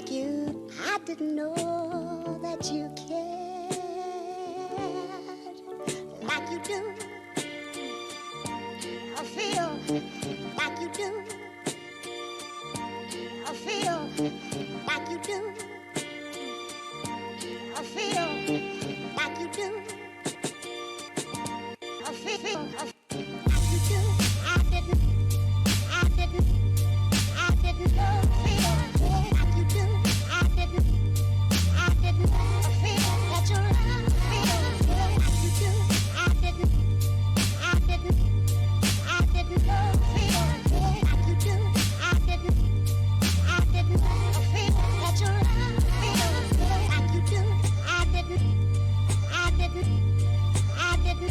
like you. I didn't know that you cared like you do. I feel like you do. I feel like you do. I feel like you do. I feel like you do. I didn't know. Feel like you do. I didn't feel that you're around. Feel like you do. I didn't know. Feel like you do. I didn't feel that you're around. Feel like you do. I didn't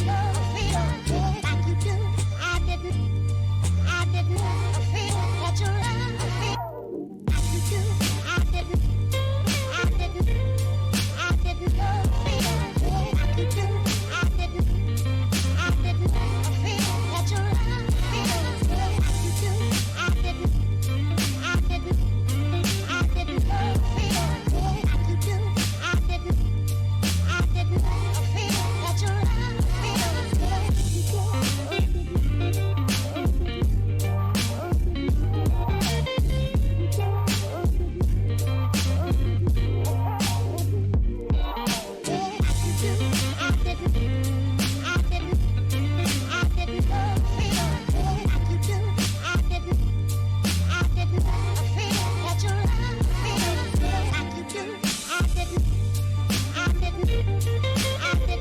know. Feel like you do. I didn't feel that you're around. Feel like you do. I didn't know. Feel like you do. I didn't feel that you're around. Feel like you do. I didn't know. Feel like you do. I didn't feel that you're around. Feel like you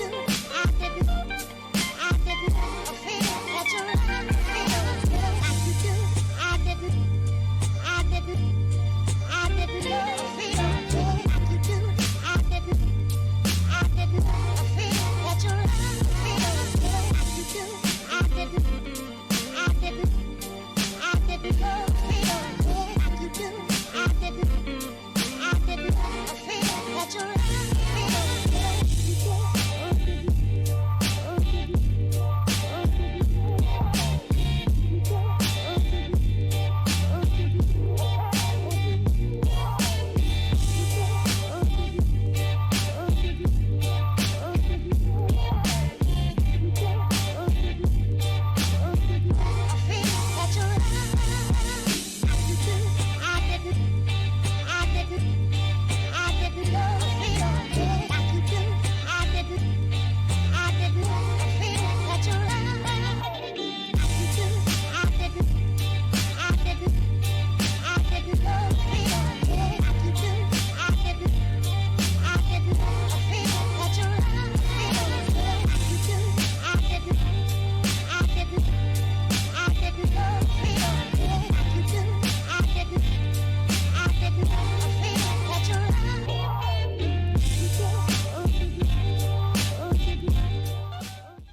do.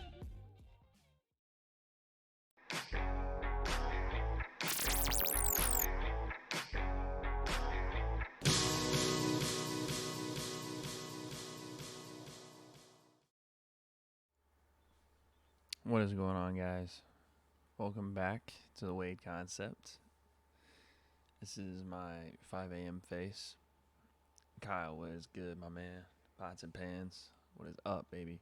What is going on, guys? Welcome back to the W.A.D.E concept. This is my 5 a.m. face. Kyle, what is good, my man? Pots and pans. What is up, baby?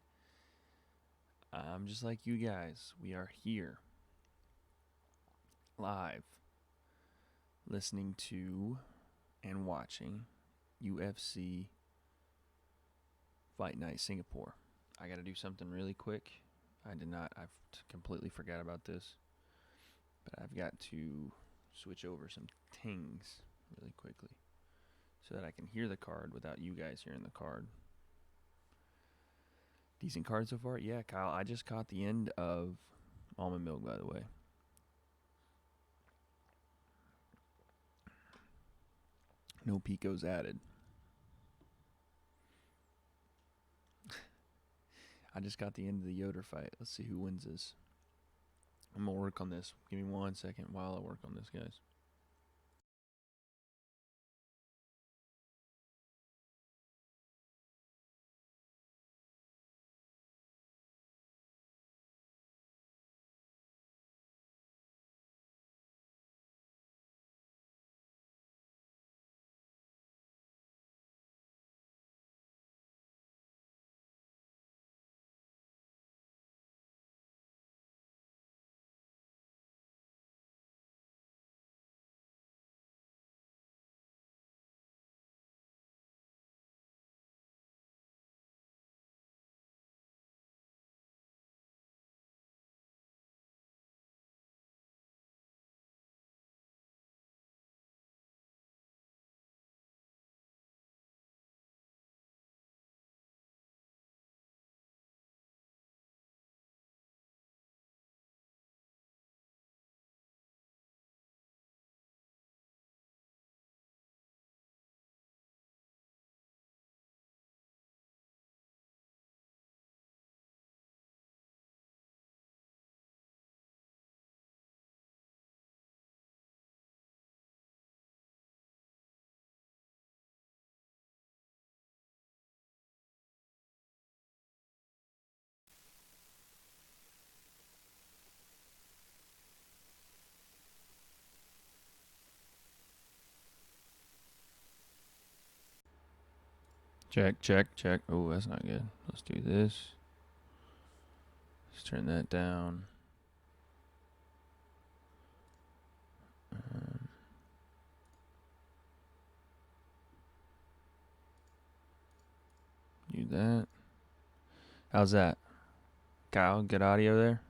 I'm just like you guys. We are here, live, listening to and watching UFC Fight Night Singapore. I got to do something really quick. I've completely forgot about this, but I've got to switch over some things really quickly so that I can hear the card without you guys hearing the card. Decent card so far? Yeah, Kyle, I just caught the end of Almond Milk, by the way. No picos added. I just got the end of the Yoder fight. Let's see who wins this. I'm going to work on this. Give me 1 second while I work on this, guys. Check, check, check. Oh, that's not good. Let's do this. Let's turn that down. Do that. How's that? Kyle, good audio there?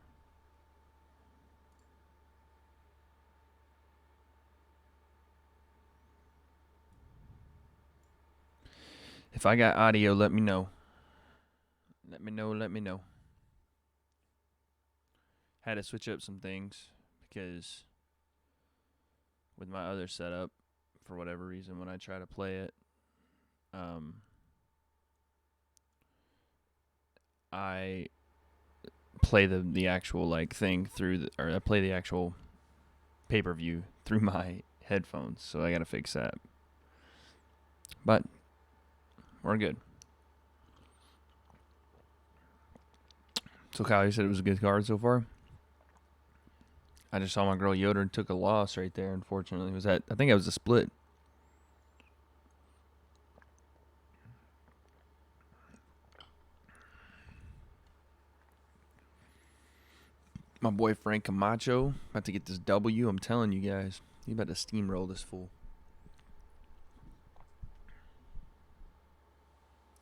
If I got audio, let me know. Let me know. Had to switch up some things because with my other setup, for whatever reason, when I try to play it, I play the actual like thing through or I play the actual pay-per-view through my headphones, so I gotta fix that. But we're good. So Kyle, you said it was a good card so far. I just saw my girl Yoder took a loss right there. Unfortunately, was that? I think it was a split. My boy Frank Camacho about to get this W. I'm telling you guys, he about to steamroll this fool.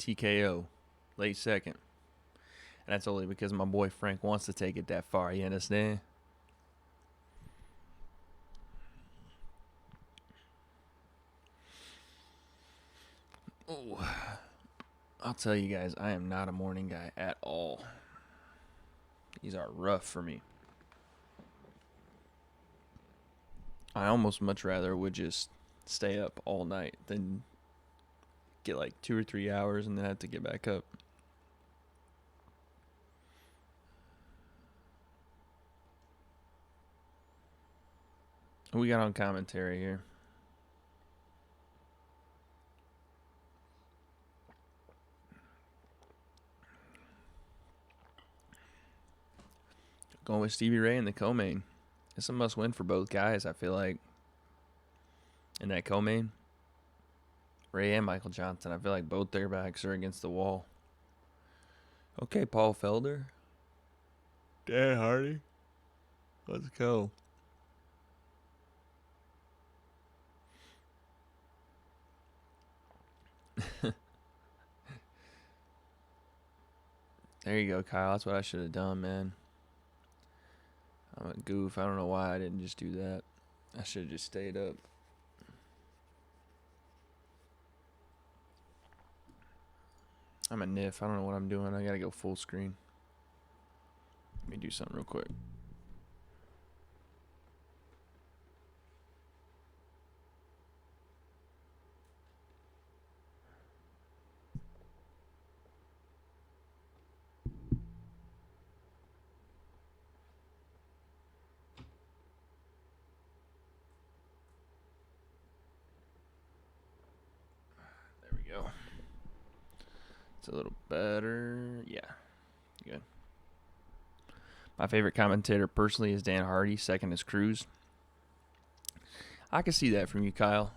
TKO, late second. And that's only because my boy Frank wants to take it that far. You understand? Oh, I'll tell you guys, I am not a morning guy at all. These are rough for me. I almost much rather would just stay up all night than get like 2 or 3 hours and then have to get back up. What we got on commentary here? Going with Stevie Ray and the co-main. It's a must-win for both guys, I feel like. In that co-main, Ray and Michael Johnson, I feel like both their backs are against the wall. Okay, Paul Felder. Dan Hardy. Let's go. There you go, Kyle. That's what I should have done, man. I'm a goof. I don't know why I didn't just do that. I should have just stayed up. I'm a niff. I don't know what I'm doing. I gotta go full screen. Let me do something real quick. There we go. It's a little better. Yeah. Good. My favorite commentator personally is Dan Hardy. Second is Cruz. I can see that from you, Kyle.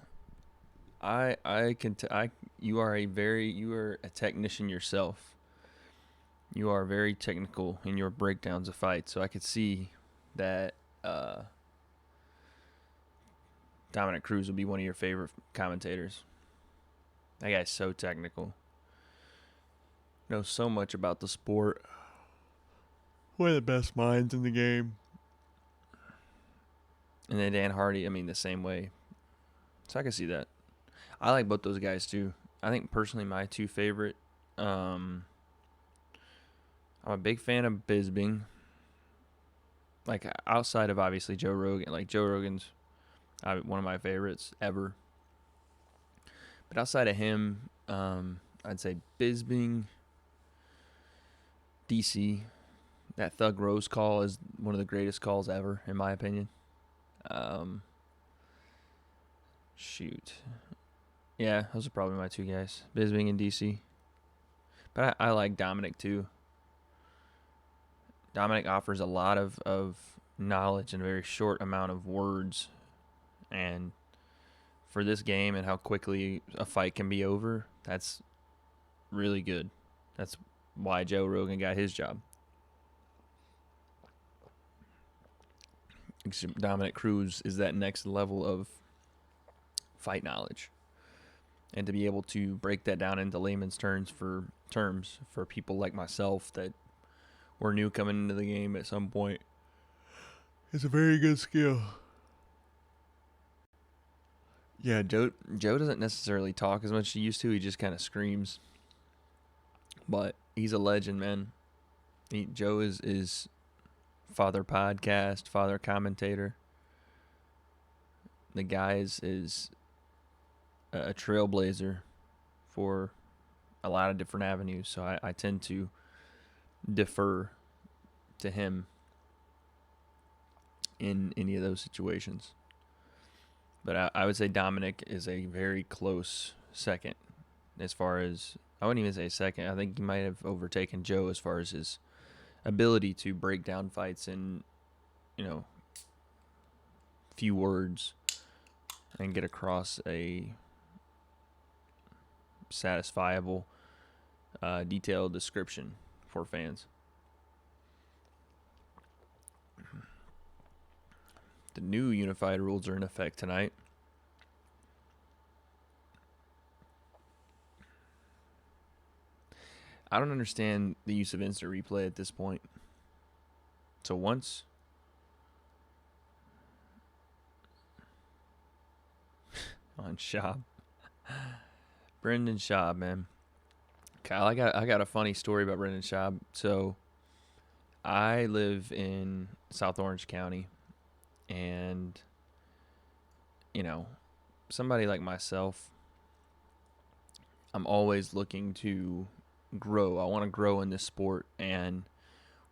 You are a technician yourself. You are very technical in your breakdowns of fights, so I could see that Dominic Cruz would be one of your favorite commentators. That guy's so technical. Knows so much about the sport. One of the best minds in the game. And then Dan Hardy, I mean, the same way. So I can see that. I like both those guys too. I think personally my two favorite. I'm a big fan of Bisping. Like outside of obviously Joe Rogan. Like Joe Rogan's one of my favorites ever. But outside of him, I'd say Bisping, DC. That Thug Rose call is one of the greatest calls ever, in my opinion. Shoot. Yeah, those are probably my two guys, Bisping and DC. But I like Dominic too. Dominic offers a lot of knowledge in a very short amount of words. And for this game and how quickly a fight can be over, that's really good. That's why Joe Rogan got his job. Dominic Cruz is that next level of fight knowledge, and to be able to break that down into layman's terms for people like myself that were new coming into the game at some point, it's a very good skill. Yeah, Joe doesn't necessarily talk as much as he used to. He just kind of screams. But he's a legend, man. Joe is father podcast, father commentator. The guy is a trailblazer for a lot of different avenues. So I tend to defer to him in any of those situations. But I would say Dominic is a very close second as far as, I wouldn't even say second. I think he might have overtaken Joe as far as his ability to break down fights in, few words and get across a satisfiable, detailed description for fans. The new unified rules are in effect tonight. I don't understand the use of instant replay at this point. So once on Schaub, Brendan Schaub, man. Kyle, I got a funny story about Brendan Schaub. So I live in South Orange County, and somebody like myself, I'm always looking to grow. I want to grow in this sport, and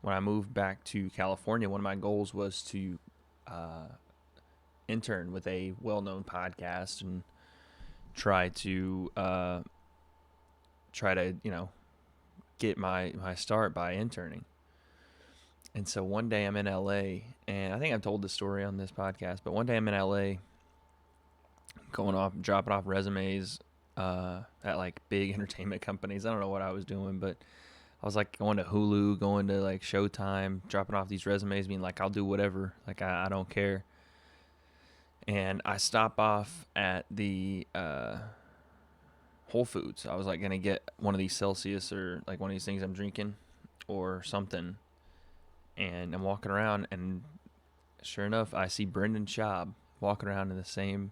when I moved back to California, one of my goals was to intern with a well-known podcast and try to get my start by interning. And so one day I'm in LA, and I think I've told this story on this podcast, but one day I'm in LA dropping off resumes at like big entertainment companies. I don't know what I was doing, but I was like going to Hulu, going to like Showtime, dropping off these resumes, being like, I'll do whatever. Like, I don't care. And I stop off at the Whole Foods. I was like going to get one of these Celsius or like one of these things I'm drinking or something. And I'm walking around, and sure enough, I see Brendan Schaub walking around in the same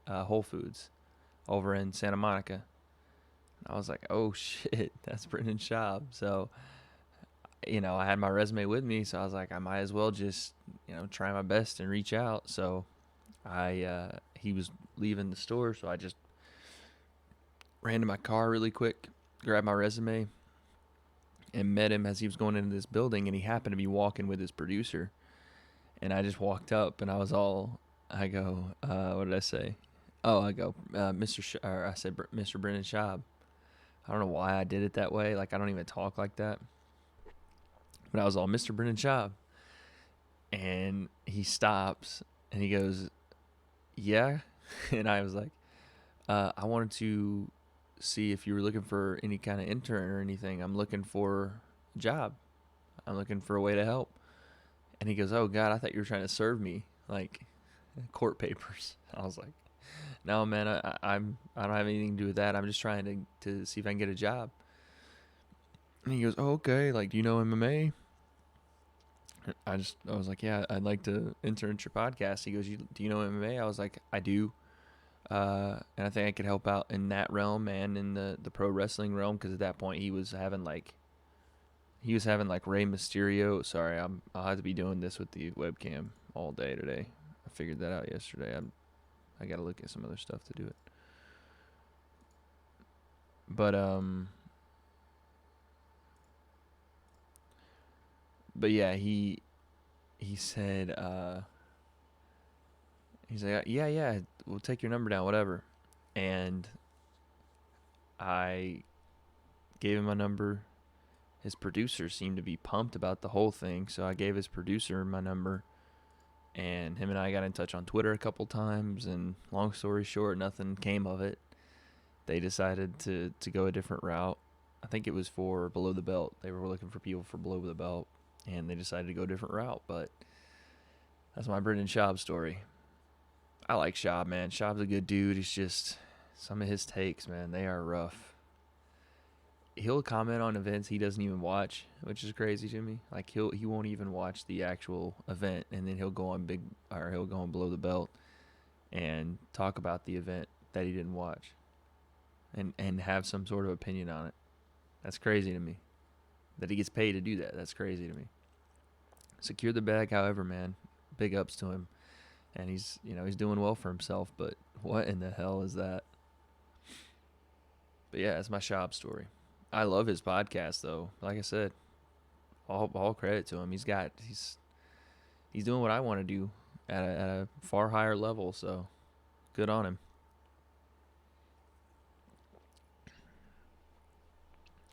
Whole Foods over in Santa Monica. I was like, oh shit, that's Brendan Schaub. So, I had my resume with me, so I was like, I might as well just, try my best and reach out. So he was leaving the store, so I just ran to my car really quick, grabbed my resume, and met him as he was going into this building, and he happened to be walking with his producer. And I just walked up, and I go, what did I say? Oh, I go, I said, Mr. Brendan Schaub. I don't know why I did it that way. Like, I don't even talk like that. But I was all, Mr. Brendan Schaub. And he stops, and he goes, yeah? And I was like, I wanted to see if you were looking for any kind of intern or anything. I'm looking for a job. I'm looking for a way to help. And he goes, oh, God, I thought you were trying to serve me, like, court papers. I was like, no, man, I don't have anything to do with that. I'm just trying to see if I can get a job. And he goes, oh, okay, like, do you know MMA? I was like, yeah, I'd like to intern at your podcast. He goes, do you know MMA? I was like, I do. And I think I could help out in that realm and in the pro wrestling realm, because at that point he was having like Rey Mysterio. Sorry, I'll have to be doing this with the webcam all day today. I figured that out yesterday. I got to look at some other stuff to do it. But yeah, he said, he's like, yeah, we'll take your number down, whatever. And I gave him my number. His producer seemed to be pumped about the whole thing, so I gave his producer my number. And him and I got in touch on Twitter a couple times, and long story short, nothing came of it. They decided to go a different route, I think it was for below the belt. They were looking for people for below the belt, and they decided to go a different route. But that's my Brendan Schaub story. I like Schaub, man. Schaub's a good dude. He's just, some of his takes, man, they are rough. He'll comment on events he doesn't even watch, which is crazy to me. Like he won't even watch the actual event, and then he'll go on below the belt and talk about the event that he didn't watch, and have some sort of opinion on it. That's crazy to me. That he gets paid to do that. That's crazy to me. Secure the bag, however, man. Big ups to him, and he's doing well for himself. But what in the hell is that? But yeah, it's my Schaub story. I love his podcast, though. Like I said, all credit to him. He's doing what I want to do at a far higher level. So good on him.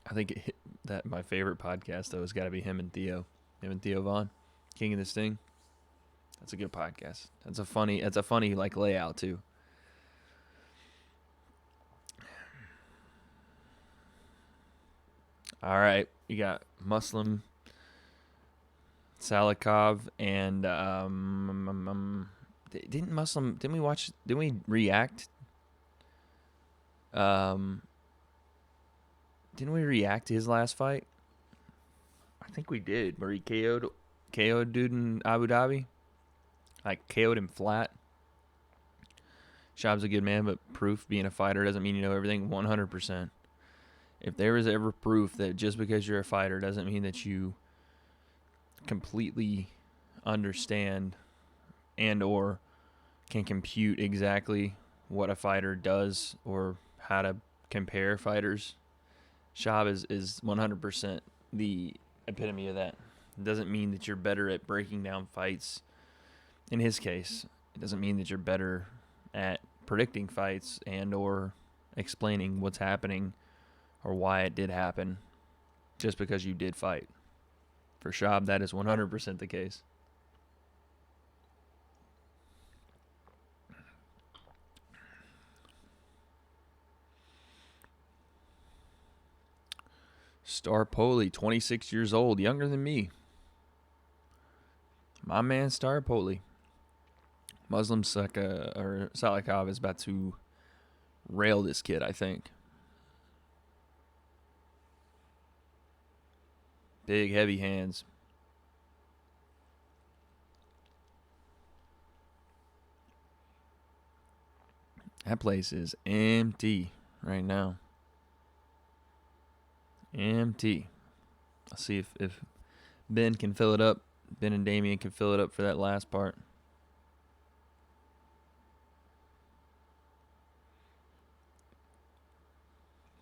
I think that my favorite podcast though has got to be him and Theo Vaughn, King of the Sting. That's a good podcast. That's a funny like layout too. All right, you got Muslim, Salikov, and Didn't we react? Didn't we react to his last fight? I think we did. Where he KO'd dude in Abu Dhabi, like KO'd him flat. Schaub's a good man, but proof being a fighter doesn't mean you know everything. 100%. If there is ever proof that just because you're a fighter doesn't mean that you completely understand and or can compute exactly what a fighter does or how to compare fighters, Schaub is 100% the epitome of that. It doesn't mean that you're better at breaking down fights. In his case, it doesn't mean that you're better at predicting fights and or explaining what's happening or why it did happen just because you did fight. For Schaub, that is 100% the case. Starpoli, 26 years old, younger than me. My man Starpoli. Muslim Salikov is about to rail this kid, I think. Big, heavy hands. That place is empty right now. Empty. I'll see if Ben can fill it up. Ben and Damien can fill it up for that last part.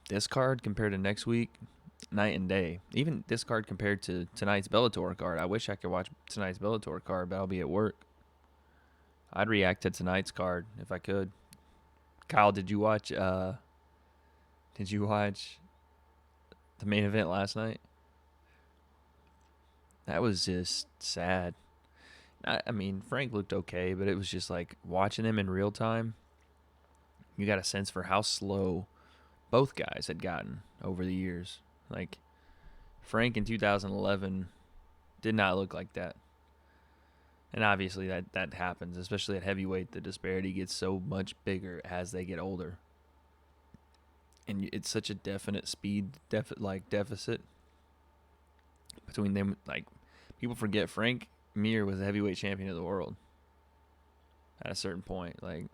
This card compared to next week, night and day. Even this card compared to tonight's Bellator card. I wish I could watch tonight's Bellator card, but I'll be at work. I'd react to tonight's card if I could. Kyle, did you watch the main event last night? That was just sad. I mean, Frank looked okay, but it was just like watching him in real time. You got a sense for how slow both guys had gotten over the years. Like, Frank in 2011 did not look like that. And obviously that happens, especially at heavyweight. The disparity gets so much bigger as they get older. And it's such a definite speed deficit between them. Like, people forget Frank Mir was a heavyweight champion of the world at a certain point. Like,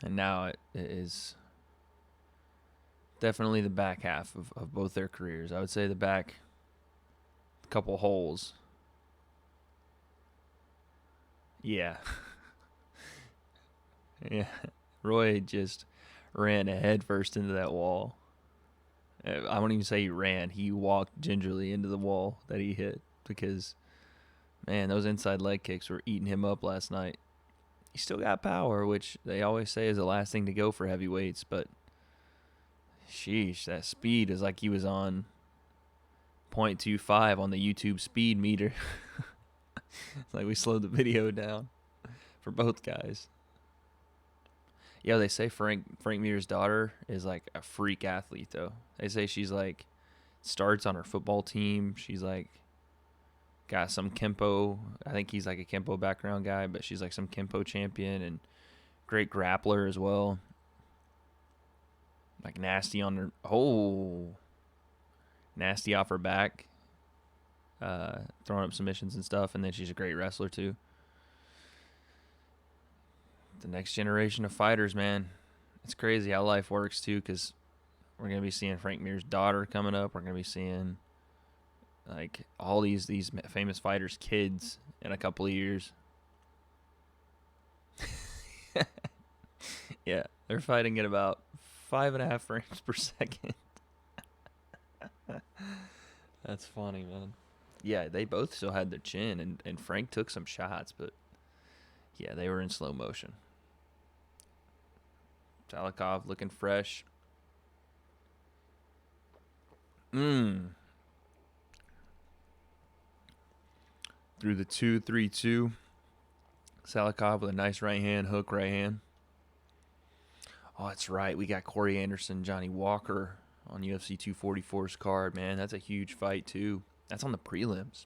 and now it is definitely the back half of both their careers. I would say the back couple holes. Yeah. Yeah. Roy just ran head first into that wall. I won't even say he ran. He walked gingerly into the wall that he hit because, man, those inside leg kicks were eating him up last night. He still got power, which they always say is the last thing to go for heavyweights, but sheesh, that speed is like he was on 0.25 on the YouTube speed meter. It's like we slowed the video down for both guys. Yeah, they say Frank Mir's daughter is like a freak athlete though. They say she's like starts on her football team. She's like got some Kempo. I think he's like a Kempo background guy, but she's like some Kempo champion and great grappler as well. Like nasty on her. Oh, nasty off her back. Throwing up submissions and stuff, and then she's a great wrestler too. The next generation of fighters, man. It's crazy how life works too, because we're gonna be seeing Frank Mir's daughter coming up. We're gonna be seeing like all these famous fighters' kids in a couple of years. Yeah, they're fighting at about 5.5 frames per second. That's funny, man. Yeah, they both still had their chin, and Frank took some shots, but yeah, they were in slow motion. Salikov looking fresh. Through the 2-3-2. Salikov with a nice right hand, hook right hand. Oh, that's right. We got Corey Anderson, Johnny Walker on UFC 244's card, man. That's a huge fight, too. That's on the prelims.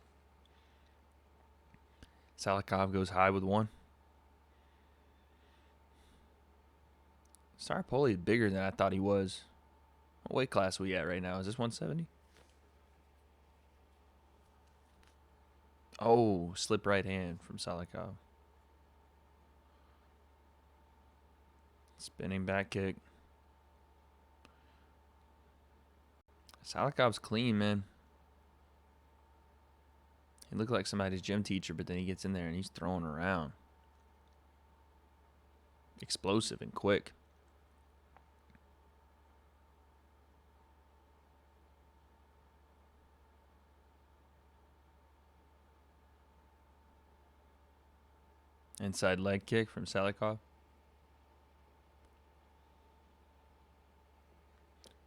Salikov goes high with one. Starpoli is bigger than I thought he was. What weight class are we at right now? Is this 170? Oh, slip right hand from Salikov. Spinning back kick. Salikov's clean, man. He looked like somebody's gym teacher, but then he gets in there and he's throwing around. Explosive and quick. Inside leg kick from Salikov.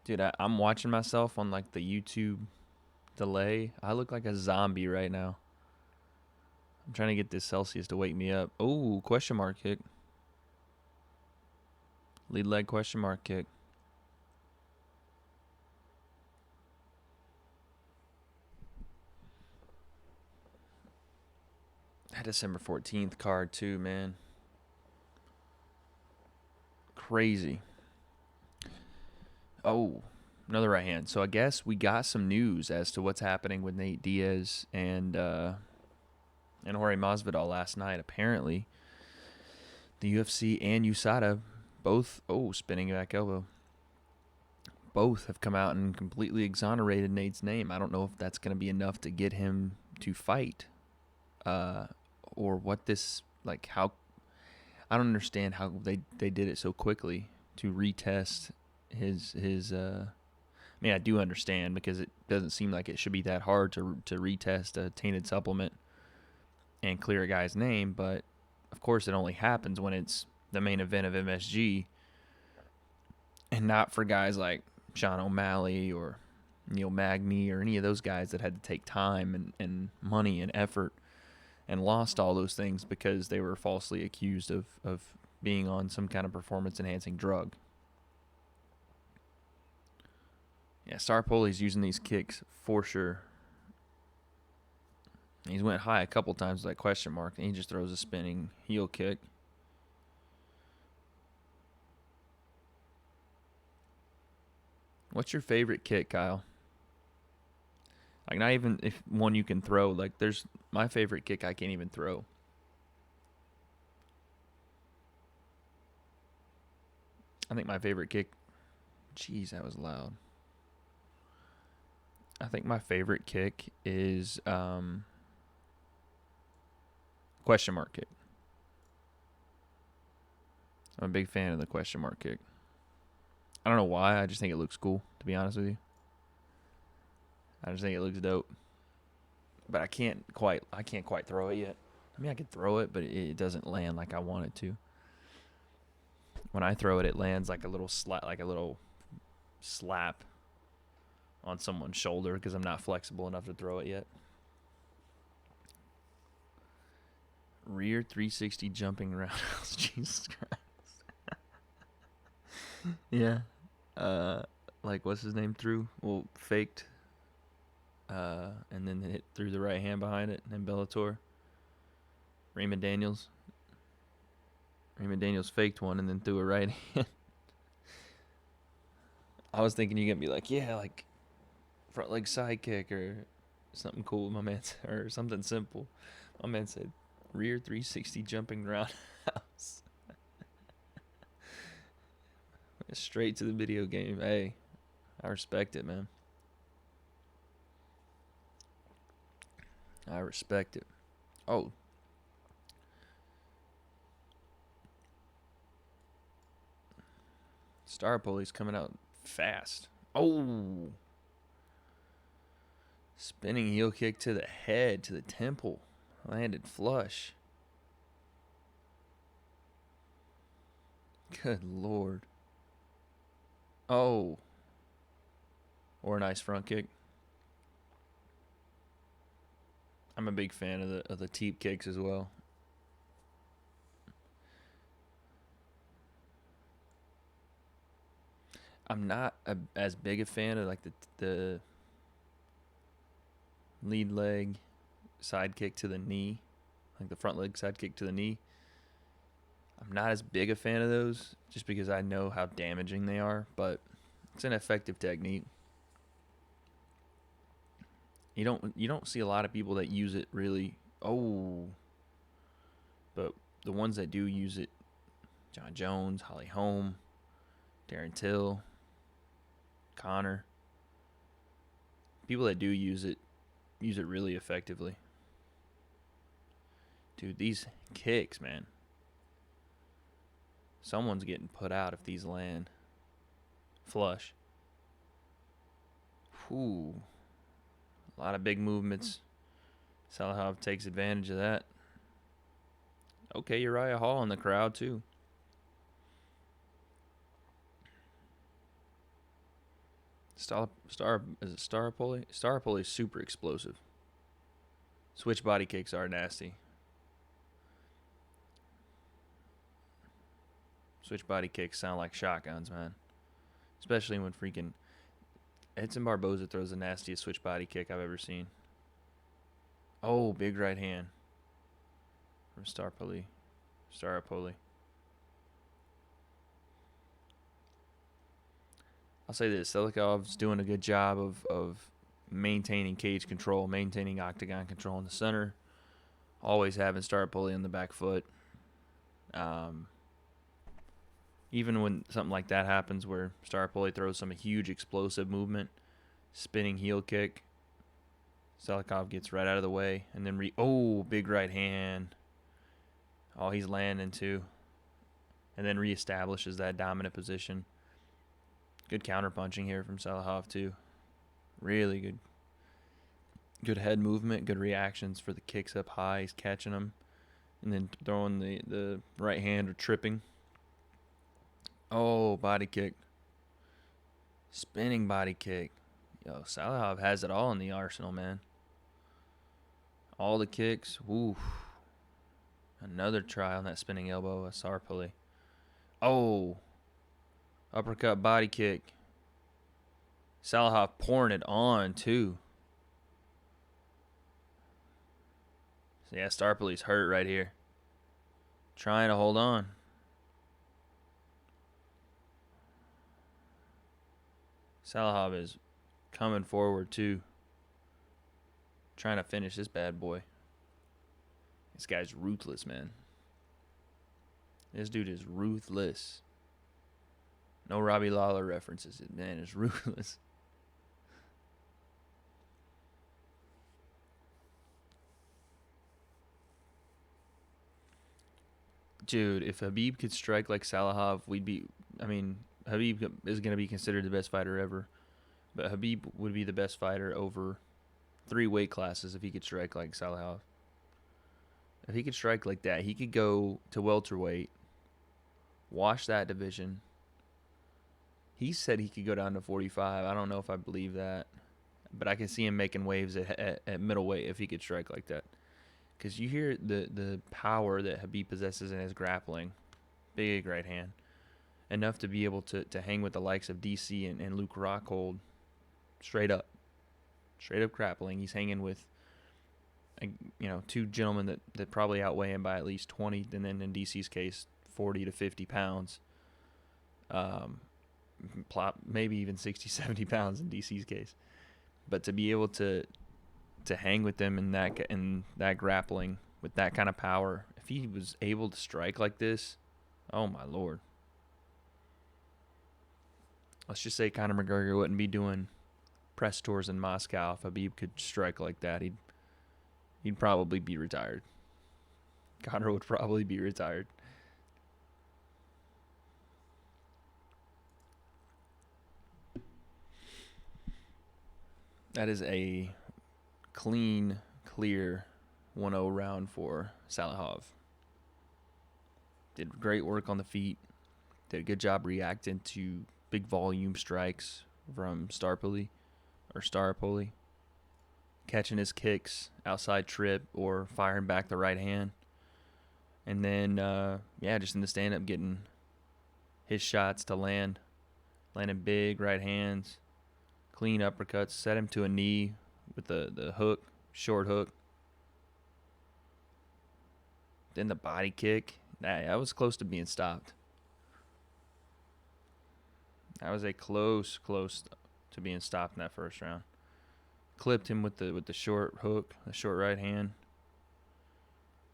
Dude, I'm watching myself on like the YouTube delay. I look like a zombie right now. I'm trying to get this Celsius to wake me up. Oh, question mark kick. Lead leg question mark kick. That December 14th card too, man. Crazy. Oh, another right hand. So I guess we got some news as to what's happening with Nate Diaz and Jorge Masvidal last night. Apparently, the UFC and USADA both, spinning back elbow, both have come out and completely exonerated Nate's name. I don't know if that's going to be enough to get him to fight, or what this, like, how, I don't understand how they did it so quickly to retest his I mean, I do understand because it doesn't seem like it should be that hard to retest a tainted supplement and clear a guy's name, but of course it only happens when it's the main event of MSG and not for guys like Sean O'Malley or Neil Magny or any of those guys that had to take time and money and effort and lost all those things because they were falsely accused of being on some kind of performance-enhancing drug. Yeah, Starpoli's using these kicks for sure. He's went high a couple times with that question mark, and he just throws a spinning heel kick. What's your favorite kick, Kyle? Like, not even if one you can throw. Like, there's my favorite kick I can't even throw. I think my favorite kick... Jeez, that was loud. I think my favorite kick is question mark kick. I'm a big fan of the question mark kick. I don't know why. I just think it looks cool, to be honest with you. I just think it looks dope. But I can't quite throw it yet. I mean, I could throw it, but it doesn't land like I want it to. When I throw it, it lands like a little slap on someone's shoulder because I'm not flexible enough to throw it yet. Rear 360 jumping roundhouse. Jesus Christ. Yeah. Like what's his name threw? Well, faked. And then hit threw the right hand behind it. And then Bellator. Raymond Daniels. Raymond Daniels faked one and then threw a right hand. I was thinking you're gonna be like, yeah, like front leg side kick or something cool. My man said, or something simple. My man said rear 360 jumping roundhouse. Straight to the video game. Hey, I respect it, man. I respect it. Oh. Star Poli's coming out fast. Oh. Spinning heel kick to the head, to the temple. Landed flush. Good lord. Oh. Or a nice front kick. I'm a big fan of the teep kicks as well. I'm not as big a fan of like the lead leg side kick to the knee, like the front leg side kick to the knee. I'm not as big a fan of those just because I know how damaging they are, but it's an effective technique. You don't see a lot of people that use it really. Oh, but the ones that do use it, John Jones, Holly Holm, Darren Till, Conor. People that do use it really effectively. Dude, these kicks, man. Someone's getting put out if these land. Flush. Whew. A lot of big movements. Salahov takes advantage of that. Okay, Uriah Hall in the crowd, too. Is it Staropoli? Staropoli is super explosive. Switch body kicks are nasty. Switch body kicks sound like shotguns, man. Especially when freaking Edson Barboza throws the nastiest switch body kick I've ever seen. Oh, big right hand from Staropoli. I'll say this: Selikov's doing a good job of maintaining cage control, maintaining octagon control in the center, always having Staropoli on the back foot. Even when something like that happens where Staropoli throws some huge explosive movement, spinning heel kick, Selikov gets right out of the way, and then big right hand. Oh, he's landing too. And then reestablishes that dominant position. Good counterpunching here from Salahov too. Really good. Good head movement, good reactions for the kicks up high. He's catching them. And then throwing the right hand or tripping. Oh, body kick. Spinning body kick. Yo, Salahov has it all in the arsenal, man. All the kicks. Oof. Another try on that spinning elbow of Sarpoli. Oh. Uppercut body kick. Salahov pouring it on, too. So yeah, Starpoli's hurt right here. Trying to hold on. Salahov is coming forward, too. Trying to finish this bad boy. This guy's ruthless, man. This dude is ruthless. No Robbie Lawler references. Man is ruthless. Dude, if Khabib could strike like Salahov, Khabib is going to be considered the best fighter ever. But Khabib would be the best fighter over 3 weight classes if he could strike like Salahov. If he could strike like that, he could go to welterweight, wash that division. He said he could go down to 45. I don't know if I believe that. But I can see him making waves at middleweight if he could strike like that. Because you hear the power that Khabib possesses in his grappling. Big right hand. enough to be able to hang with the likes of DC and Luke Rockhold straight up grappling. He's hanging with, two gentlemen that probably outweigh him by at least 20, and then in DC's case, 40 to 50 pounds. Maybe even 60, 70 pounds in DC's case. But to be able to hang with them in that grappling with that kind of power, if he was able to strike like this, oh my Lord. Let's just say Conor McGregor wouldn't be doing press tours in Moscow if Khabib could strike like that. He'd probably be retired. Conor would probably be retired. That is a clean, clear 1-0 round for Salahov. Did great work on the feet. Did a good job reacting to big volume strikes from Starpoli. Catching his kicks, outside trip, or firing back the right hand. And then, just in the stand-up, getting his shots to landing big right hands, clean uppercuts, set him to a knee with the hook, short hook. Then the body kick. That was close to being stopped. That was a close to being stopped in that first round. Clipped him with the short hook, the short right hand.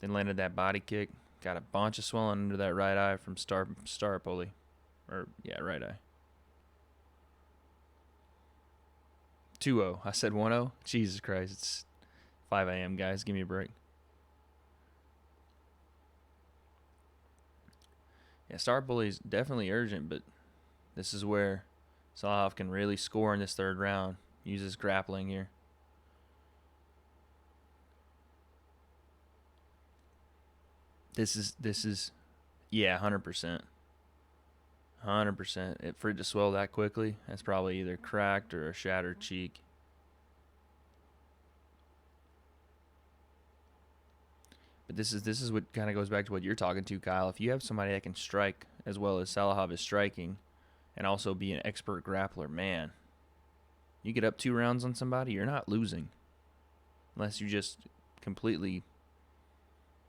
Then landed that body kick. Got a bunch of swelling under that right eye from Starpoli. Right eye. 2-0. I said 1-0. Jesus Christ. It's 5 a.m., guys. Give me a break. Yeah, Starpoli is definitely urgent, but this is where Salahov can really score in this third round. Use his grappling here. This is 100%. 100%. For it to swell that quickly, that's probably either cracked or a shattered cheek. But this is what kind of goes back to what you're talking to, Kyle. If you have somebody that can strike as well as Salahov is striking and also be an expert grappler, man, you get up 2 rounds on somebody, you're not losing. Unless you just completely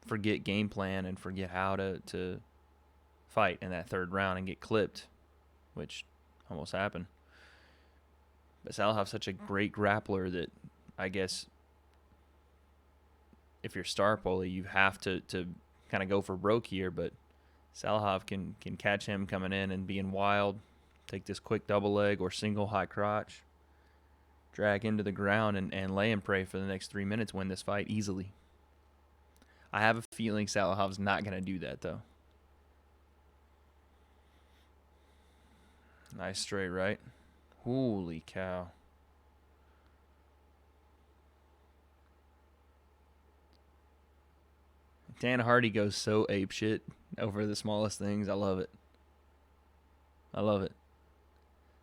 forget game plan and forget how to fight in that third round and get clipped, which almost happened. But Salahov's such a great grappler that I guess if you're Starpoli, you have to kind of go for broke here, but Salahov can catch him coming in and being wild, take this quick double leg or single high crotch, drag him to the ground and lay and pray for the next 3 minutes, win this fight easily. I have a feeling Salahov's not going to do that, though. Nice straight right. Holy cow. Dan Hardy goes so apeshit over the smallest things. I love it.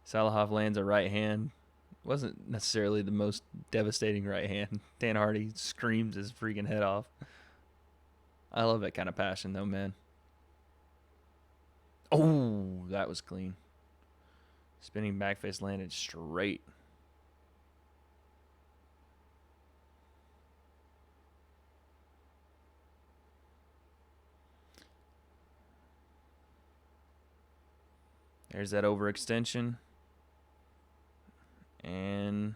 Salahov lands a right hand. Wasn't necessarily the most devastating right hand. Dan Hardy screams his freaking head off. I love that kind of passion, though, man. Oh, that was clean. Spinning back face landed straight. There's that overextension. And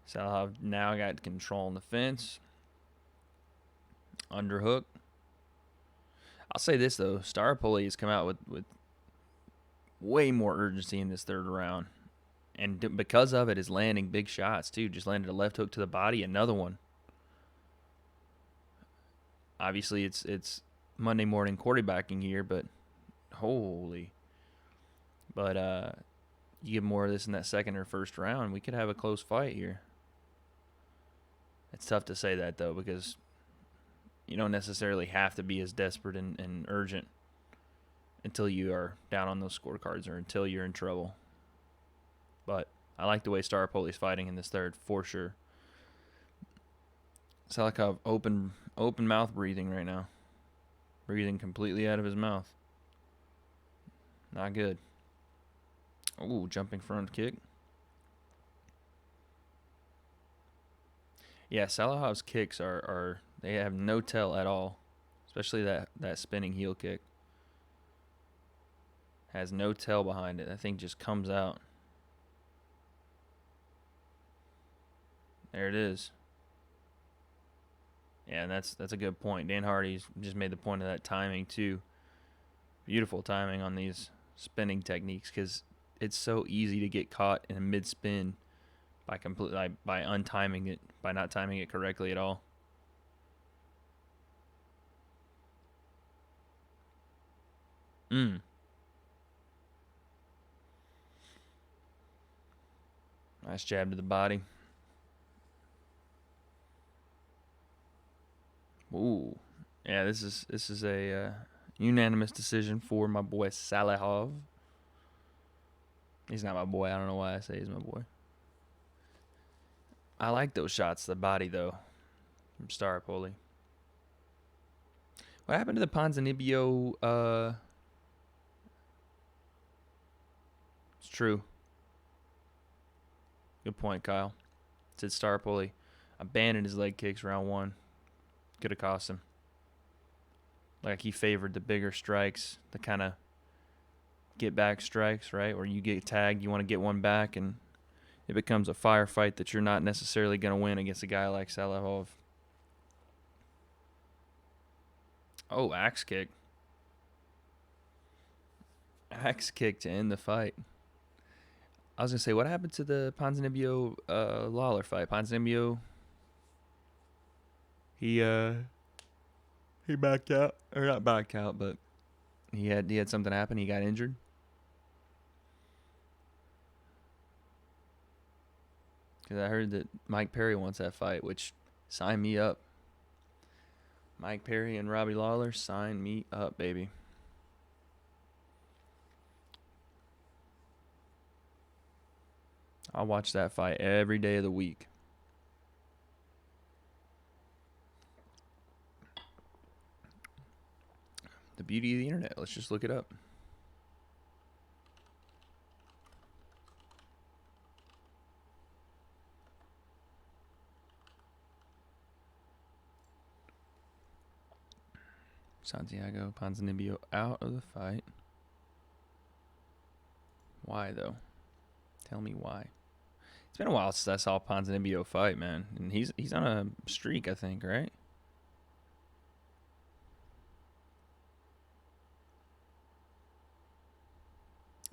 Salahov now got control on the fence. Underhook. I'll say this, though. Starpoli has come out with way more urgency in this third round. And because of it, is landing big shots, too. Just landed a left hook to the body, another one. Obviously, it's Monday morning quarterbacking here, but holy. But you get more of this in that second or first round, we could have a close fight here. It's tough to say that, though, because you don't necessarily have to be as desperate and urgent until you are down on those scorecards or until you're in trouble. But I like the way Starpoli's fighting in this third, for sure. Salahov open mouth breathing right now. Breathing completely out of his mouth. Not good. Ooh, jumping front kick. Yeah, Salahov's kicks are they have no tell at all, especially that spinning heel kick. Has no tell behind it. That thing just comes out. There it is. Yeah, and that's a good point. Dan Hardy's just made the point of that timing too. Beautiful timing on these spinning techniques because it's so easy to get caught in a mid spin by untiming it, by not timing it correctly at all. Nice jab to the body. Ooh, yeah. This is a unanimous decision for my boy Salahov. He's not my boy. I don't know why I say he's my boy. I like those shots to the body though, from Starapoli. What happened to the Ponzinibbio? It's true. Good point, Kyle. Said Starapoli abandoned his leg kicks round one. Could have cost him. Like he favored the bigger strikes, the kind of get back strikes, right? Where you get tagged, you want to get one back, and it becomes a firefight that you're not necessarily going to win against a guy like Salahov. Oh, axe kick. Axe kick to end the fight. I was going to say, what happened to the Ponzinibbio Lawler fight? Ponzinibbio, he backed out. Or not backed out, but he had something happen. He got injured. Because I heard that Mike Perry wants that fight, which sign me up. Mike Perry and Robbie Lawler, sign me up, baby. I'll watch that fight every day of the week. The beauty of the internet. Let's just look it up. Santiago Ponzinibbio out of the fight. Why, though? Tell me why. It's been a while since I saw Ponzinibbio fight, man. And he's on a streak, I think, right?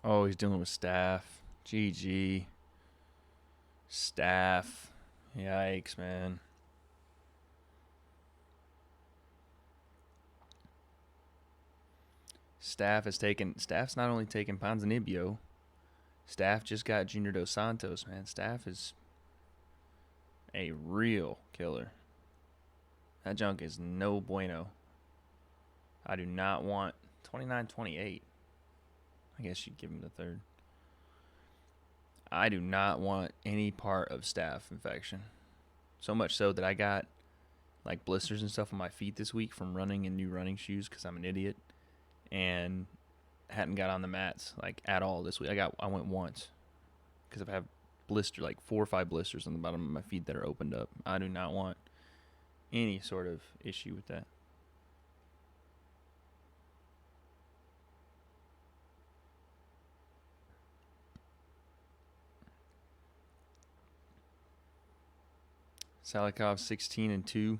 Oh, he's dealing with staff. GG. Staff. Yikes, man. Staff's not only taking Ponzinibbio, Staff just got Junior Dos Santos, man. Staff is a real killer. That junk is no bueno. I do not want 29-28. I guess you'd give him the third. I do not want any part of Staff infection. So much so that I got like blisters and stuff on my feet this week from running in new running shoes because I'm an idiot. And hadn't got on the mats like at all this week. I went once because I have 4 or 5 blisters on the bottom of my feet that are opened up. I do not want any sort of issue with that. Salikov 16-2.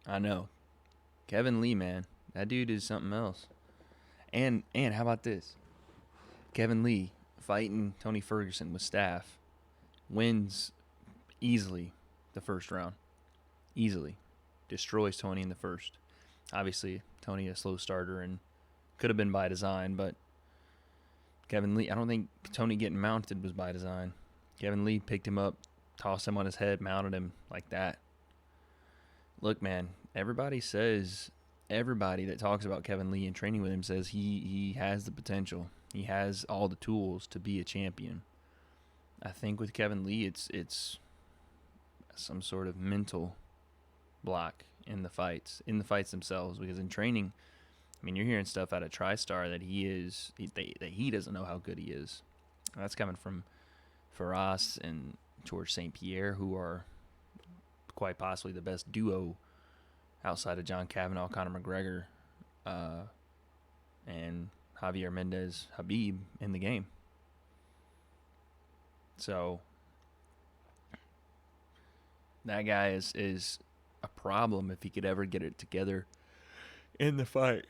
I know. Kevin Lee, man. That dude is something else. And how about this? Kevin Lee fighting Tony Ferguson with Staff wins easily the first round. Easily. Destroys Tony in the first. Obviously, Tony a slow starter and could have been by design, but Kevin Lee, I don't think Tony getting mounted was by design. Kevin Lee picked him up, tossed him on his head, mounted him like that. Look, man, everybody that talks about Kevin Lee and training with him says he has the potential. He has all the tools to be a champion. I think with Kevin Lee, it's some sort of mental block. in the fights themselves. Because in training, I mean, you're hearing stuff out of TriStar that he doesn't know how good he is. And that's coming from Faraz and George St. Pierre, who are quite possibly the best duo outside of John Kavanagh, Conor McGregor, and Javier Mendez Habib in the game. So that guy is a problem if he could ever get it together in the fight.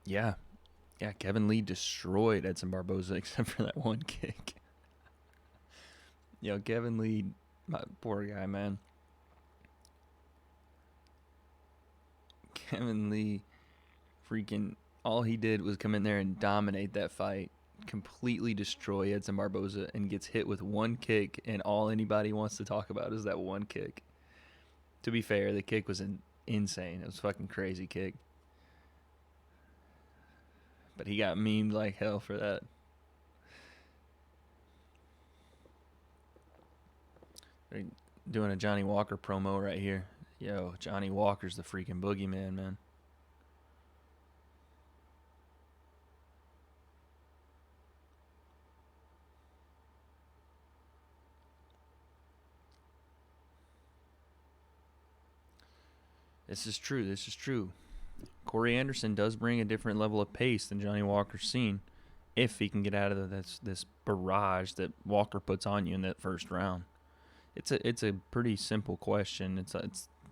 Yeah. Yeah, Kevin Lee destroyed Edson Barboza except for that one kick. Yo, Kevin Lee, my poor guy, man. Kevin Lee, freaking, all he did was come in there and dominate that fight, completely destroy Edson Barboza, and gets hit with one kick, and all anybody wants to talk about is that one kick. To be fair, the kick was insane. It was a fucking crazy kick. But he got memed like hell for that. They're doing a Johnny Walker promo right here. Yo, Johnny Walker's the freaking boogeyman, man. This is true. Corey Anderson does bring a different level of pace than Johnny Walker's seen, if he can get out of this barrage that Walker puts on you in that first round. It's a pretty simple question. It's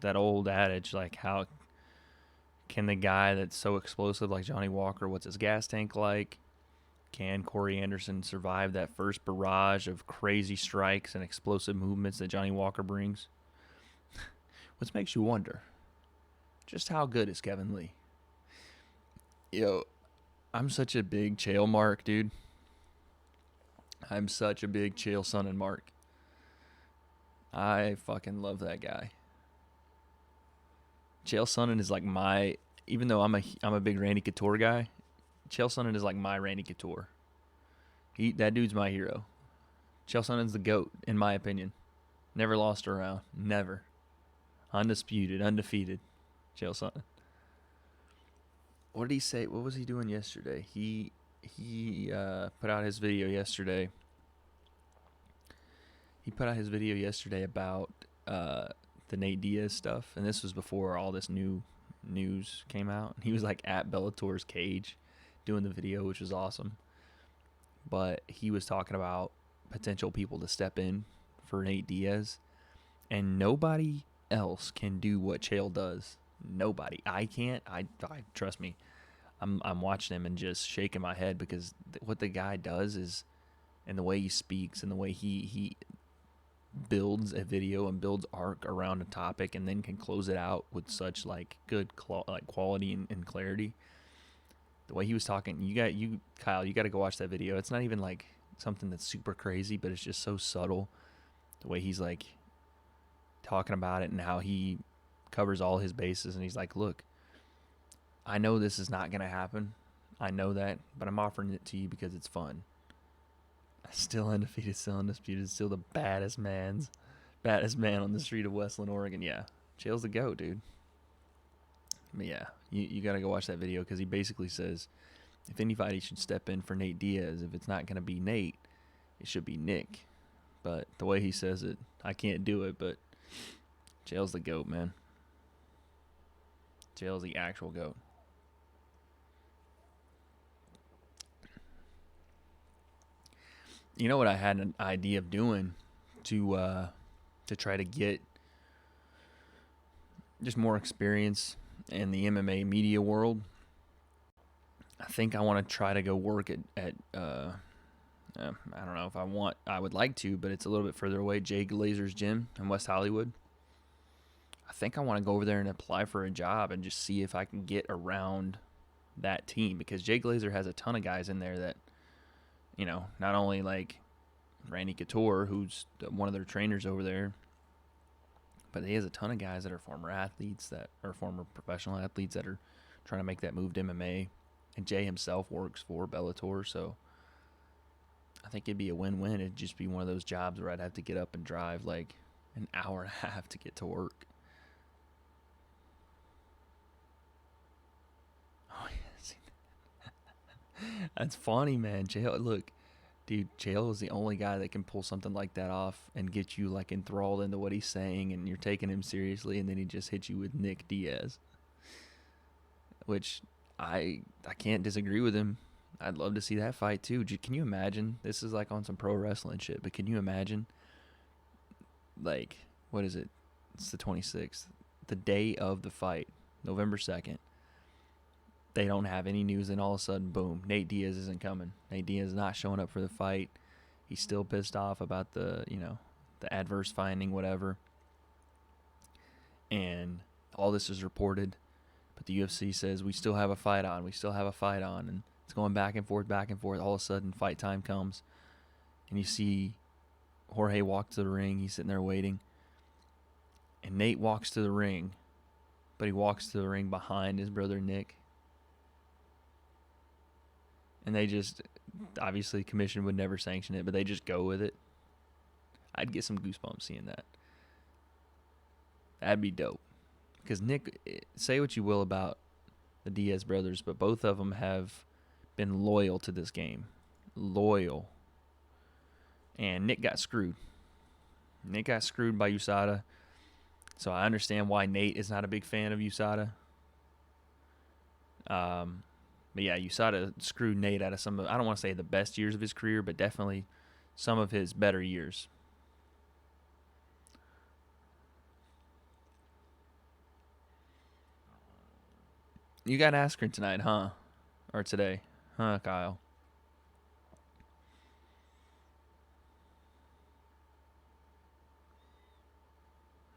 that old adage, like, how can the guy that's so explosive like Johnny Walker, what's his gas tank like? Can Corey Anderson survive that first barrage of crazy strikes and explosive movements that Johnny Walker brings? Which makes you wonder, just how good is Kevin Lee? Yo, I'm such a big Chael mark, dude. I'm such a big Chael Sonnen mark. I fucking love that guy. Chael Sonnen is like my, even though I'm a big Randy Couture guy, Chael Sonnen is like my Randy Couture. That dude's my hero. Chael Sonnen's the GOAT, in my opinion. Never lost a round. Never. Undisputed, undefeated. Chael Sonnen. What did he say? What was he doing yesterday? He put out his video yesterday. He put out his video yesterday about the Nate Diaz stuff, and this was before all this new news came out. He was like at Bellator's cage doing the video, which was awesome. But he was talking about potential people to step in for Nate Diaz, and nobody else can do what Chael does. Nobody. I can't. I trust me. I'm watching him and just shaking my head because what the guy does is, and the way he speaks and the way he builds a video and builds arc around a topic and then can close it out with such like good quality and clarity. The way he was talking, Kyle, you got to go watch that video. It's not even like something that's super crazy, but it's just so subtle. The way he's like talking about it and how he covers all his bases, and he's like, look, I know this is not going to happen. I know that, but I'm offering it to you because it's fun. Still undefeated, still undisputed, still the baddest man on the street of Westland, Oregon. Yeah, Chael's the GOAT, dude. But yeah, you got to go watch that video because he basically says if anybody should step in for Nate Diaz, if it's not going to be Nate, it should be Nick. But the way he says it, I can't do it, but Chael's the GOAT, man. Chael's the actual GOAT. You know what I had an idea of doing to try to get just more experience in the MMA media world? I think I want to try to go work at I don't know if I would like to, but it's a little bit further away, Jay Glazer's gym in West Hollywood. I think I want to go over there and apply for a job and just see if I can get around that team, because Jay Glazer has a ton of guys in there that, you know, not only like Randy Couture, who's one of their trainers over there, But he has a ton of guys that are former athletes, that are former professional athletes that are trying to make that move to MMA. And Jay himself works for Bellator, so I think it'd be a win-win. It'd just be one of those jobs where I'd have to get up and drive like an hour and a half to get to work. Oh, yeah. That's funny, man. Jail, look, dude, Jail is the only guy that can pull something like that off and get you like enthralled into what he's saying, and you're taking him seriously, and then he just hits you with Nick Diaz, which I can't disagree with him. I'd love to see that fight too. Can you imagine? This is like on some pro wrestling shit, but can you imagine? Like, what is it? It's the 26th. The day of the fight, November 2nd. They don't have any news, and all of a sudden, boom, Nate Diaz isn't coming. Nate Diaz is not showing up for the fight. He's still pissed off about the adverse finding, whatever. And all this is reported, but the UFC says we still have a fight on. We still have a fight on, and it's going back and forth, back and forth. All of a sudden, fight time comes, and you see Jorge walk to the ring. He's sitting there waiting, and Nate walks to the ring, but he walks to the ring behind his brother Nick. And they just, obviously, the commission would never sanction it, but they just go with it. I'd get some goosebumps seeing that. That'd be dope. Because Nick, say what you will about the Diaz brothers, but both of them have been loyal to this game. Loyal. And Nick got screwed. Nick got screwed by USADA. So I understand why Nate is not a big fan of USADA. But yeah, USADA screwed Nate out of some of, I don't want to say the best years of his career, but definitely some of his better years. You got Askren tonight, huh? Or today, huh, Kyle?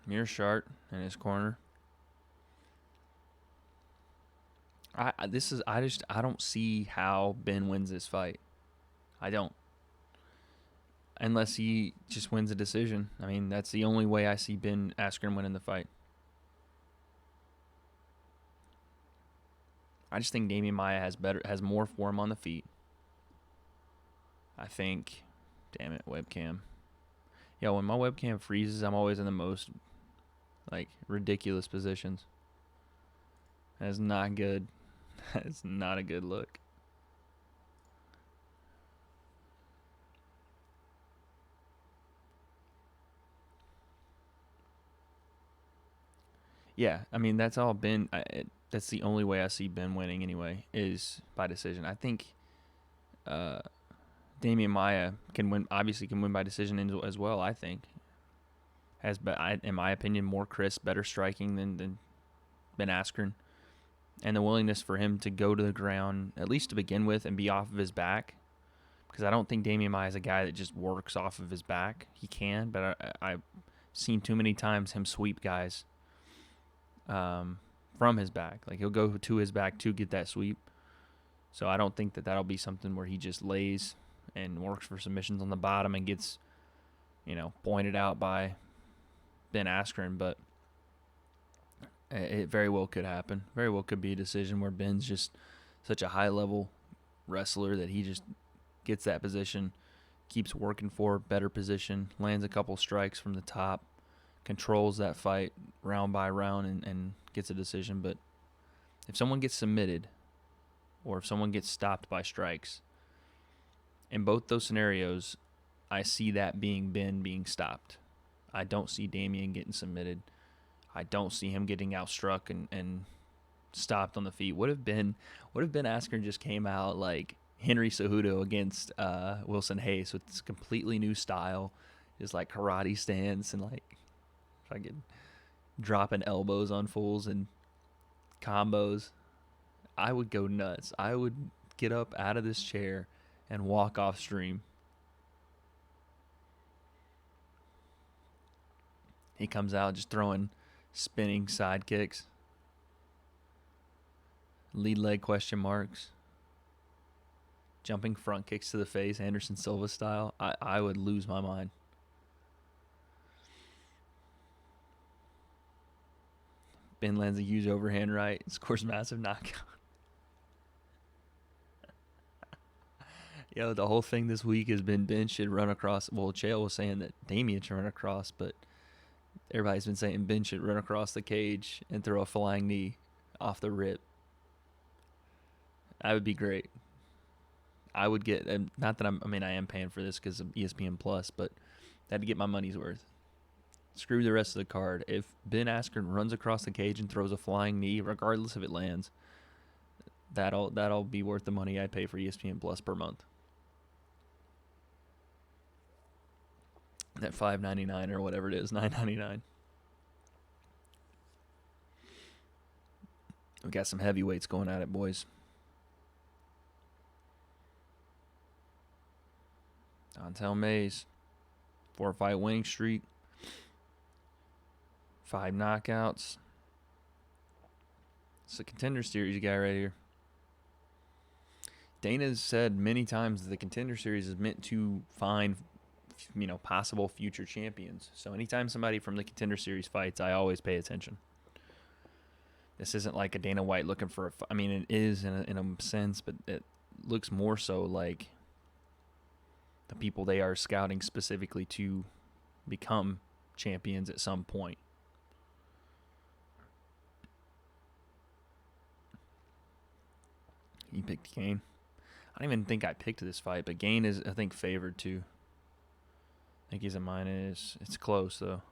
Mearshart in his corner. I don't see how Ben wins this fight. I don't. Unless he just wins a decision. I mean, that's the only way I see Ben Askren winning the fight. I just think Damian Maia has more form on the feet. I think, damn it, webcam. Yeah, when my webcam freezes, I'm always in the most like ridiculous positions. That's not good. That's not a good look. Yeah, I mean that's all Ben. That's the only way I see Ben winning anyway, is by decision. I think Damian Maia can win. Obviously, can win by decision as well. I think has, in my opinion, more crisp, better striking than Ben Askren, and the willingness for him to go to the ground at least to begin with and be off of his back. Because I don't think Damian Maia is a guy that just works off of his back. He can, but I've seen too many times him sweep guys from his back. Like he'll go to his back to get that sweep. So I don't think that'll be something where he just lays and works for submissions on the bottom and gets, pointed out by Ben Askren. But it very well could happen. Very well could be a decision where Ben's just such a high-level wrestler that he just gets that position, keeps working for a better position, lands a couple strikes from the top, controls that fight round by round and gets a decision. But if someone gets submitted or if someone gets stopped by strikes, in both those scenarios, I see that being Ben being stopped. I don't see Damian getting submitted. I don't see him getting outstruck and stopped on the feet. What if Ben Askren just came out like Henry Cejudo against Wilson Hayes with this completely new style, just like karate stance and like fucking dropping elbows on fools and combos? I would go nuts. I would get up out of this chair and walk off stream. He comes out just throwing spinning side kicks, lead leg question marks, jumping front kicks to the face, Anderson Silva style. I would lose my mind. spin, lands a huge overhand right, scores massive knockout. Yo, the whole thing this week has been bench should run across. Well, Chael was saying that Damian should run across, but everybody's been saying Ben should run across the cage and throw a flying knee off the rip. That would be great. I would get, not that I am paying for this because of ESPN Plus, but I had to get my money's worth. Screw the rest of the card. If Ben Askren runs across the cage and throws a flying knee, regardless if it lands, that'll be worth the money I pay for ESPN Plus per month. That $5.99 or whatever it is, $9.99. We got some heavyweights going at it, boys. Dontel Mays, 4-fight winning streak, 5 knockouts. It's a Contender Series guy right here. Dana's said many times that the Contender Series is meant to find, possible future champions. So anytime somebody from the Contender Series fights, I always pay attention. This isn't like a Dana White looking for it is in a sense, but it looks more so like the people they are scouting specifically to become champions at some point. You picked Gane. I don't even think I picked this fight, but Gane is, I think, favored too. I think he's a minus. It's close, though.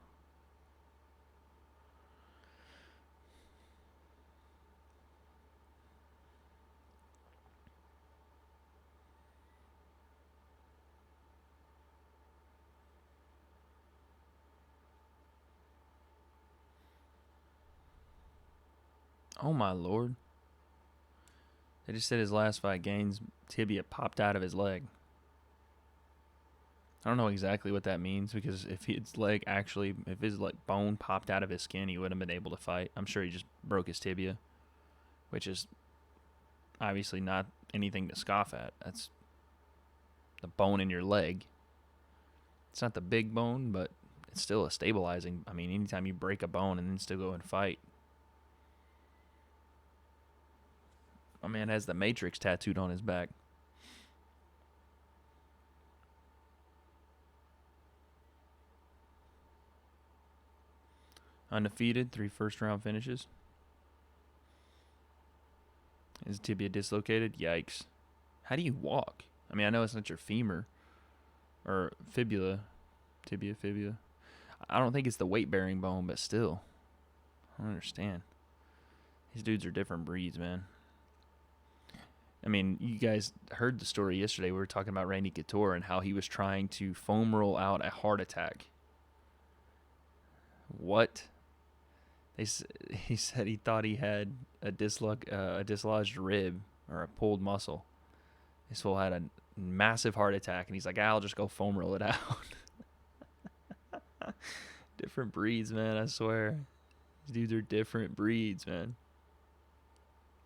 Oh, my Lord. They just said his last fight, Gane's tibia popped out of his leg. I don't know exactly what that means, because if his bone popped out of his skin, he wouldn't have been able to fight. I'm sure he just broke his tibia, which is obviously not anything to scoff at. That's the bone in your leg. It's not the big bone, but it's still a stabilizing. Anytime you break a bone and then still go and fight. My man has the Matrix tattooed on his back. Undefeated, 3 first-round finishes. His tibia dislocated. Yikes. How do you walk? I know it's not your femur or fibula. Tibia, fibula. I don't think it's the weight-bearing bone, but still. I don't understand. These dudes are different breeds, man. You guys heard the story yesterday. We were talking about Randy Couture and how he was trying to foam roll out a heart attack. What? He said he thought he had a dislodged rib or a pulled muscle. This fool had a massive heart attack, and he's like, I'll just go foam roll it out. Different breeds, man, I swear. These dudes are different breeds, man.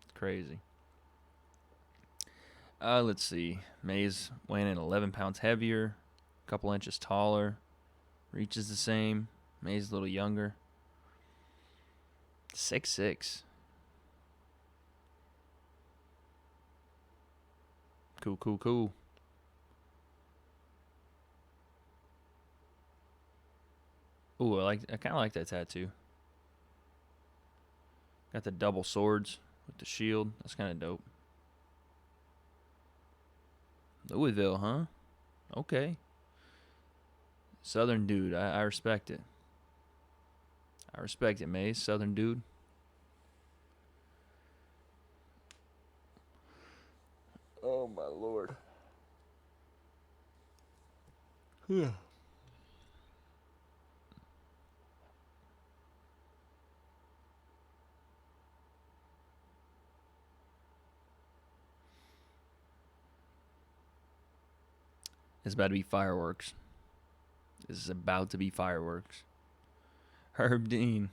It's crazy. Let's see. Mays weighing in 11 pounds heavier, a couple inches taller. Reach is the same. Mays a little younger. 6'6". Cool. Ooh, I kind of like that tattoo. Got the double swords with the shield. That's kind of dope. Louisville, huh? Okay. Southern dude. I respect it. I respect it, Mace. Southern dude. Oh, my Lord. Yeah. It's about to be fireworks. This is about to be fireworks. Herb Dean.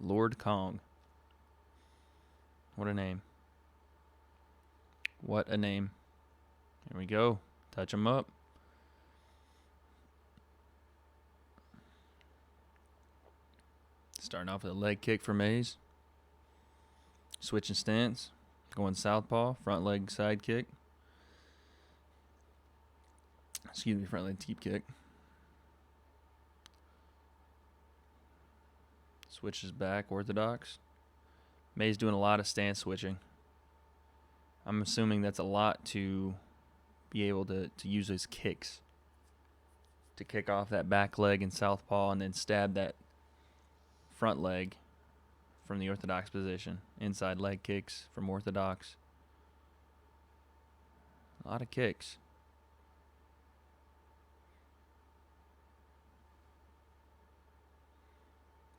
Lord Kong. What a name. What a name. Here we go. Touch him up. Starting off with a leg kick for Mays. Switching stance. Going southpaw. Front leg side kick. Excuse me, front leg teep kick. Switches back, orthodox. Mays doing a lot of stance switching. I'm assuming that's a lot to be able to use his kicks. To kick off that back leg in southpaw and then stab that front leg from the orthodox position. Inside leg kicks from orthodox. A lot of kicks.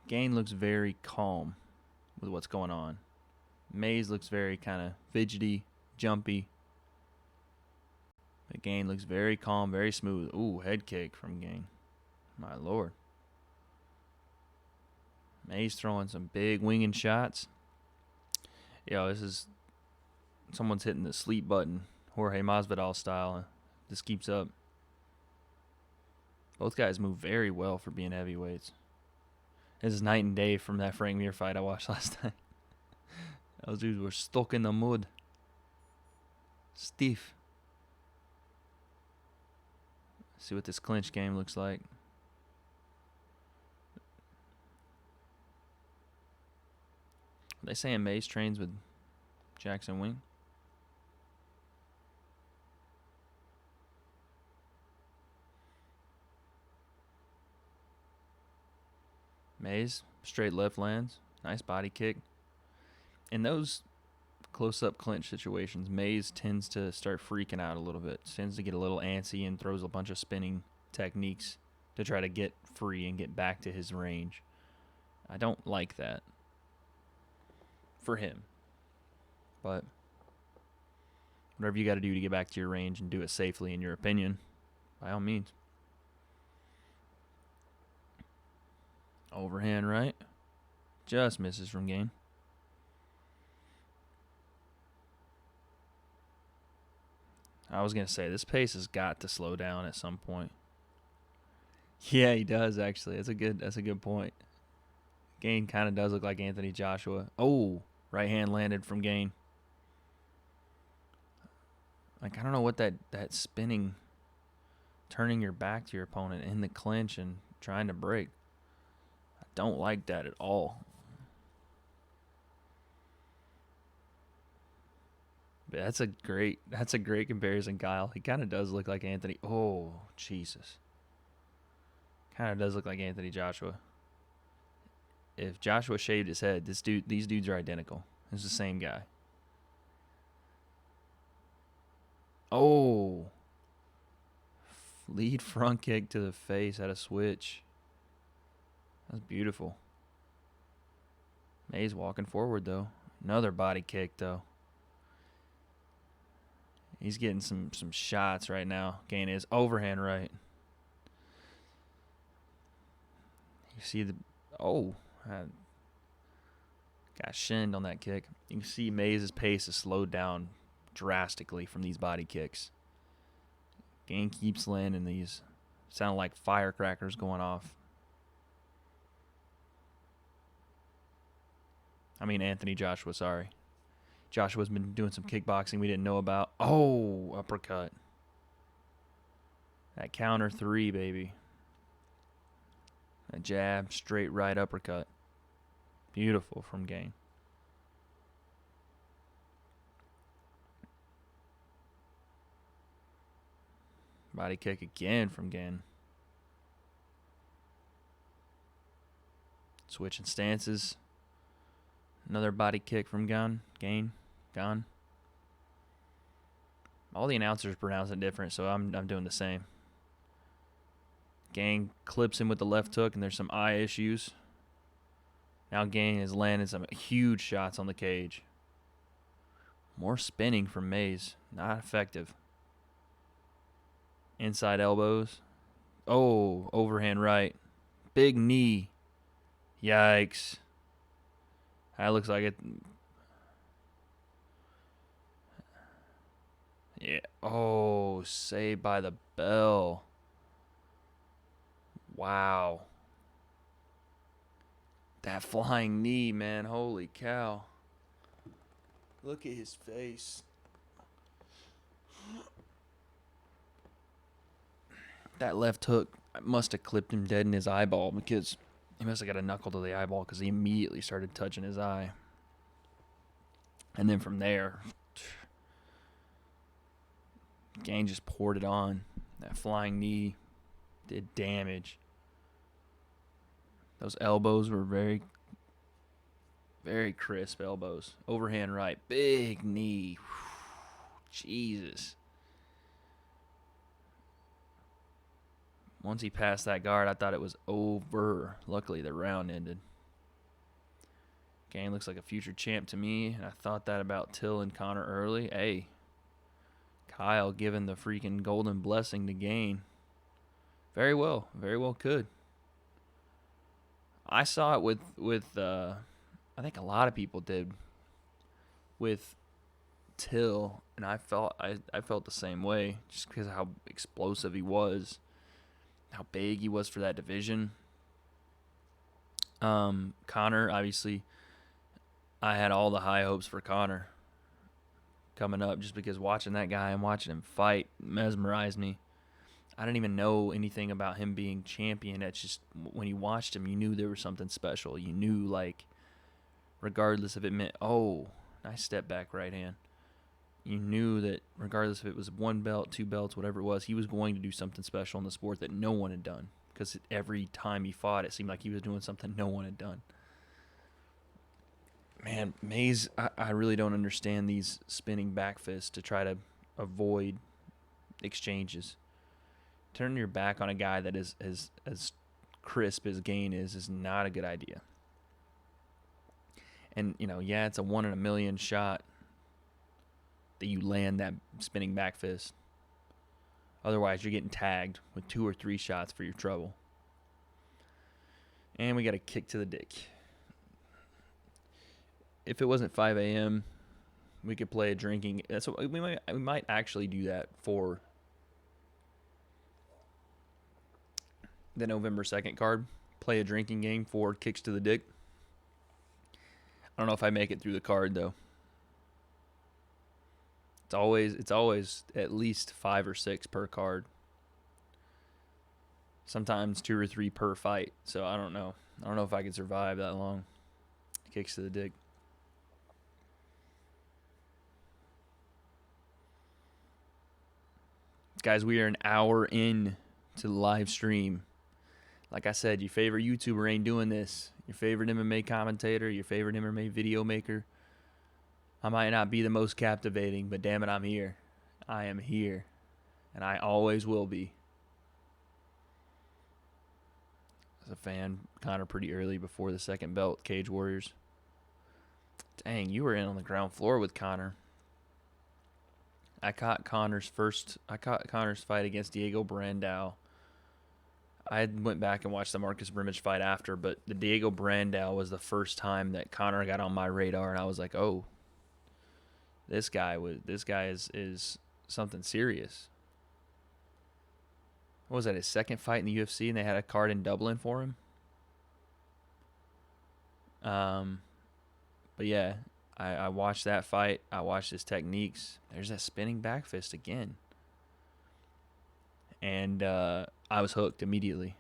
Gain looks very calm with what's going on. Mays looks very kind of fidgety, jumpy. But Gain looks very calm, very smooth. Ooh, head kick from Gain. My lord. Mays throwing some big winging shots. Yo, this is... Someone's hitting the sleep button. Jorge Masvidal style. This keeps up. Both guys move very well for being heavyweights. This is night and day from that Frank Mir fight I watched last night. Those dudes were stuck in the mud. Stiff. See what this clinch game looks like. Are they saying Mace trains with Jackson Wing? Mays, straight left lands. Nice body kick. In those close-up clinch situations, Mays tends to start freaking out a little bit. Tends to get a little antsy and throws a bunch of spinning techniques to try to get free and get back to his range. I don't like that for him. But whatever you got to do to get back to your range and do it safely, in your opinion, by all means. Overhand right. Just misses from Gain. I was going to say, this pace has got to slow down at some point. Yeah, he does, actually. That's a good point. Gain kind of does look like Anthony Joshua. Oh, right hand landed from Gain. Like, I don't know what that spinning, turning your back to your opponent in the clinch and trying to break. I don't like that at all. But that's a great comparison, Kyle. He kind of does look like Anthony. Oh, Jesus. Kind of does look like Anthony Joshua. If Joshua shaved his head, these dudes are identical. It's the same guy. Oh. Lead front kick to the face at a switch. That's beautiful. Mays walking forward, though. Another body kick, though. He's getting some shots right now. Gain is overhand right. You see the... Oh. Got shinned on that kick. You can see Mays' pace has slowed down drastically from these body kicks. Gain keeps landing these. Sound like firecrackers going off. I mean Anthony Joshua, sorry. Joshua's been doing some kickboxing we didn't know about. Oh, uppercut. That counter 3, baby. A jab, straight right uppercut. Beautiful from Gain. Body kick again from Gain. Switching stances. Another body kick from Gain. Gone. All the announcers pronounce it different, so I'm doing the same. Gain clips him with the left hook, and there's some eye issues. Now Gain is landing some huge shots on the cage. More spinning from Mays. Not effective. Inside elbows. Oh, overhand right. Big knee. Yikes. That looks like it. Yeah. Oh, saved by the bell. Wow. That flying knee, man. Holy cow. Look at his face. That left hook must have clipped him dead in his eyeball because he must have got a knuckle to the eyeball because he immediately started touching his eye. And then from there, Gang just poured it on. That flying knee did damage. Those elbows were very, very crisp elbows. Overhand right. Big knee. Jesus. Once he passed that guard, I thought it was over. Luckily, the round ended. Gang looks like a future champ to me, and I thought that about Till and Conor early. Hey, Kyle giving the freaking golden blessing to Gain. Very well could. I saw it with I think a lot of people did with Till, and I felt the same way just because of how explosive he was, how big he was for that division. Conor, obviously, I had all the high hopes for Conor coming up just because watching that guy and watching him fight mesmerized me. I didn't even know anything about him being champion. It's just when you watched him, you knew there was something special. You knew, like, regardless if it meant, oh, nice step back right hand. You knew that regardless if it was one belt, two belts, whatever it was, he was going to do something special in the sport that no one had done. Because every time he fought, it seemed like he was doing something no one had done. Man, Mays, I really don't understand these spinning back fists to try to avoid exchanges. Turning your back on a guy that is as crisp as Gain is not a good idea. And, you know, yeah, it's a 1 in a million shot that you land that spinning back fist. Otherwise, you're getting tagged with 2 or 3 shots for your trouble. And we got a kick to the dick. If it wasn't 5 a.m., we could play a drinking. That's what we might actually do that for the November 2nd card. Play a drinking game for kicks to the dick. I don't know if I make it through the card though. It's always at least 5 or 6 per card. Sometimes 2 or 3 per fight. So I don't know. I don't know if I can survive that long. Kicks to the dick. Guys, we are an hour in to the live stream. Like I said, your favorite YouTuber ain't doing this. Your favorite MMA commentator, your favorite MMA video maker. I might not be the most captivating, but damn it, I'm here. I am here. And I always will be. As a fan, Conor pretty early before the second belt, Cage Warriors. Dang, you were in on the ground floor with Conor. I caught Conor's fight against Diego Brandao. I went back and watched the Marcus Brimage fight after, but the Diego Brandao was the first time that Conor got on my radar, and I was like, oh, this guy is something serious. What was that, his second fight in the UFC, and they had a card in Dublin for him? But yeah, I watched that fight. I watched his techniques. There's that spinning back fist again. And I was hooked immediately.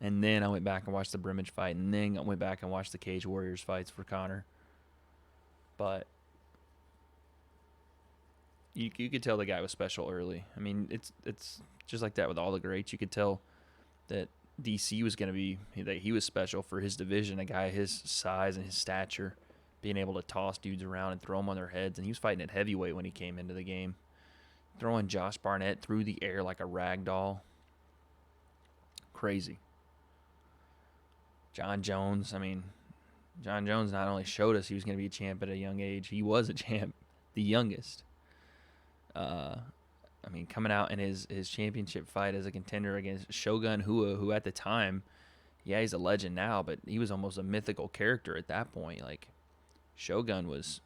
And then I went back and watched the Brimage fight. And then I went back and watched the Cage Warriors fights for Conor. But you could tell the guy was special early. I mean, it's just like that with all the greats. You could tell that DC was going to be, that he was special for his division. A guy his size and his stature, being able to toss dudes around and throw them on their heads. And he was fighting at heavyweight when he came into the game. Throwing Josh Barnett through the air like a rag doll. Crazy. John Jones not only showed us he was going to be a champ at a young age, he was a champ, the youngest. Coming out in his championship fight as a contender against Shogun Rua, who at the time, yeah, he's a legend now, but he was almost a mythical character at that point. Like, Shogun was,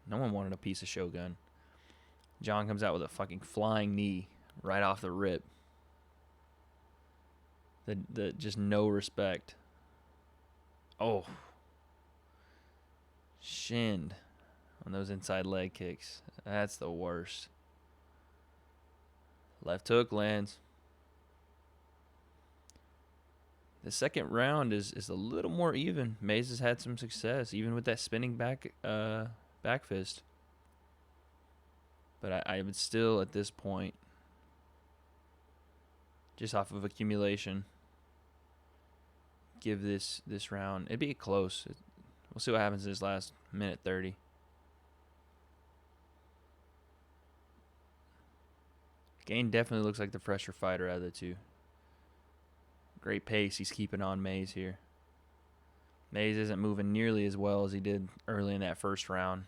no one wanted a piece of Shogun. John comes out with a fucking flying knee right off the rip. The just no respect. Oh, Shinned on those inside leg kicks. That's the worst. Left hook lands. The second round is a little more even. Mays has had some success, even with that spinning back fist. But I would still, at this point, just off of accumulation, give this round. It'd be close. We'll see what happens in this last minute 30. Gane definitely looks like the fresher fighter out of the two. Great pace he's keeping on Mays here. Mays isn't moving nearly as well as he did early in that first round.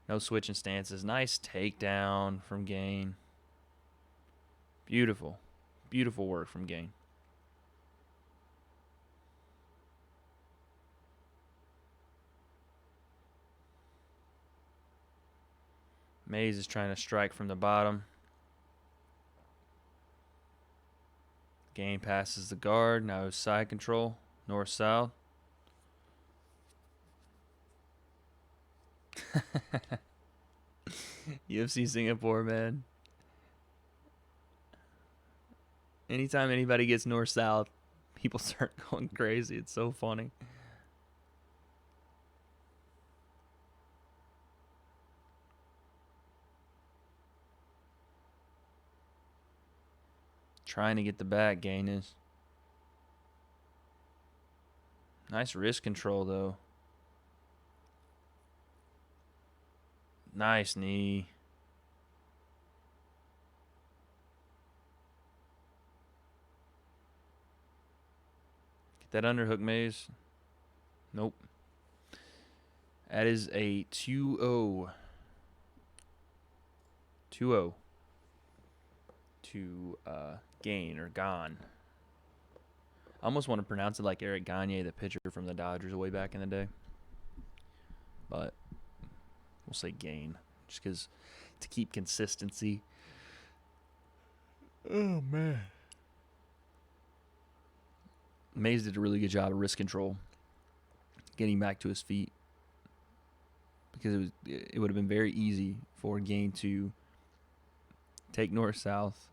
No switching stances. Nice takedown from Gane. Beautiful. Beautiful work from Gane. Mays is trying to strike from the bottom. Gane passes the guard. Now side control. North-south. UFC Singapore, man. Anytime anybody gets north-south, people start going crazy. It's so funny. Trying to get the back, Gane is. Nice wrist control, though. Nice knee. Get that underhook, Mays. Nope. That is a 2-0. 2-0 to Gane or Gone. I almost want to pronounce it like Eric Gagne, the pitcher from the Dodgers way back in the day. But we'll say Gane, just because to keep consistency. Oh, man. Mays did a really good job of wrist control, getting back to his feet. Because it would have been very easy for Gane to take north-south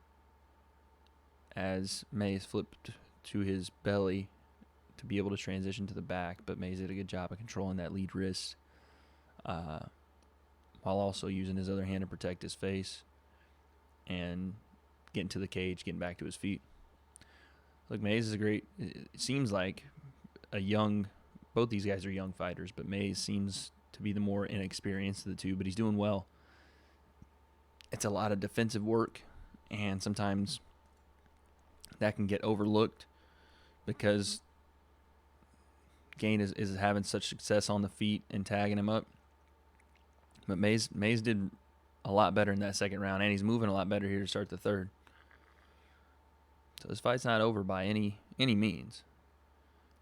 as Mays flipped to his belly to be able to transition to the back. But Mays did a good job of controlling that lead wrist while also using his other hand to protect his face and getting to the cage, getting back to his feet. Look, Mays is a great, it seems like both these guys are young fighters, but Mays seems to be the more inexperienced of the two, but he's doing well. It's a lot of defensive work, and sometimes that can get overlooked because Gane is having such success on the feet and tagging him up. But Mays did a lot better in that second round, and he's moving a lot better here to start the third. So this fight's not over by any means.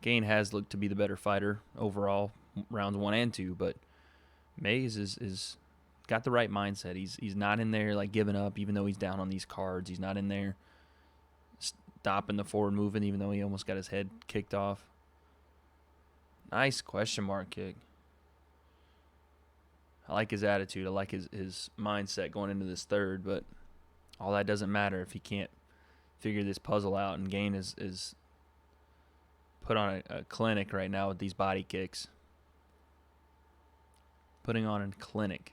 Gane has looked to be the better fighter overall, rounds 1 and 2, but Mays is got the right mindset. He's not in there like giving up, even though he's down on these cards. He's not in there stopping the forward movement, even though he almost got his head kicked off. Nice question mark kick. I like his attitude. I like his mindset going into this third, but all that doesn't matter if he can't figure this puzzle out. And Gane is put on a clinic right now with these body kicks. Putting on a clinic.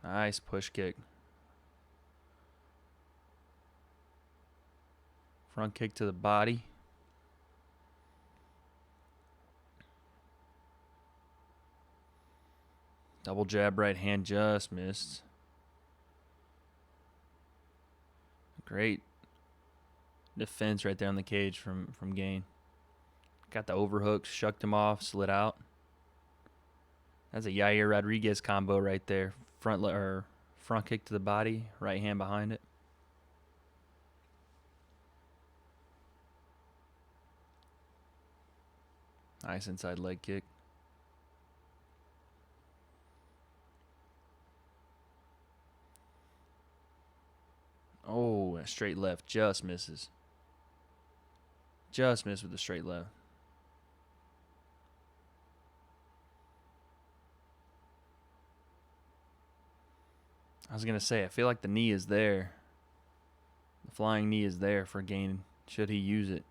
Nice push kick. Front kick to the body. Double jab right hand just missed. Great defense right there on the cage from Gane. Got the overhook, shucked him off, slid out. That's a Yair Rodriguez combo right there. Front kick to the body, right hand behind it. Nice inside leg kick. Oh, a straight left just misses. Just missed with the straight left. I was going to say, I feel like the knee is there. The flying knee is there for Gane, should he use it.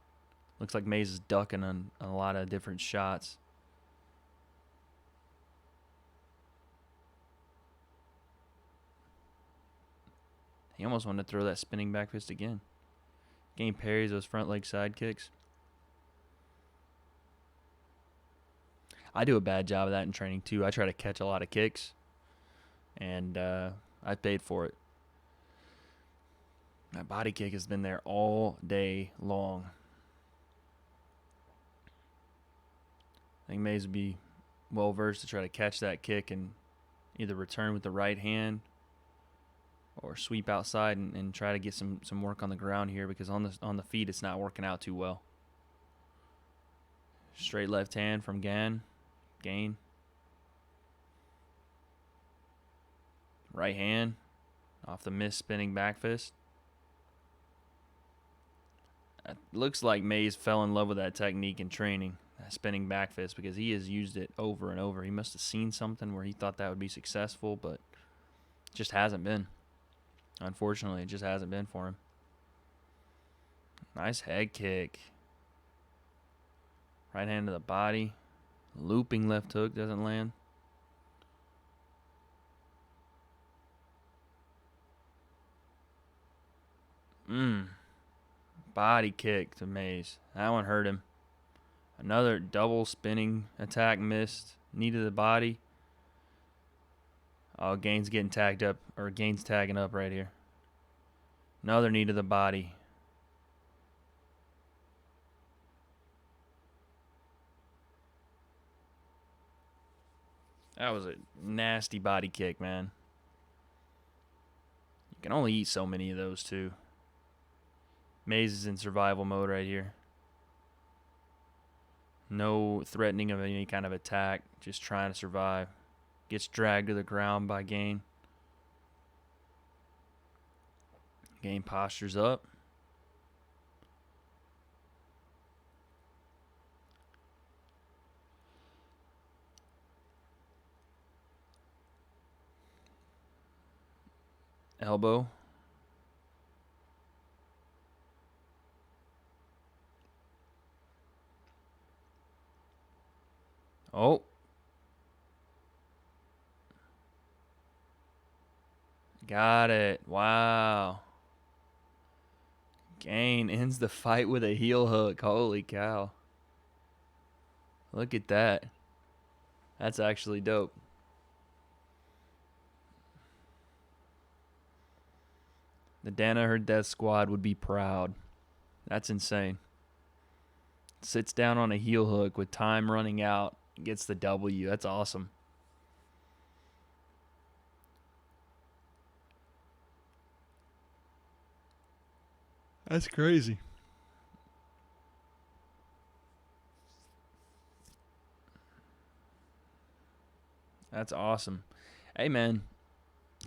Looks like Mays is ducking on a lot of different shots. He almost wanted to throw that spinning back fist again. Gane parries those front leg side kicks. I do a bad job of that in training too. I try to catch a lot of kicks, and I paid for it. My body kick has been there all day long. I think Mays would be well versed to try to catch that kick and either return with the right hand or sweep outside and try to get some work on the ground here, because on the feet it's not working out too well. Straight left hand from Gane. Right hand off the missed spinning back fist. It looks like Mays fell in love with that technique in training, that spinning back fist, because he has used it over and over. He must have seen something where he thought that would be successful, but it just hasn't been. Unfortunately, it just hasn't been for him. Nice head kick. Right hand to the body. Looping left hook doesn't land. Body kick to Mays. That one hurt him. Another double spinning attack missed. Knee to the body. Oh, Gane's getting tagged up, or Gane's tagging up right here. Another knee to the body. That was a nasty body kick, man. You can only eat so many of those, too. Mays is in survival mode right here. No threatening of any kind of attack. Just trying to survive. Gets dragged to the ground by Gane. Gane postures up. Elbow. Oh. Got it. Wow. Gane ends the fight with a heel hook. Holy cow. Look at that. That's actually dope. The Danaher Death Squad would be proud. That's insane. Sits down on a heel hook with time running out. Gets the W. That's awesome. That's crazy. That's awesome. Hey, man.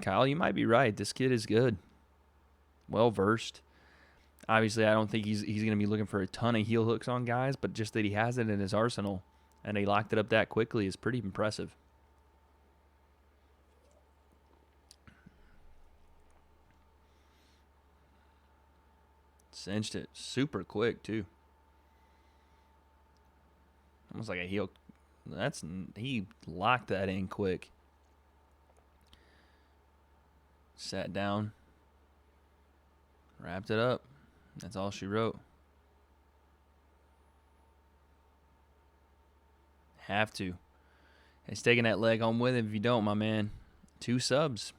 Kyle, you might be right. This kid is good. Well versed. Obviously, I don't think he's going to be looking for a ton of heel hooks on guys, but just that he has it in his arsenal and he locked it up that quickly is pretty impressive. Cinched it super quick, too. Almost like a heel. He locked that in quick. Sat down. Wrapped it up. That's all she wrote. Have to. He's taking that leg home with him if you don't, my man. 2 subs.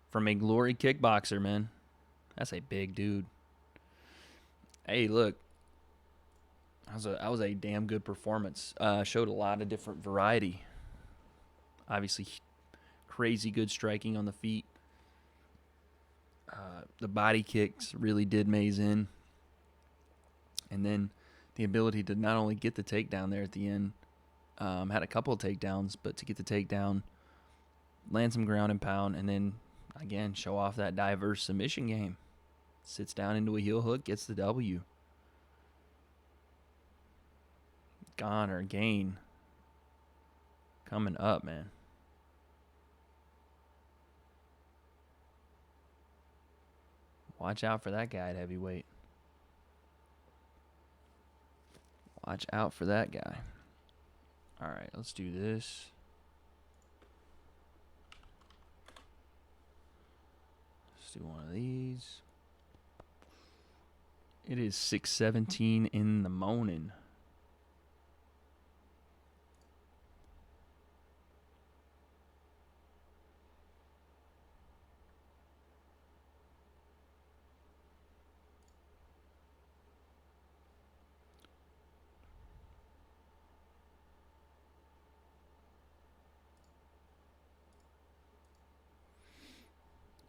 From a glory kickboxer, man. That's a big dude. Hey, look. That was a damn good performance. Showed a lot of different variety. Obviously, crazy good striking on the feet. The body kicks really did Mays in. And then the ability to not only get the takedown there at the end, had a couple of takedowns, but to get the takedown, land some ground and pound, and then, again, show off that diverse submission game. Sits down into a heel hook, gets the W. Conor Gain coming up, man. Watch out for that guy at heavyweight. Watch out for that guy. All right, let's do this. Let's do one of these. It is 6:17 in the morning.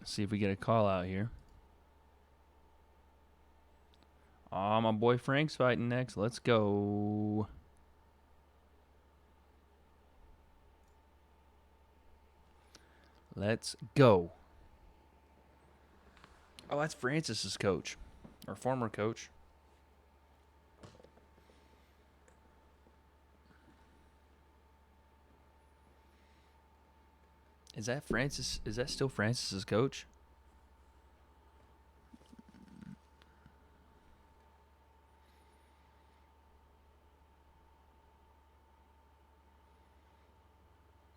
Let's see if we get a call out here. Oh, my boy Frank's fighting next. Let's go. Let's go. Oh, that's Francis's coach. Or former coach. Is that Francis? Is that still Francis's coach?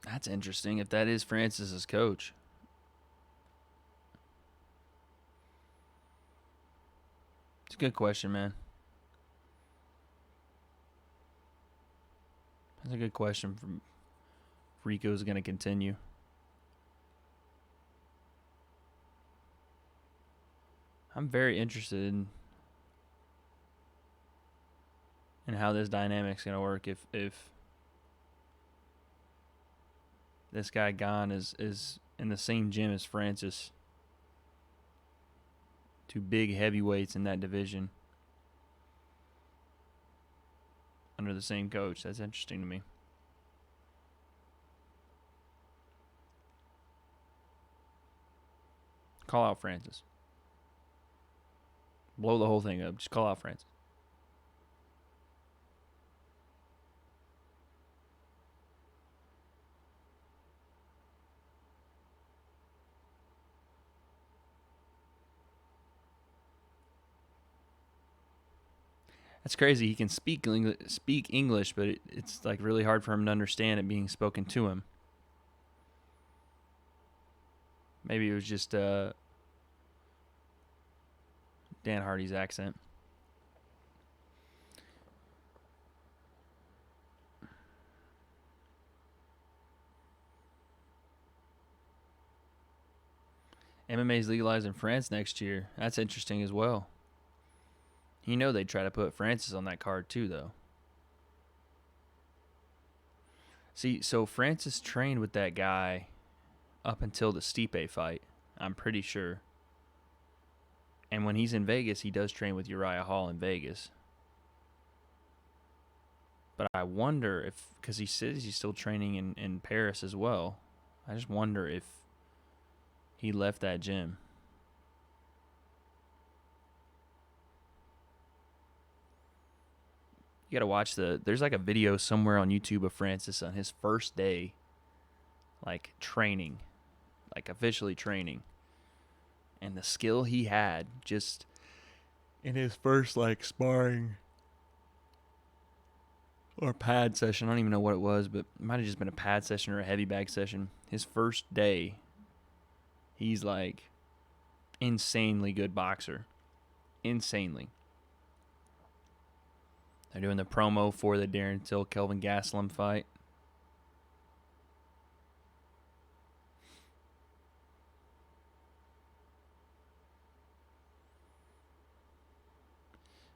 That's interesting if that is Francis's coach. It's a good question, man. That's a good question. From Rico's going to continue. I'm very interested in how this dynamic's going to work if this guy Gon is in the same gym as Francis. Two big heavyweights in that division under the same coach. That's interesting to me. Call out Francis. Blow the whole thing up. Just call out Francis. That's crazy. He can speak English, but it's like really hard for him to understand it being spoken to him. Maybe it was just Dan Hardy's accent. MMA is legalized in France next year. That's interesting as well. You know they'd try to put Francis on that card too, though. See, so Francis trained with that guy up until the Stipe fight, I'm pretty sure. And when he's in Vegas, he does train with Uriah Hall in Vegas. But I wonder if, because he says he's still training in Paris as well, I just wonder if he left that gym. You gotta watch there's like a video somewhere on YouTube of Francis on his first day, like training, like officially training. And the skill he had just in his first like sparring or pad session. I don't even know what it was, but it might have just been a pad session or a heavy bag session. His first day, he's like insanely good boxer. Insanely. They're doing the promo for the Darren Till Kelvin Gastelum fight.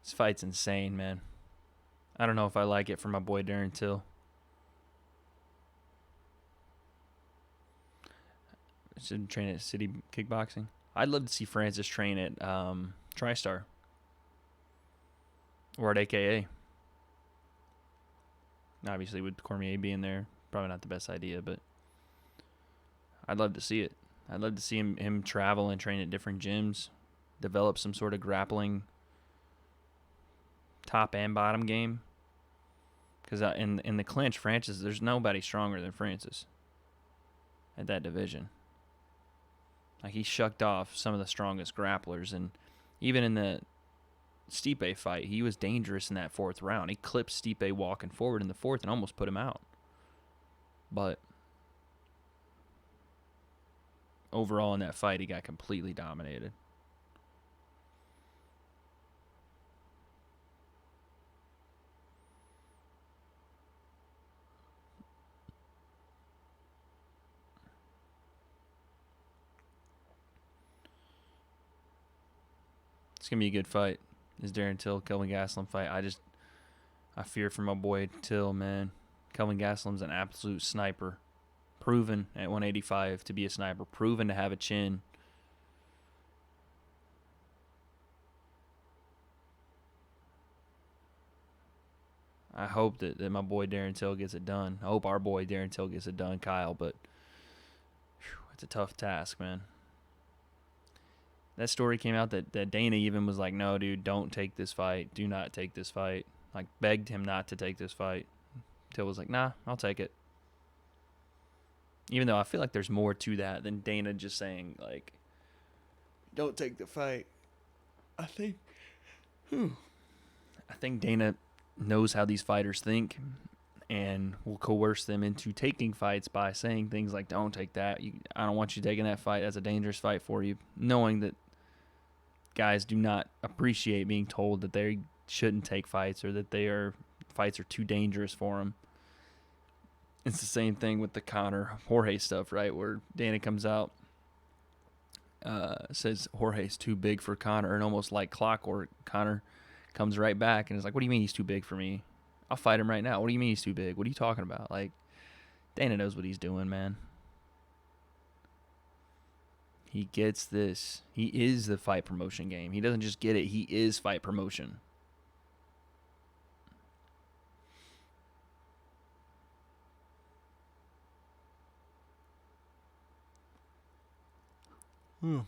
This fight's insane, man. I don't know if I like it for my boy Darren Till. Should train at City Kickboxing. I'd love to see Francis train at TriStar or at AKA. Obviously, with Cormier being there, probably not the best idea, but I'd love to see it. I'd love to see him travel and train at different gyms, develop some sort of grappling top and bottom game. Because in the clinch, Francis, there's nobody stronger than Francis at that division. Like, he shucked off some of the strongest grapplers, and even in the Stipe fight, he was dangerous in that fourth round. He clipped Stipe walking forward in the fourth and almost put him out. But overall in that fight, he got completely dominated. It's going to be a good fight. This Darren Till, Kelvin Gastelum fight. I fear for my boy Till, man. Kelvin Gastelum's an absolute sniper. Proven at 185 to be a sniper. Proven to have a chin. I hope that my boy Darren Till gets it done. I hope our boy Darren Till gets it done, Kyle, but it's a tough task, man. That story came out that Dana even was like, no, dude, don't take this fight. Do not take this fight. Like, begged him not to take this fight. Till was like, nah, I'll take it. Even though I feel like there's more to that than Dana just saying, like, don't take the fight. I think Dana knows how these fighters think and will coerce them into taking fights by saying things like, don't take that. I don't want you taking that fight. That's a dangerous fight for you. Knowing that guys do not appreciate being told that they shouldn't take fights or that fights are too dangerous for them. It's the same thing with the Conor Jorge stuff, right? Where Dana comes out, says Jorge's too big for Conor, and almost like clockwork, Conor comes right back and is like, what do you mean he's too big for me? I'll fight him right now. What do you mean he's too big? What are you talking about? Like, Dana knows what he's doing, man. He gets this. He is the fight promotion game. He doesn't just get it. He is fight promotion. Hmm.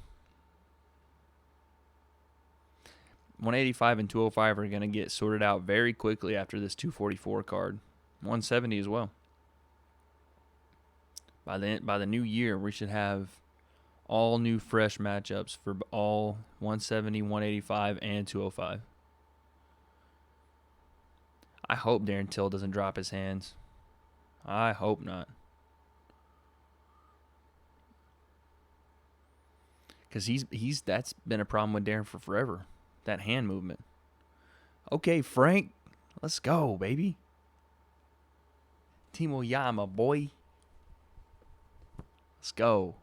185 and 205 are going to get sorted out very quickly after this 244 card. 170 as well. By the new year, we should have all new fresh matchups for all 170, 185, and 205. I hope Darren Till doesn't drop his hands. I hope not. Because that's been a problem with Darren for forever. That hand movement. Okay, Frank, let's go, baby. Timo Yama, boy. Let's go.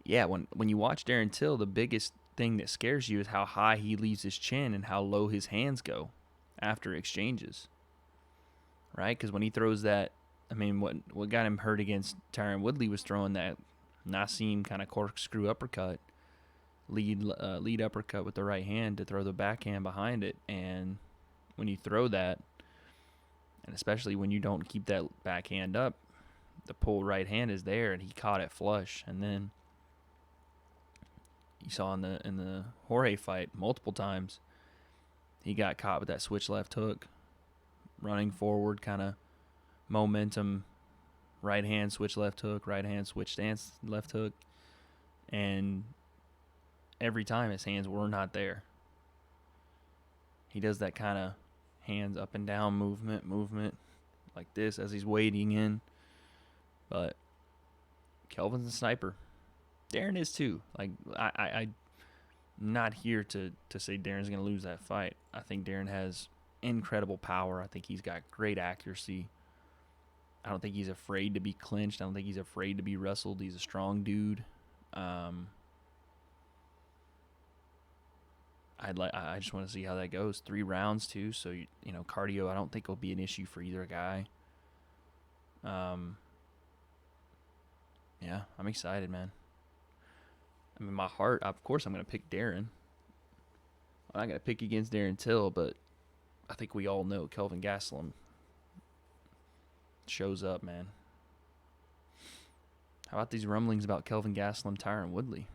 Yeah, when you watch Darren Till, the biggest thing that scares you is how high he leaves his chin and how low his hands go after exchanges. Right? Because when he throws that, I mean, what got him hurt against Tyron Woodley was throwing that Nassim kind of corkscrew uppercut, lead uppercut with the right hand to throw the backhand behind it. And when you throw that, and especially when you don't keep that backhand up, the pull right hand is there, and he caught it flush. And then you saw in the Jorge fight multiple times, he got caught with that switch left hook, running forward, kind of momentum, right hand switch left hook, right hand switch stance left hook, and every time his hands were not there. He does that kind of hands up and down movement like this as he's wading in. But Kelvin's a sniper. Darren is too. Like, I'm not here to say Darren's going to lose that fight. I think Darren has incredible power. I think he's got great accuracy. I don't think he's afraid to be clinched. I don't think he's afraid to be wrestled. He's a strong dude. I just want to see how that goes. 3 rounds too, so you know, cardio I don't think will be an issue for either guy. Yeah, I'm excited, man. I mean, my heart, of course I'm going to pick Darren. I'm not going to pick against Darren Till, but I think we all know Kelvin Gastelum shows up, man. How about these rumblings about Kelvin Gastelum, Tyron Woodley?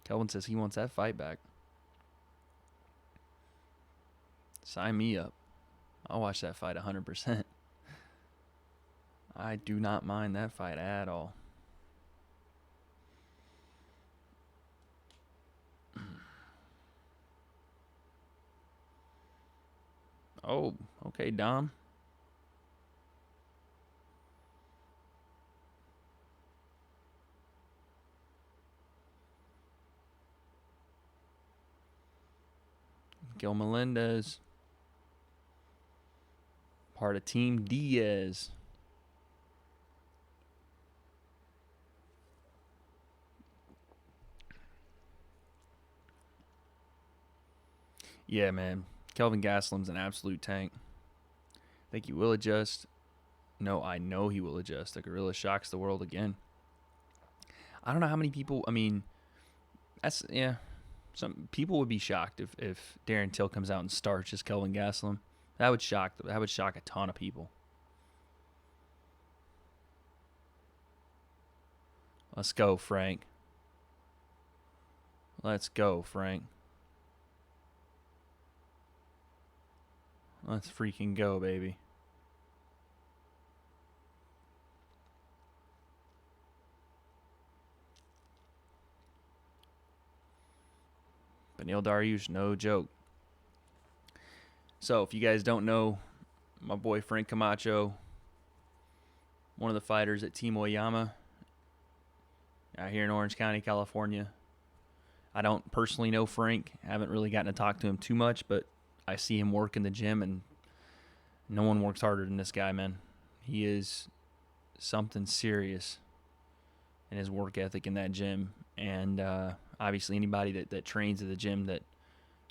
Kelvin says he wants that fight back. Sign me up. I'll watch that fight 100%. I do not mind that fight at all. Oh, okay, Dom. Gil Melendez. Part of Team Diaz. Yeah, man. Kelvin Gastelum's an absolute tank. Think he will adjust? No, I know he will adjust. The gorilla shocks the world again. I don't know how many people. I mean, some people would be shocked if Darren Till comes out and starches Kelvin Gastelum. That would shock a ton of people. Let's go, Frank. Let's go, Frank. Let's freaking go, baby. Beneil Dariush, no joke. So, if you guys don't know, my boy Frank Camacho, one of the fighters at Team Oyama out here in Orange County, California. I don't personally know Frank. I haven't really gotten to talk to him too much, but I see him work in the gym, and no one works harder than this guy, man. He is something serious in his work ethic in that gym. And obviously anybody that trains at the gym that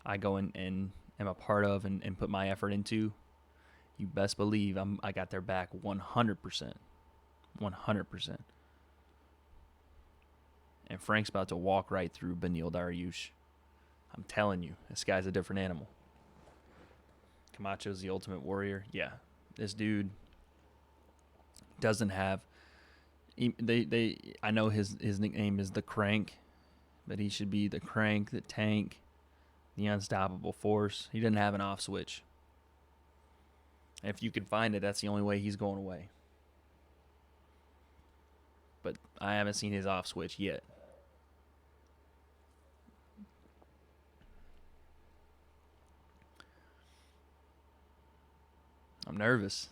I go in and am a part of and put my effort into, you best believe I got their back 100%. 100%. And Frank's about to walk right through Beneil Dariush. I'm telling you, this guy's a different animal. Camacho's the ultimate warrior. Yeah, this dude doesn't have. I know his nickname is the Crank, but he should be the Crank, the Tank, the Unstoppable Force. He doesn't have an off switch. If you can find it, that's the only way he's going away. But I haven't seen his off switch yet. I'm nervous.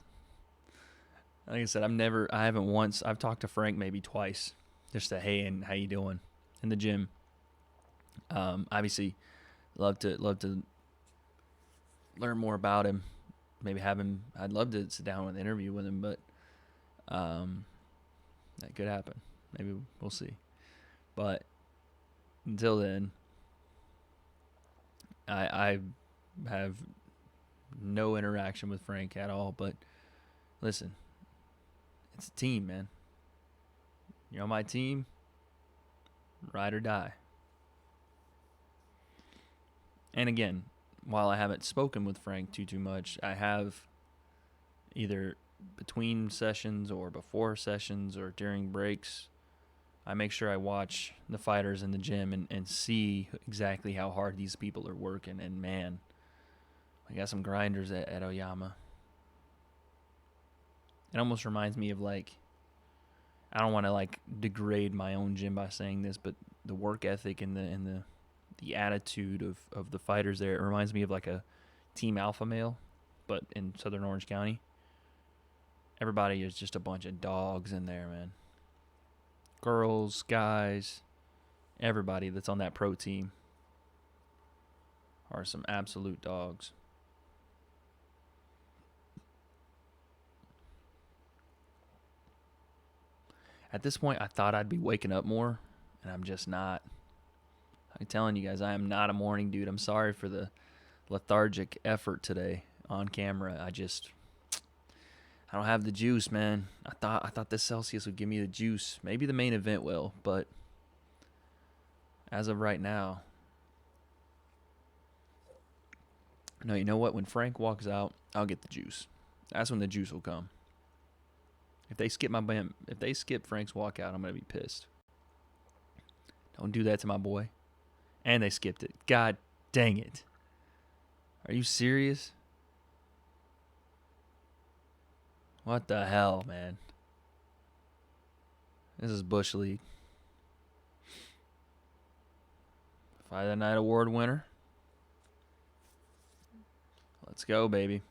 Like I said, I've talked to Frank maybe twice. Just to, hey, and how you doing in the gym. Obviously, love to learn more about him. Maybe have him. I'd love to sit down with an interview with him, but that could happen. Maybe we'll see. But until then, I have no interaction with Frank at all. But listen, it's a team, man. You're on my team, ride or die. And again, while I haven't spoken with Frank too much, I have either between sessions or before sessions or during breaks, I make sure I watch the fighters in the gym and see exactly how hard these people are working. And man, I got some grinders at Oyama. It almost reminds me of, like, I don't want to like degrade my own gym by saying this, but the work ethic and the attitude of the fighters there, it reminds me of like a Team Alpha Male, but in Southern Orange County. Everybody is just a bunch of dogs in there, man. Girls, guys, everybody that's on that pro team are some absolute dogs. At this point, I thought I'd be waking up more, and I'm just not. I'm telling you guys, I am not a morning dude. I'm sorry for the lethargic effort today on camera. I don't have the juice, man. I thought this Celsius would give me the juice. Maybe the main event will, but as of right now, no. You know what? When Frank walks out, I'll get the juice. That's when the juice will come. If they skip Frank's walkout, I'm gonna be pissed. Don't do that to my boy. And they skipped it. God dang it. Are you serious? What the hell, man? This is Bush League. Fight of the Night Award winner. Let's go, baby.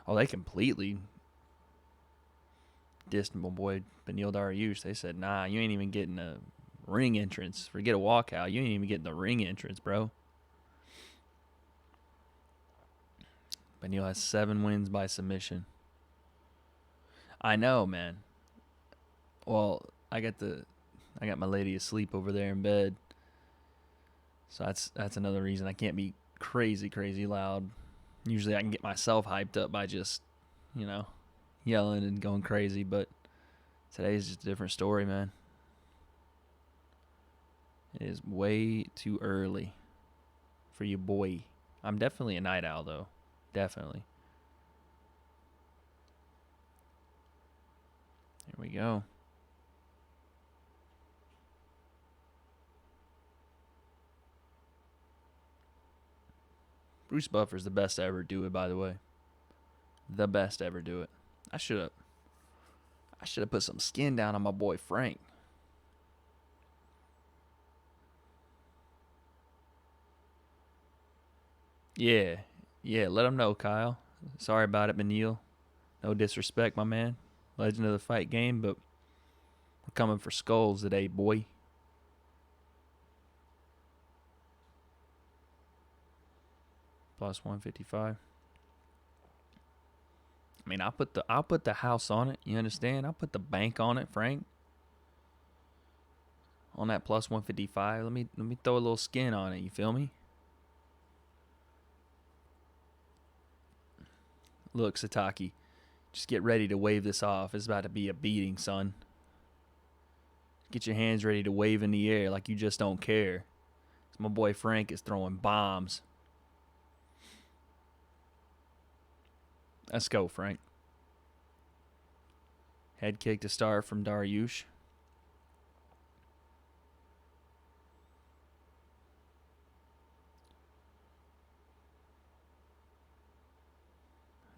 Oh, they completely dissed my boy Beneil Dariush. They said, nah, you ain't even getting a ring entrance. Forget a walkout. You ain't even getting the ring entrance, bro. Beneil has 7 wins by submission. I know, man. Well, I got my lady asleep over there in bed. So that's another reason I can't be crazy loud. Usually I can get myself hyped up by just, yelling and going crazy, but today's just a different story, man. It is way too early for you, boy. I'm definitely a night owl, though. Definitely. Here we go. Bruce Buffer's the best to ever do it, by the way. The best to ever do it. I should have put some skin down on my boy Frank. Yeah, let him know, Kyle. Sorry about it, Beneil. No disrespect, my man. Legend of the fight game, but we're coming for skulls today, boy. Plus 155. I mean, I'll put the house on it. You understand? I'll put the bank on it, Frank. On that plus 155. Let me throw a little skin on it. You feel me? Look, Sataki, just get ready to wave this off. It's about to be a beating, son. Get your hands ready to wave in the air like you just don't care. My boy Frank is throwing bombs. Let's go, Frank. Head kick to start from Dariush.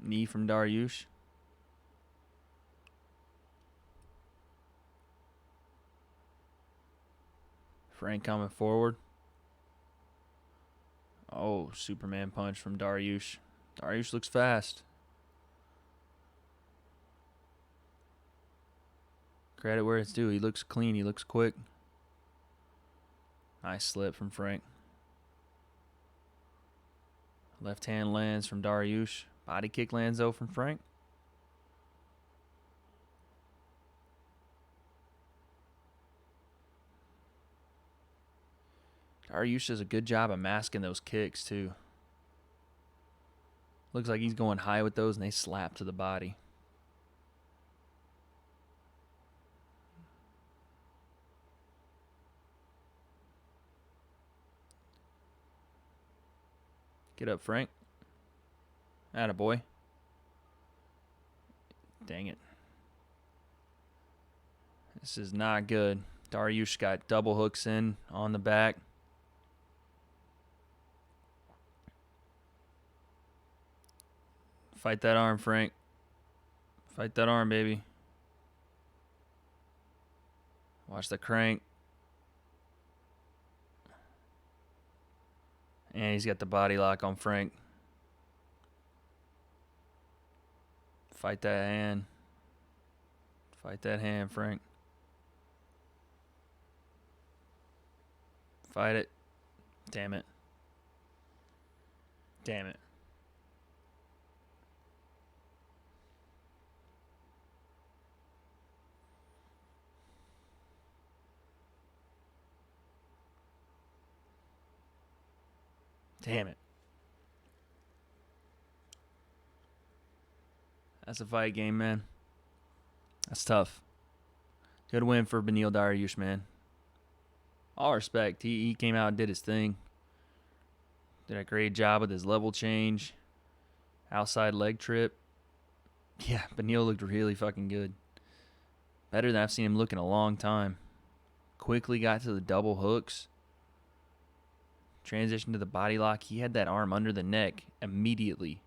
Knee from Dariush. Frank coming forward. Oh, Superman punch from Dariush. Dariush looks fast. Credit where it's due. He looks clean. He looks quick. Nice slip from Frank. Left hand lands from Dariush. Body kick lands though from Frank. Dariush does a good job of masking those kicks too. Looks like he's going high with those and they slap to the body. Get up, Frank. Attaboy. Dang it. This is not good. Dariush got double hooks in on the back. Fight that arm, Frank. Fight that arm, baby. Watch the crank. And he's got the body lock on Frank. Fight that hand. Fight that hand, Frank. Fight it. Damn it. Damn it. Damn it. That's a fight game, man. That's tough. Good win for Beneil Dariush, man. All respect. He came out and did his thing. Did a great job with his level change. Outside leg trip. Yeah, Beneil looked really fucking good. Better than I've seen him look in a long time. Quickly got to the double hooks. Transition to the body lock. He had that arm under the neck immediately.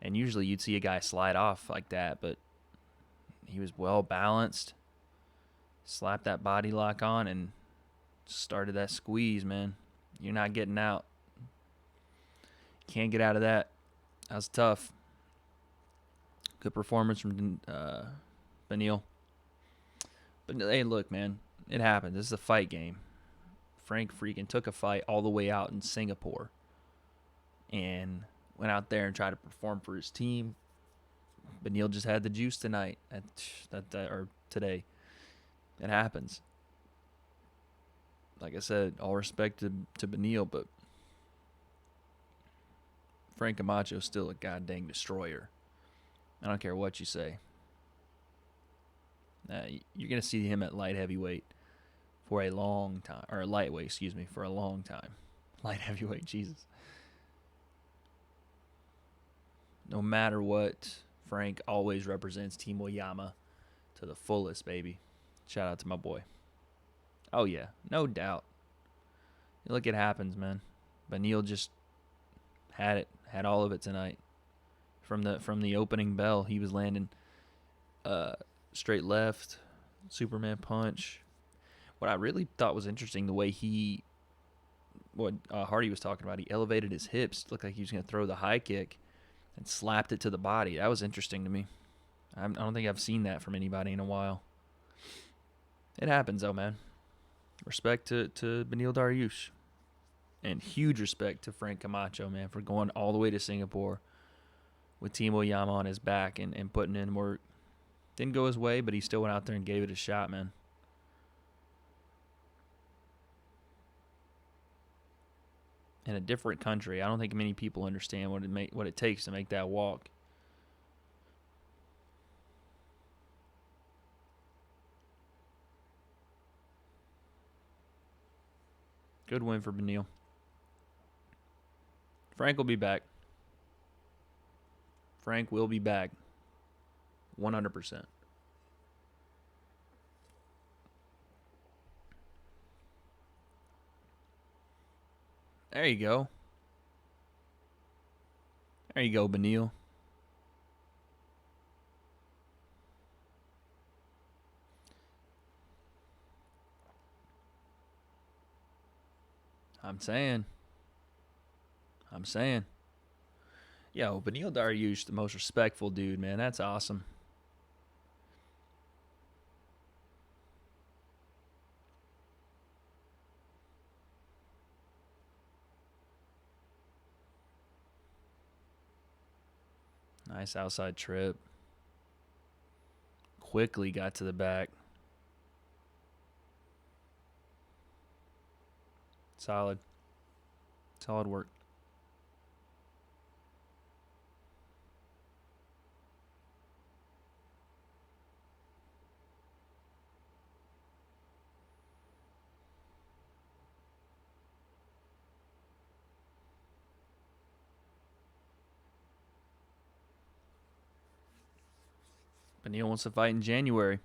And usually you'd see a guy slide off like that, but he was well balanced, slapped that body lock on, and started that squeeze, man. You're not getting out. Can't get out of that. That was tough. Good performance from Beneil. But hey, look, man, it happened. This is a fight game. Frank freaking took a fight all the way out in Singapore and went out there and tried to perform for his team. Beneil just had the juice tonight, or today. It happens. Like I said, all respect to Beneil, but Frank Camacho's still a goddamn destroyer. I don't care what you say. You're going to see him at light heavyweight for a long time. Or lightweight, excuse me, for a long time. Light heavyweight, Jesus. No matter what, Frank always represents Team Oyama to the fullest, baby. Shout out to my boy. Oh, yeah, no doubt. Look, it happens, man. Beneil just had all of it tonight. From the opening bell, he was landing straight left, Superman punch. What I really thought was interesting, the way what Hardy was talking about, he elevated his hips, looked like he was going to throw the high kick, and slapped it to the body. That was interesting to me. I don't think I've seen that from anybody in a while. It happens, though, man. Respect to Beneil Dariush. And huge respect to Frank Camacho, man, for going all the way to Singapore with Team Oyama on his back and putting in work. Didn't go his way, but he still went out there and gave it a shot, man. In a different country, I don't think many people understand what it takes to make that walk. Good win for Beneil. Frank will be back. Frank will be back. 100%. There you go. There you go, Beneil. I'm saying. Yo, Beneil Dariush, the most respectful dude, man. That's awesome. Nice outside trip. Quickly got to the back. Solid work. Beneil wants to fight in January.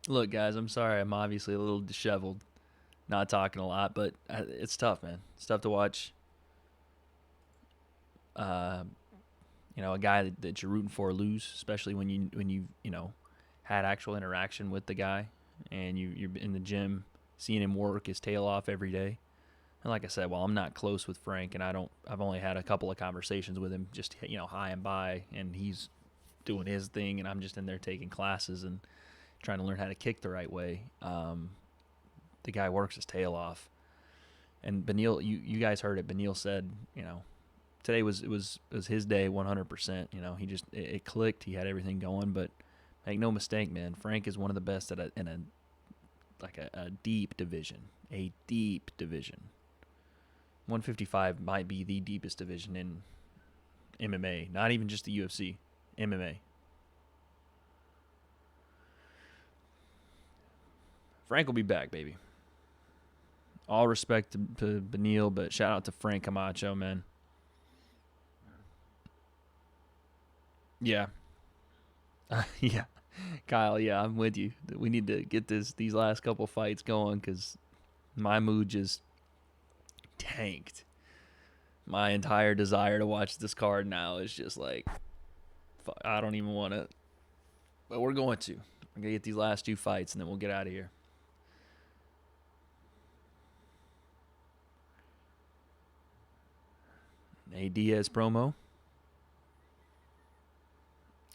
Look, guys, I'm sorry. I'm obviously a little disheveled, not talking a lot, but it's tough, man. It's tough to watch. A guy that you're rooting for lose, especially when you had actual interaction with the guy, and you're in the gym seeing him work his tail off every day. And like I said, well, I'm not close with Frank, and I've only had a couple of conversations with him, just high and by, and he's doing his thing, and I'm just in there taking classes and trying to learn how to kick the right way. The guy works his tail off, and Beneil, you guys heard it. Beneil said, today was his day, 100%. He just it clicked. He had everything going, but make no mistake, man, Frank is one of the best in a deep division, 155 might be the deepest division in MMA, not even just the UFC, MMA. Frank will be back, baby. All respect to Beneil, but shout out to Frank Camacho, man. Yeah. Yeah. Kyle, yeah, I'm with you. We need to get these last couple fights going because my mood just tanked. my entire desire to watch this card now is just like, I don't even want to. But we're going to. We're going to get these last 2 fights, and then we'll get out of here. A Diaz promo.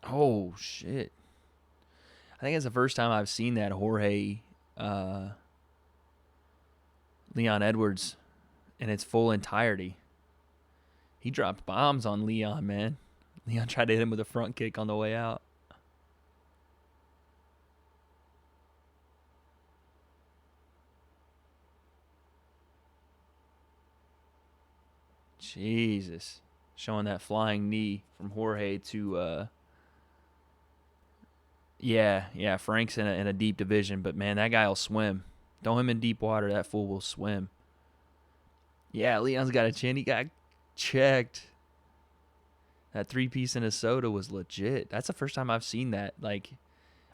Oh, shit. I think it's the first time I've seen that Jorge Leon Edwards in its full entirety. He dropped bombs on Leon, man. Leon tried to hit him with a front kick on the way out. Jesus. Showing that flying knee from Jorge to, yeah, Frank's in a deep division, but man, that guy will swim. Throw him in deep water, that fool will swim. Yeah, Leon's got a chin. He got checked. That 3-piece in a soda was legit. That's the first time I've seen that. Like,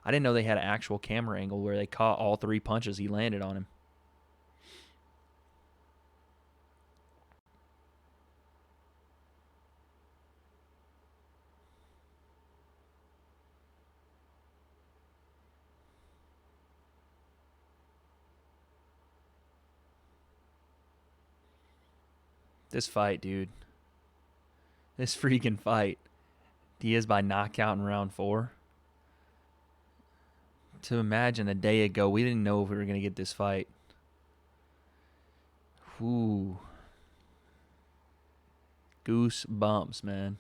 I didn't know they had an actual camera angle where they caught all 3 punches he landed on him. This fight, dude. This freaking fight. Diaz by knockout in round 4. To imagine a day ago, we didn't know if we were going to get this fight. Ooh. Goosebumps, man.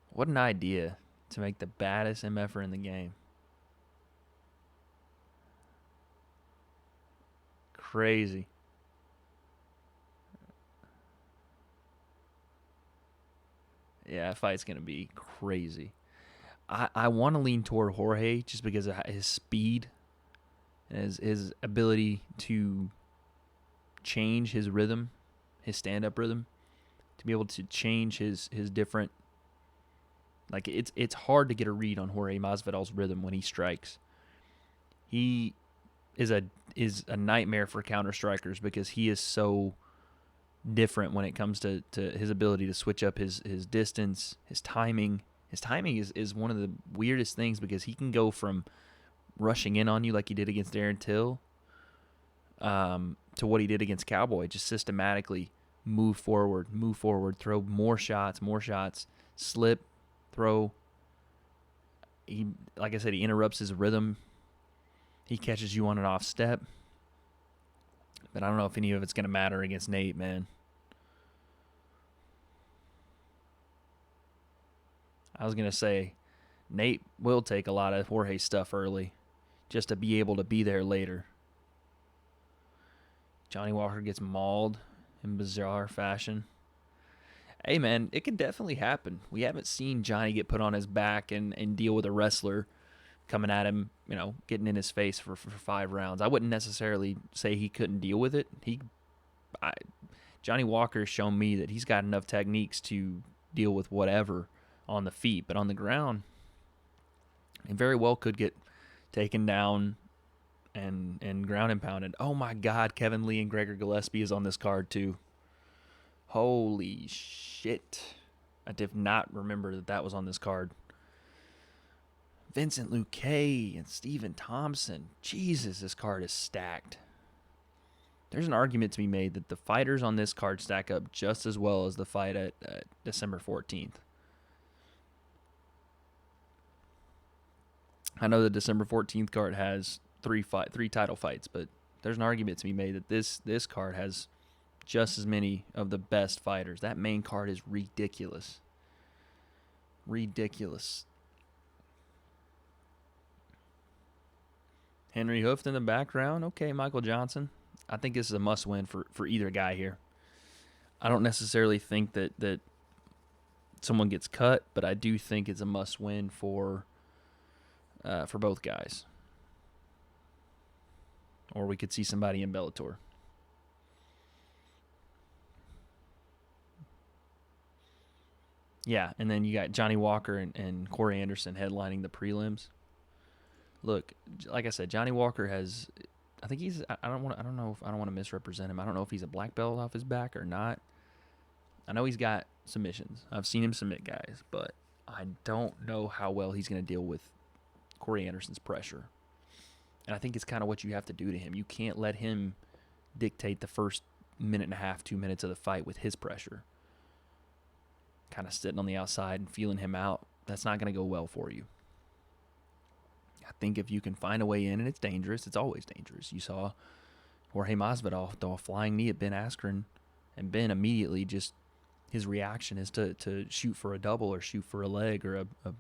What an idea to make the baddest MFer in the game. Crazy. Yeah, that fight's going to be crazy. I want to lean toward Jorge just because of his speed and his ability to change his rhythm, his stand-up rhythm, to be able to change his different. Like, it's hard to get a read on Jorge Masvidal's rhythm when he strikes. He is a nightmare for counter strikers because he is so different when it comes to his ability to switch up his distance, his timing. His timing is one of the weirdest things because he can go from rushing in on you like he did against Darren Till to what he did against Cowboy, just systematically move forward, throw more shots, slip, throw. He, like I said, he interrupts his rhythm. He catches you on an off step. But I don't know if any of it's going to matter against Nate, man. I was going to say, Nate will take a lot of Jorge's stuff early just to be able to be there later. Johnny Walker gets mauled in bizarre fashion. Hey, man, it could definitely happen. We haven't seen Johnny get put on his back and deal with a wrestler coming at him, getting in his face for 5 rounds. I wouldn't necessarily say he couldn't deal with it. Johnny Walker's shown me that he's got enough techniques to deal with whatever on the feet, but on the ground, he very well could get taken down and ground and pounded. Oh my God, Kevin Lee and Gregor Gillespie is on this card too. Holy shit. I did not remember that was on this card. Vincent Luque and Stephen Thompson. Jesus, this card is stacked. There's an argument to be made that the fighters on this card stack up just as well as the fight at December 14th. I know the December 14th card has three title fights, but there's an argument to be made that this card has just as many of the best fighters. That main card is ridiculous. Ridiculous. Henry Hooft in the background. Okay, Michael Johnson. I think this is a must-win for either guy here. I don't necessarily think that someone gets cut, but I do think it's a must-win for both guys. Or we could see somebody in Bellator. Yeah, and then you got Johnny Walker and Corey Anderson headlining the prelims. Look, like I said, Johnny Walker has I think he's. I don't want. I don't know if I don't want to misrepresent him. I don't know if he's a black belt off his back or not. I know he's got submissions. I've seen him submit guys, but I don't know how well he's going to deal with Corey Anderson's pressure. And I think it's kind of what you have to do to him. You can't let him dictate the first minute and a half, 2 minutes of the fight with his pressure. Kind of sitting on the outside and feeling him out. That's not going to go well for you. I think if you can find a way in, and it's dangerous, it's always dangerous. You saw Jorge Masvidal throw a flying knee at Ben Askren, and Ben immediately just, his reaction is to shoot for a double or shoot for a leg or a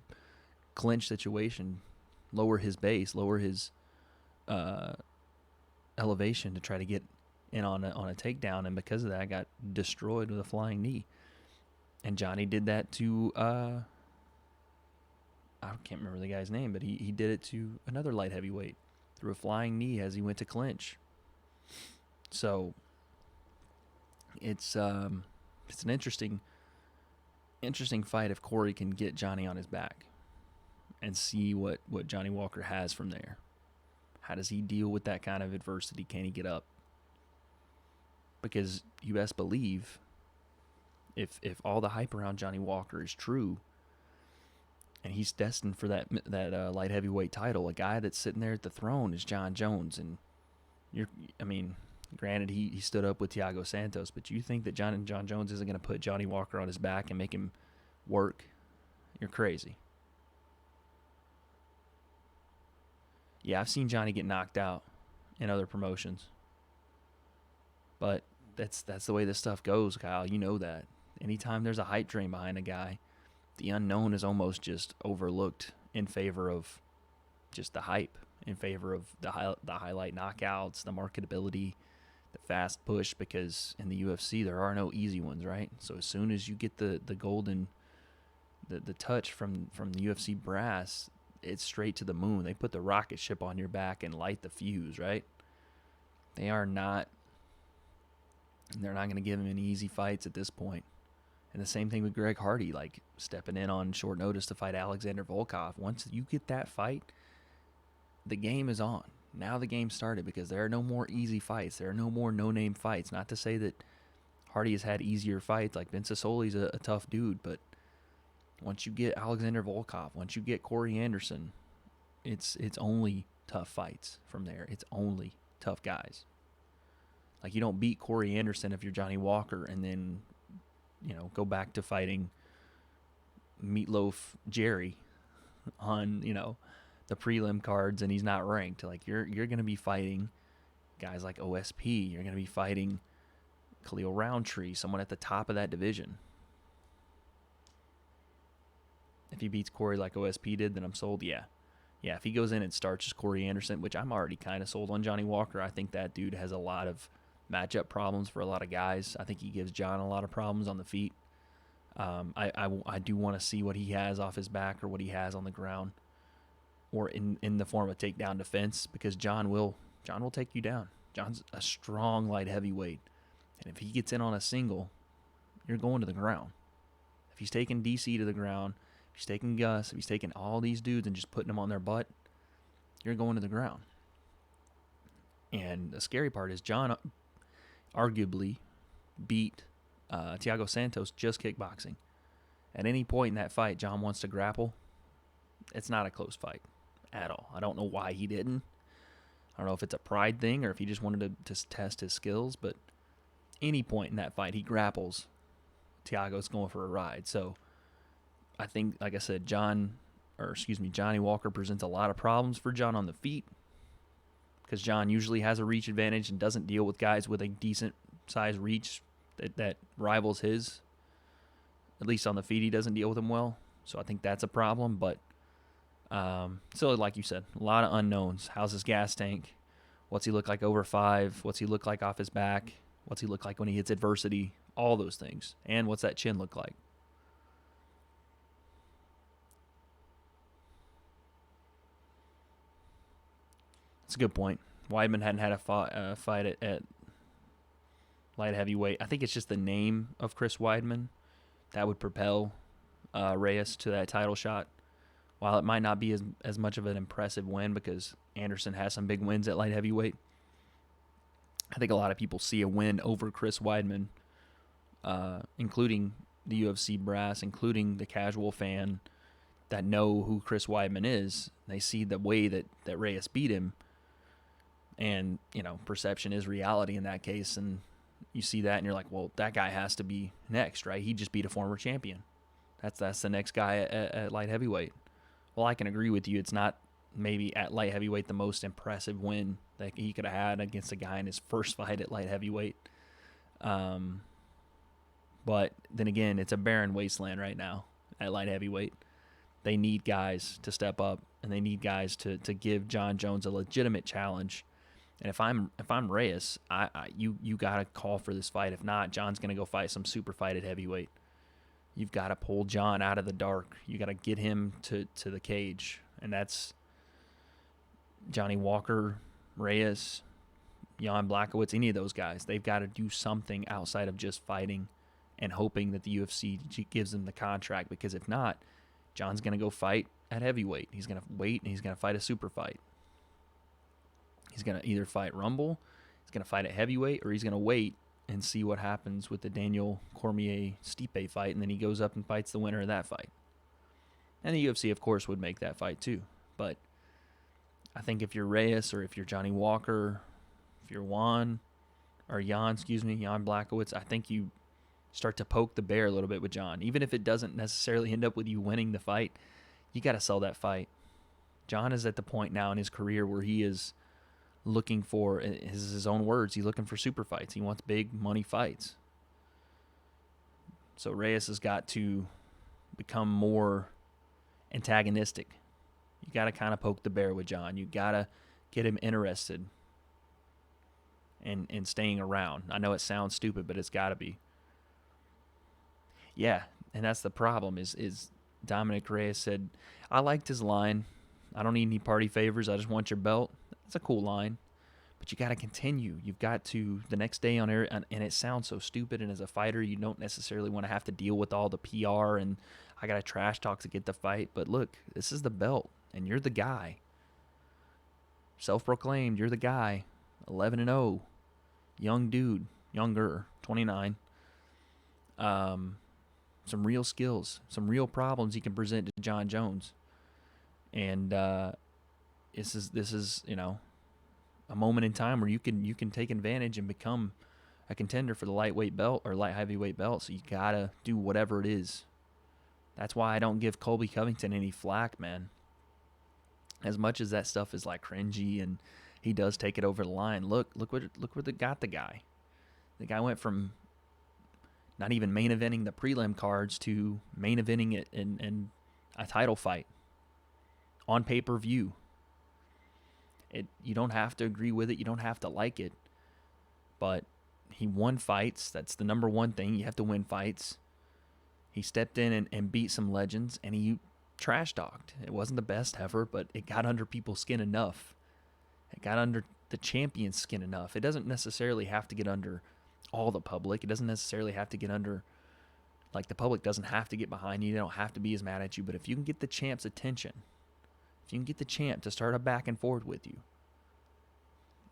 clinch situation, lower his base, lower his elevation to try to get in on a takedown, and because of that, got destroyed with a flying knee. And Johnny did that to, I can't remember the guy's name, but he did it to another light heavyweight through a flying knee as he went to clinch. So it's an interesting fight if Corey can get Johnny on his back and see what Johnny Walker has from there. How does he deal with that kind of adversity? Can he get up? Because you best believe if all the hype around Johnny Walker is true, and he's destined for that light heavyweight title, a guy that's sitting there at the throne is John Jones. And granted, he stood up with Thiago Santos, but you think that John Jones isn't going to put Johnny Walker on his back and make him work? You're crazy. Yeah, I've seen Johnny get knocked out in other promotions, but that's the way this stuff goes, Kyle. You know that. Anytime there's a hype train behind a guy, the unknown is almost just overlooked in favor of just the hype, in favor of the highlight knockouts, the marketability, the fast push, because in the UFC there are no easy ones, right? So as soon as you get the golden, the touch from the UFC brass, it's straight to the moon. They put the rocket ship on your back and light the fuse, right? They're not going to give him any easy fights at this point. And the same thing with Greg Hardy, like stepping in on short notice to fight Alexander Volkov. Once you get that fight, the game is on. Now the game started, because there are no more easy fights. There are no more no-name fights. Not to say that Hardy has had easier fights. Like Vince Sisoli's a tough dude, but once you get Alexander Volkov, once you get Corey Anderson, it's only tough fights from there. It's only tough guys. Like, you don't beat Corey Anderson if you're Johnny Walker and then, go back to fighting Meatloaf Jerry on, the prelim cards, and he's not ranked. Like, you're going to be fighting guys like OSP. You're going to be fighting Khalil Roundtree, someone at the top of that division. If he beats Corey like OSP did, then I'm sold. Yeah, if he goes in and starts as Corey Anderson, which I'm already kind of sold on Johnny Walker. I think that dude has a lot of matchup problems for a lot of guys. I think he gives John a lot of problems on the feet. I do want to see what he has off his back or what he has on the ground, or in the form of takedown defense, because John will take you down. John's a strong light heavyweight, and if he gets in on a single, you're going to the ground. If he's taking DC to the ground, if he's taking Gus, if he's taking all these dudes and just putting them on their butt, you're going to the ground. And the scary part is John arguably beat Thiago Santos just kickboxing. At any point in that fight, John wants to grapple. It's not a close fight at all. I don't know why he didn't. I don't know if it's a pride thing or if he just wanted to test his skills, but any point in that fight, he grapples, Thiago's going for a ride. So I think, like I said, Johnny Walker presents a lot of problems for John on the feet, because John usually has a reach advantage and doesn't deal with guys with a decent size reach that rivals his. At least on the feet, he doesn't deal with them well. So I think that's a problem. But still, like you said, a lot of unknowns. How's his gas tank? What's he look like over 5? What's he look like off his back? What's he look like when he hits adversity? All those things. And what's that chin look like? That's a good point. Weidman hadn't had a fight at light heavyweight. I think it's just the name of Chris Weidman that would propel Reyes to that title shot. While it might not be as much of an impressive win, because Anderson has some big wins at light heavyweight, I think a lot of people see a win over Chris Weidman, including the UFC brass, including the casual fan that know who Chris Weidman is. They see the way that Reyes beat him, and perception is reality in that case. And you see that, and you're like, well, that guy has to be next, right? He just beat a former champion. That's the next guy at light heavyweight. Well, I can agree with you. It's not maybe at light heavyweight the most impressive win that he could have had against a guy in his first fight at light heavyweight. But then again, it's a barren wasteland right now at light heavyweight. They need guys to step up, and they need guys to give Jon Jones a legitimate challenge. And if I'm Reyes, you gotta call for this fight. If not, John's gonna go fight some super fight at heavyweight. You've got to pull Jon out of the dark. You got to get him to the cage, and that's Johnny Walker, Reyes, Jan Blachowicz, any of those guys. They've got to do something outside of just fighting and hoping that the UFC gives them the contract, because if not, John's going to go fight at heavyweight. He's going to wait, and he's going to fight a super fight. He's going to either fight Rumble, he's going to fight at heavyweight, or he's going to wait and see what happens with the Daniel Cormier-Stipe fight, and then he goes up and fights the winner of that fight. And the UFC, of course, would make that fight too. But I think if you're Reyes, or if you're Johnny Walker, if you're Jan Blachowicz, I think you start to poke the bear a little bit with Jon. Even if it doesn't necessarily end up with you winning the fight, you got to sell that fight. Jon is at the point now in his career where he is looking for, his own words, he's looking for super fights. He wants big money fights. So Reyes has got to become more antagonistic. You got to kind of poke the bear with Jon. You got to get him interested and staying around. I know it sounds stupid, but it's got to be. Yeah, and that's the problem is Dominic Reyes said, I liked his line. I don't need any party favors. I just want your belt. That's a cool line. But you got to continue. You've got to, the next day on air, and it sounds so stupid, and as a fighter, you don't necessarily want to have to deal with all the PR, and I got to trash talk to get the fight. But look, this is the belt, and you're the guy. Self-proclaimed, you're the guy. 11-0. Young dude. Younger. 29. Some real skills. Some real problems he can present to Jon Jones. And this is a moment in time where you can take advantage and become a contender for the lightweight belt or light heavyweight belt. So you gotta do whatever it is. That's why I don't give Colby Covington any flack, man. As much as that stuff is like cringy and he does take it over the line, look where they got the guy. The guy went from not even main eventing the prelim cards to main eventing it in a title fight on pay-per-view. You don't have to agree with it. You don't have to like it. But he won fights. That's the number one thing. You have to win fights. He stepped in and beat some legends, and he trash talked. It wasn't the best ever, but it got under people's skin enough. It got under the champion's skin enough. It doesn't necessarily have to get under all the public. It doesn't necessarily have to get under, like, the public doesn't have to get behind you. They don't have to be as mad at you. But if you can get the champ's attention, if you can get the champ to start a back and forth with you,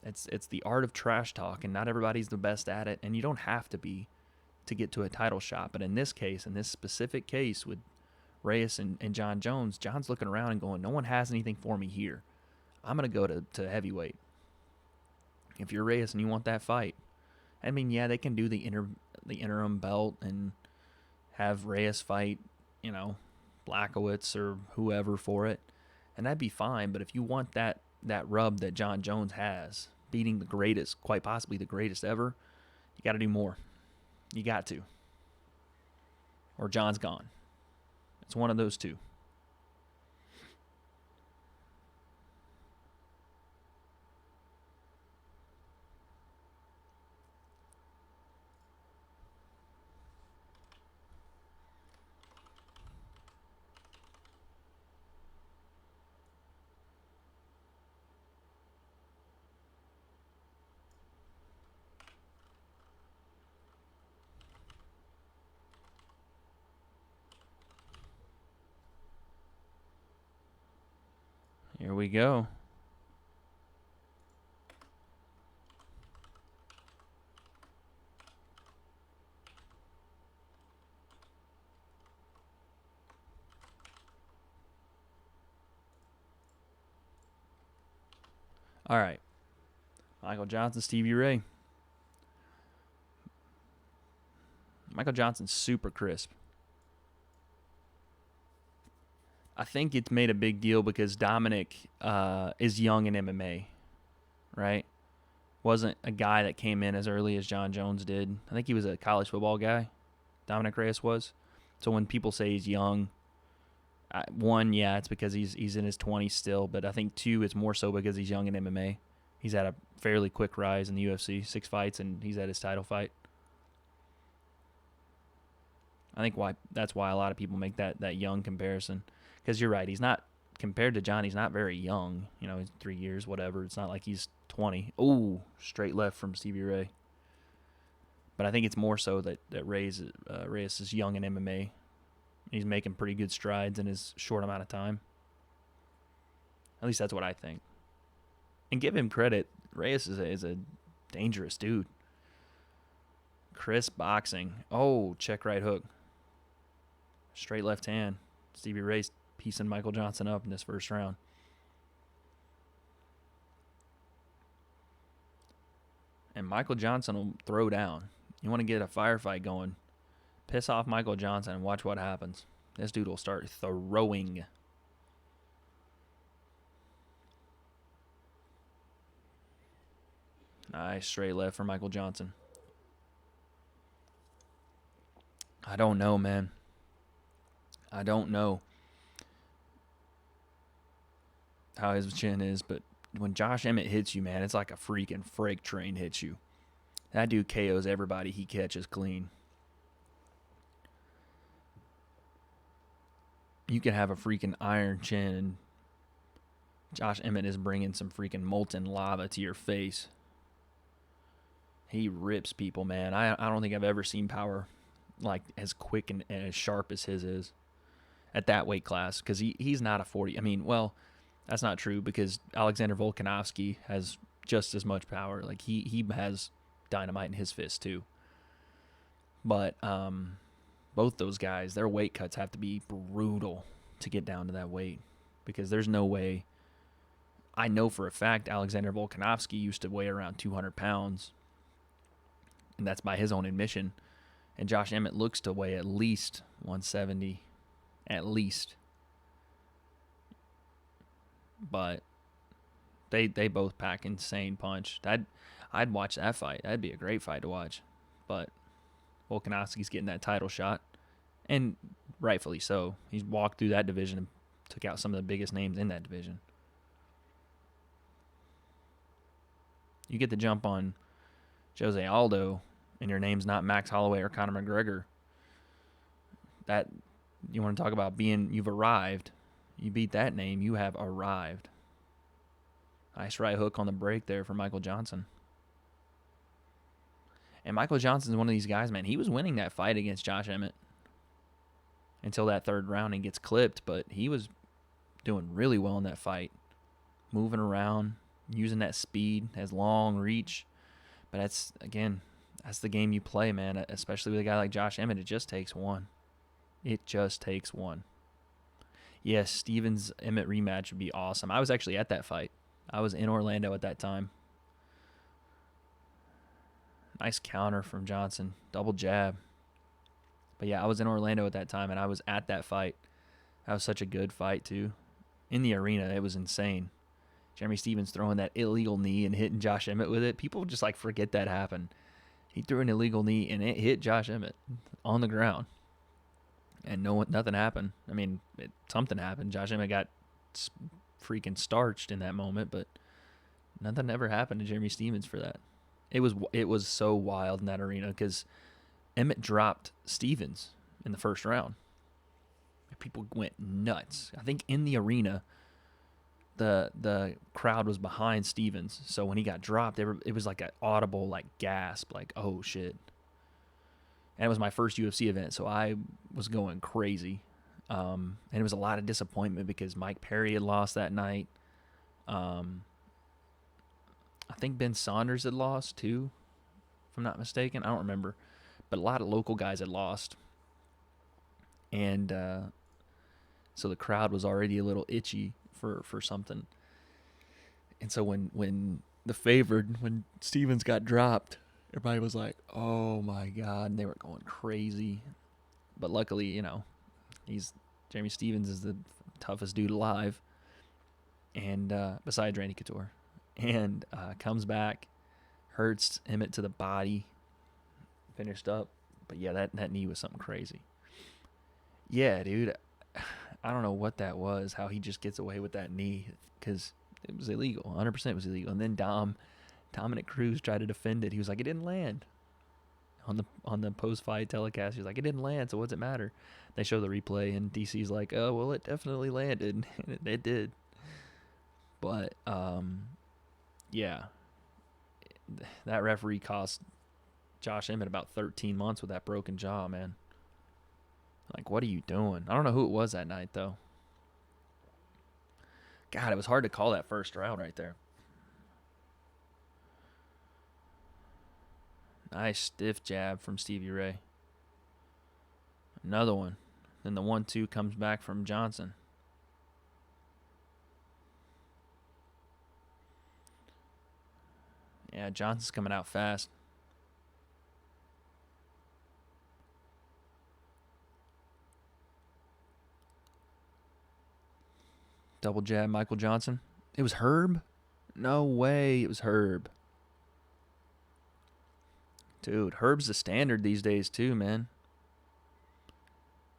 it's the art of trash talk, and not everybody's the best at it, and you don't have to be to get to a title shot. But in this case, in this specific case with Reyes and Jon Jones, Jon's looking around and going, no one has anything for me here. I'm going to go to heavyweight. If you're Reyes and you want that fight, I mean, yeah, they can do the interim belt and have Reyes fight, Blachowicz or whoever for it, and that'd be fine. But if you want that rub that Jon Jones has, beating the greatest, quite possibly the greatest ever, you got to do more. You got to. Or Jon's gone. It's one of those two. Here we go. All right. Michael Johnson, Stevie Ray. Michael Johnson's super crisp. I think it's made a big deal because Dominic is young in MMA, right? Wasn't a guy that came in as early as John Jones did. I think he was a college football guy. Dominic Reyes was. So when people say he's young, one, yeah, it's because he's in his 20s still. But I think two, it's more so because he's young in MMA. He's had a fairly quick rise in the UFC, 6 fights, and he's at his title fight. I think that's why a lot of people make that young comparison. Because you're right, he's not, compared to John, he's not very young. He's 3 years, whatever. It's not like he's 20. Ooh, straight left from Stevie Ray. But I think it's more so that Reyes is young in MMA. He's making pretty good strides in his short amount of time. At least that's what I think. And give him credit, Reyes is a dangerous dude. Crisp boxing. Oh, check right hook. Straight left hand. Stevie Ray's piecing Michael Johnson up in this first round. And Michael Johnson will throw down. You want to get a firefight going, piss off Michael Johnson and watch what happens. This dude will start throwing. Nice straight left for Michael Johnson. I don't know, man. I don't know how his chin is, but when Josh Emmett hits you, man, it's like a freaking freight train hits you. That dude KOs everybody he catches clean. You can have a freaking iron chin, and Josh Emmett is bringing some freaking molten lava to your face. He rips people, man. I don't think I've ever seen power like as quick and as sharp as his is at that weight class, because he's not a 40. I mean, well, that's not true, because Alexander Volkanovski has just as much power. Like he has dynamite in his fist too. But both those guys, their weight cuts have to be brutal to get down to that weight, because there's no way. I know for a fact Alexander Volkanovski used to weigh around 200 pounds, and that's by his own admission. And Josh Emmett looks to weigh at least 170, at least. But they both pack insane punch. I'd watch that fight. That'd be a great fight to watch. But Volkanovski's getting that title shot, and rightfully so. He's walked through that division and took out some of the biggest names in that division. You get the jump on Jose Aldo, and your name's not Max Holloway or Conor McGregor. That, you want to talk about you've arrived. You beat that name, you have arrived. Nice right hook on the break there for Michael Johnson. And Michael Johnson's one of these guys, man. He was winning that fight against Josh Emmett until that third round and gets clipped, but he was doing really well in that fight. Moving around, using that speed, has long reach. But that's the game you play, man, especially with a guy like Josh Emmett. It just takes one. It just takes one. Yes, Stevens-Emmett rematch would be awesome. I was actually at that fight. I was in Orlando at that time. Nice counter from Johnson. Double jab. But yeah, I was in Orlando at that time, and I was at that fight. That was such a good fight, too. In the arena, it was insane. Jeremy Stevens throwing that illegal knee and hitting Josh Emmett with it. People just forget that happened. He threw an illegal knee, and it hit Josh Emmett on the ground. And nothing happened. I mean, something happened. Josh Emmett got freaking starched in that moment, but nothing ever happened to Jeremy Stevens for that. It was so wild in that arena, because Emmett dropped Stevens in the first round. People went nuts. I think in the arena, the crowd was behind Stevens, so when he got dropped, it was like an audible gasp, oh shit. And it was my first UFC event, so I was going crazy. And it was a lot of disappointment because Mike Perry had lost that night. I think Ben Saunders had lost too, if I'm not mistaken. I don't remember. But a lot of local guys had lost. And so the crowd was already a little itchy for something. And so when when Stevens got dropped, everybody was like, "Oh my God!" And they were going crazy. But luckily, Jeremy Stevens is the toughest dude alive, and besides Randy Couture, and comes back, hurts Emmett to the body, finished up. But yeah, that knee was something crazy. Yeah, dude, I don't know what that was. How he just gets away with that knee because it was illegal. 100% was illegal. And then Dominic Cruz tried to defend it. He was like, it didn't land. On the post-fight telecast, he was like, it didn't land, so what's it matter? They show the replay, and DC's like, oh, well, it definitely landed. It did. But, yeah, that referee cost Josh Emmett about 13 months with that broken jaw, man. Like, what are you doing? I don't know who it was that night, though. God, it was hard to call that first round right there. Nice stiff jab from Stevie Ray. Another one. Then the 1-2 comes back from Johnson. Yeah, Johnson's coming out fast. Double jab, Michael Johnson. It was Herb? No way, it was Herb. Dude, Herb's the standard these days too, man.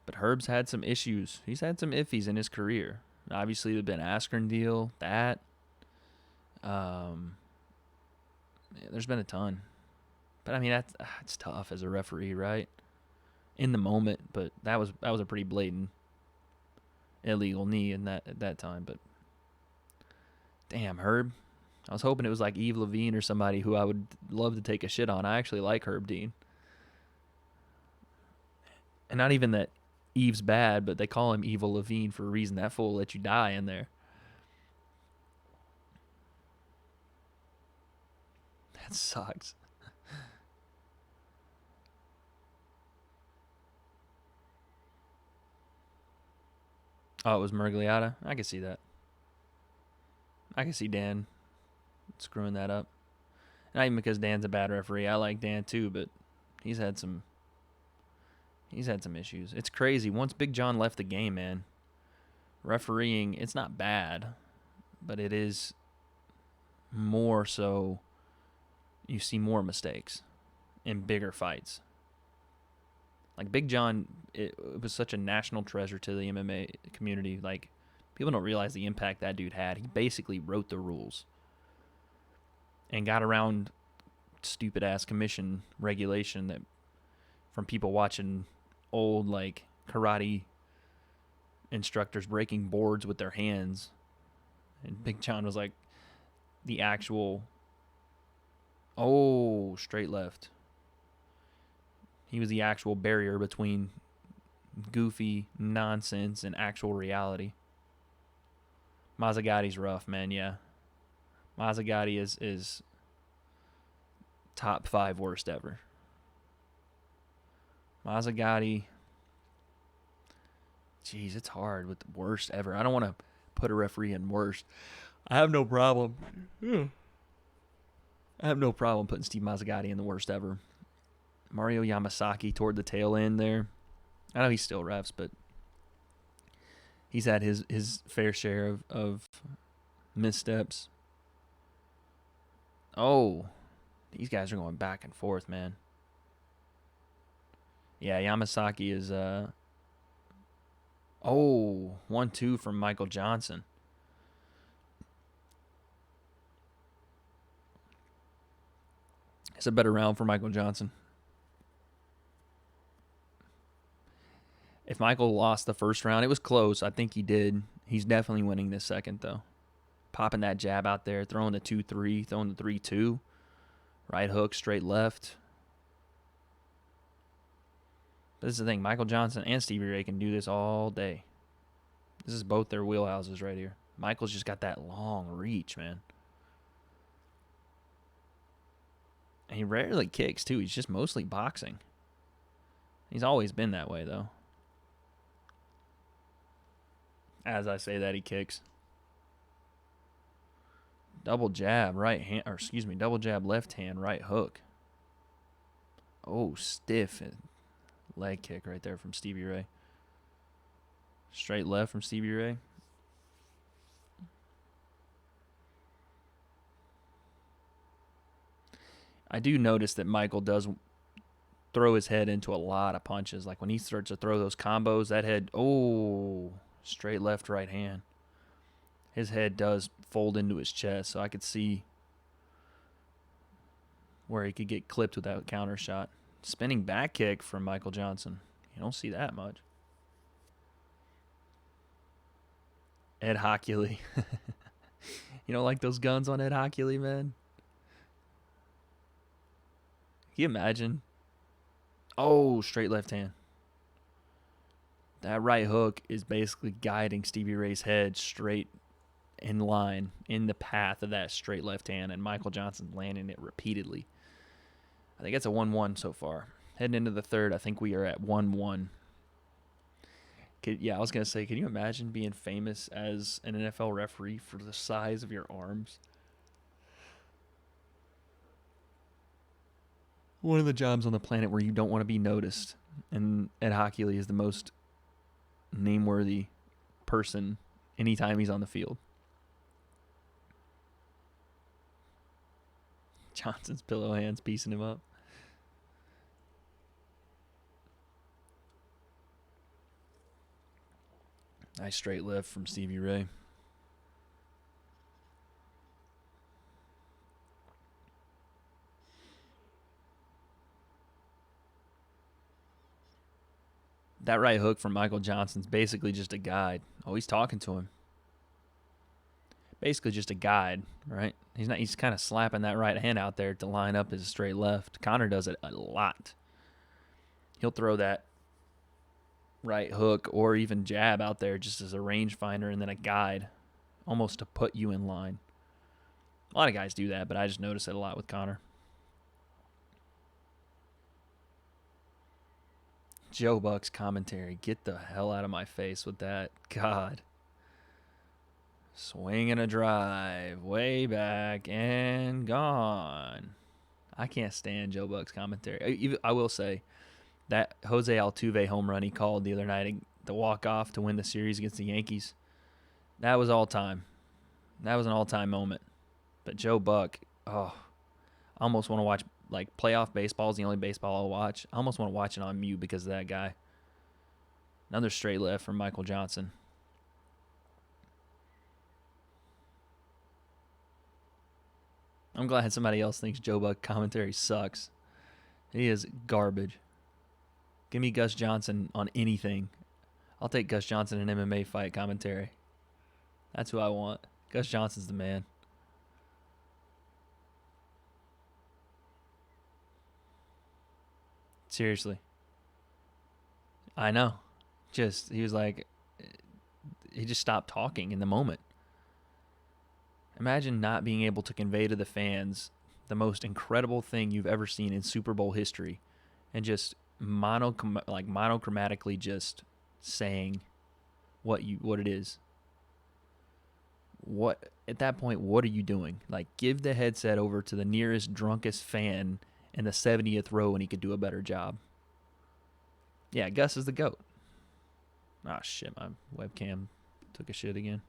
But Herb's had some issues. He's had some iffies in his career. Obviously, there's been Askren deal, that. Yeah, there's been a ton. But I mean, that's tough as a referee, right? In the moment, but that was a pretty blatant illegal knee at that time. But damn, Herb. I was hoping it was like Yves Levine or somebody who I would love to take a shit on. I actually like Herb Dean. And not even that Yves bad, but they call him Evil Levine for a reason. That fool will let you die in there. That sucks. Oh, it was Murgliata? I can see that. I can see Dan screwing that up. Not even because Dan's a bad referee. I like Dan too, but he's had some issues. It's crazy. Once Big John left the game, man, refereeing, it's not bad, but it is more so you see more mistakes in bigger fights. Like Big John, it was such a national treasure to the MMA community. Like, people don't realize the impact that dude had. He basically wrote the rules and got around stupid ass commission regulation that from people watching old like karate instructors breaking boards with their hands. And Big John was like the actual straight left. He was the actual barrier between goofy nonsense and actual reality. Mazzagati's rough, man, yeah. Mazzagati is top 5 worst ever. Mazzagati, jeez, it's hard with the worst ever. I don't want to put a referee in worst. I have no problem. I have no problem putting Steve Mazzagati in the worst ever. Mario Yamasaki toward the tail end there. I know he still refs, but he's had his fair share of missteps. Oh, these guys are going back and forth, man. Yeah, Yamasaki is 1-2 from Michael Johnson. It's a better round for Michael Johnson. If Michael lost the first round, it was close. I think he did. He's definitely winning this second, though. Popping that jab out there, throwing the 2-3, throwing the 3-2. Right hook, straight left. But this is the thing. Michael Johnson and Stevie Ray can do this all day. This is both their wheelhouses right here. Michael's just got that long reach, man. And he rarely kicks, too. He's just mostly boxing. He's always been that way, though. As I say that, he kicks. Double jab, right hand, or excuse me, double jab, left hand, right hook. Oh, stiff leg kick right there from Stevie Ray. Straight left from Stevie Ray. I do notice that Michael does throw his head into a lot of punches. Like when he starts to throw those combos, that head, oh, straight left, right hand. His head does fold into his chest, so I could see where he could get clipped with that counter shot. Spinning back kick from Michael Johnson. You don't see that much. Ed Hockley. You don't like those guns on Ed Hockley, man? Can you imagine? Oh, straight left hand. That right hook is basically guiding Stevie Ray's head straight in line, in the path of that straight left hand, and Michael Johnson's landing it repeatedly. I think it's a 1-1 so far. Heading into the third, I think we are at 1-1. I was going to say, can you imagine being famous as an NFL referee for the size of your arms? One of the jobs on the planet where you don't want to be noticed. And Ed Hockley is the most name-worthy person anytime he's on the field. Johnson's pillow hands piecing him up. Nice straight left from Stevie Ray. That right hook from Michael Johnson's basically just a guide. Oh, he's talking to him. Basically just a guide, right? He's kind of slapping that right hand out there to line up his straight left. Conor does it a lot. He'll throw that right hook or even jab out there just as a rangefinder and then a guide, almost to put you in line. A lot of guys do that, but I just notice it a lot with Conor. Joe Buck's commentary. Get the hell out of my face with that. God. Swing and a drive. Way back and gone. I can't stand Joe Buck's commentary. I will say that Jose Altuve home run he called the other night, the walk-off to win the series against the Yankees, that was all time. That was an all-time moment. But Joe Buck, I almost want to watch, like, playoff baseball is the only baseball I'll watch. I almost want to watch it on mute because of that guy. Another straight left from Michael Johnson. I'm glad somebody else thinks Joe Buck commentary sucks. He is garbage. Give me Gus Johnson on anything. I'll take Gus Johnson in MMA fight commentary. That's who I want. Gus Johnson's the man. Seriously. I know. He was like, he just stopped talking in the moment. Imagine not being able to convey to the fans the most incredible thing you've ever seen in Super Bowl history and just monochromatically just saying what it is. What at that point, what are you doing? Like, give the headset over to the nearest drunkest fan in the 70th row and he could do a better job. Yeah, Gus is the GOAT. Ah, shit, my webcam took a shit again.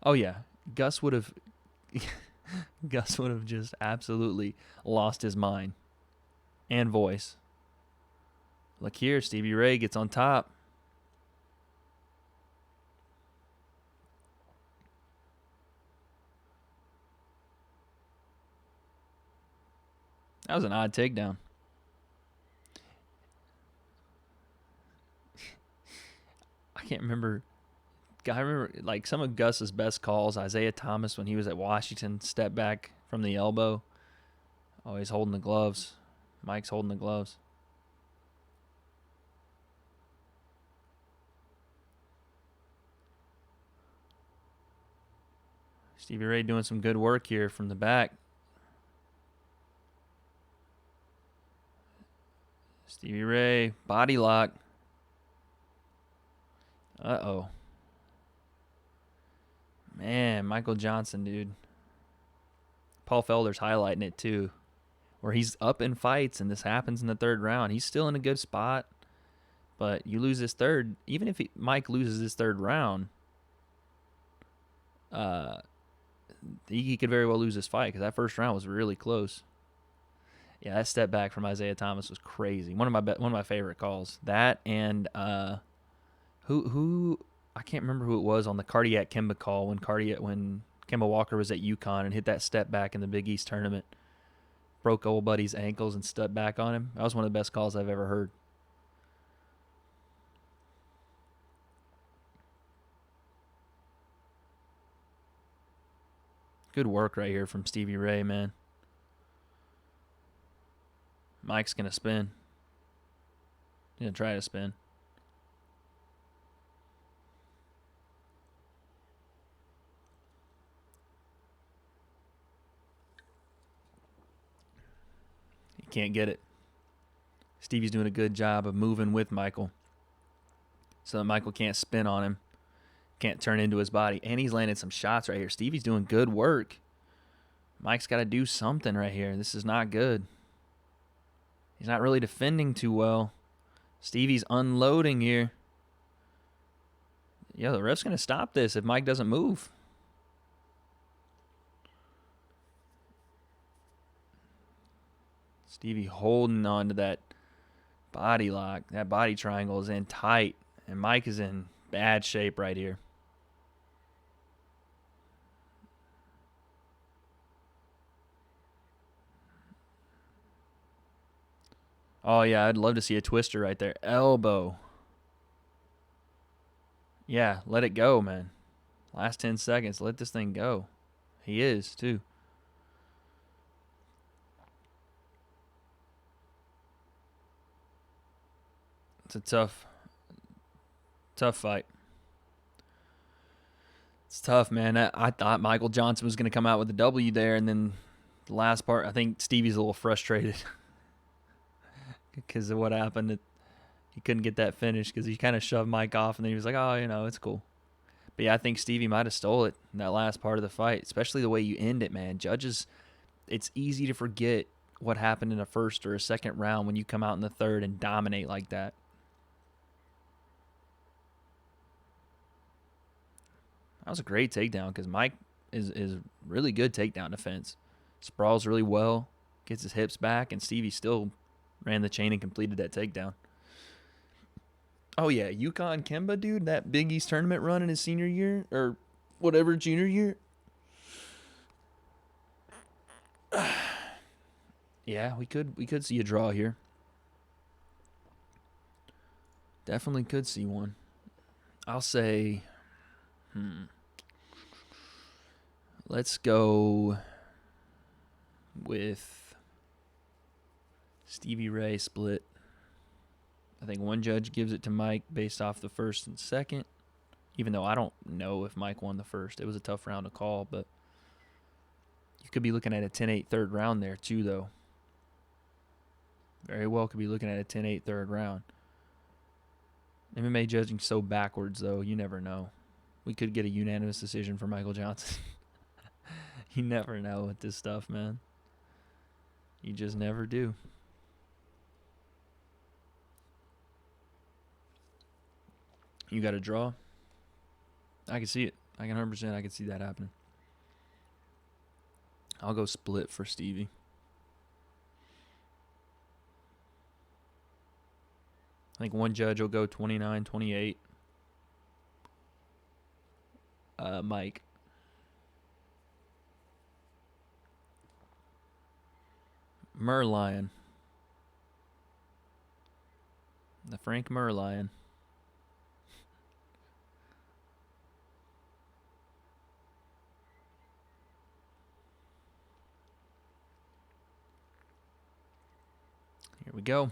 Oh yeah, Gus would have just absolutely lost his mind and voice. Look here, Stevie Ray gets on top. That was an odd takedown. I can't remember. I remember like some of Gus's best calls. Isaiah Thomas when he was at Washington, step back from the elbow. Oh, he's holding the gloves. Mike's holding the gloves. Stevie Ray doing some good work here from the back. Stevie Ray, body lock. Uh-oh. Man, Michael Johnson, dude. Paul Felder's highlighting it, too. Where he's up in fights, and this happens in the third round. He's still in a good spot. But you lose this third. Even if Mike loses this third round, he could very well lose this fight because that first round was really close. Yeah, that step back from Isaiah Thomas was crazy. One of my favorite calls. That and who I can't remember who it was on the cardiac Kimba call when Kimba Walker was at UConn and hit that step back in the Big East tournament, broke old buddy's ankles and stepped back on him. That was one of the best calls I've ever heard. Good work right here from Stevie Ray, man. Mike's going to spin. He's going to try to spin. He can't get it. Stevie's doing a good job of moving with Michael so that Michael can't spin on him, can't turn into his body. And he's landed some shots right here. Stevie's doing good work. Mike's got to do something right here. This is not good. He's not really defending too well. Stevie's unloading here. Yeah, the ref's going to stop this if Mike doesn't move. Stevie holding on to that body lock. That body triangle is in tight. And Mike is in bad shape right here. Oh, yeah, I'd love to see a twister right there. Elbow. Yeah, let it go, man. Last 10 seconds, let this thing go. He is, too. It's a tough fight. It's tough, man. I thought Michael Johnson was going to come out with a W there, and then the last part, I think Stevie's a little frustrated because of what happened. He couldn't get that finish because he kind of shoved Mike off, and then he was like, oh, it's cool. But yeah, I think Stevie might have stole it in that last part of the fight, especially the way you end it, man. Judges, it's easy to forget what happened in a first or a second round when you come out in the third and dominate like that. That was a great takedown because Mike is really good takedown defense. Sprawls really well, gets his hips back, and Stevie still ran the chain and completed that takedown. Oh, yeah, UConn Kimba, dude, that Big East tournament run in his senior year, or whatever, junior year. Yeah, we could see a draw here. Definitely could see one. I'll say, let's go with Stevie Ray split. I think one judge gives it to Mike based off the first and second, even though I don't know if Mike won the first. It was a tough round to call, but you could be looking at a 10-8 third round there too, though. Very well could be looking at a 10-8 third round. MMA judging so backwards, though, you never know. We could get a unanimous decision for Michael Johnson. You never know with this stuff, man. You just never do. You got a draw? I can see it. I can 100%. I can see that happening. I'll go split for Stevie. I think one judge will go 29-28. Mike. Merlion. The Frank Merlion. Here we go. What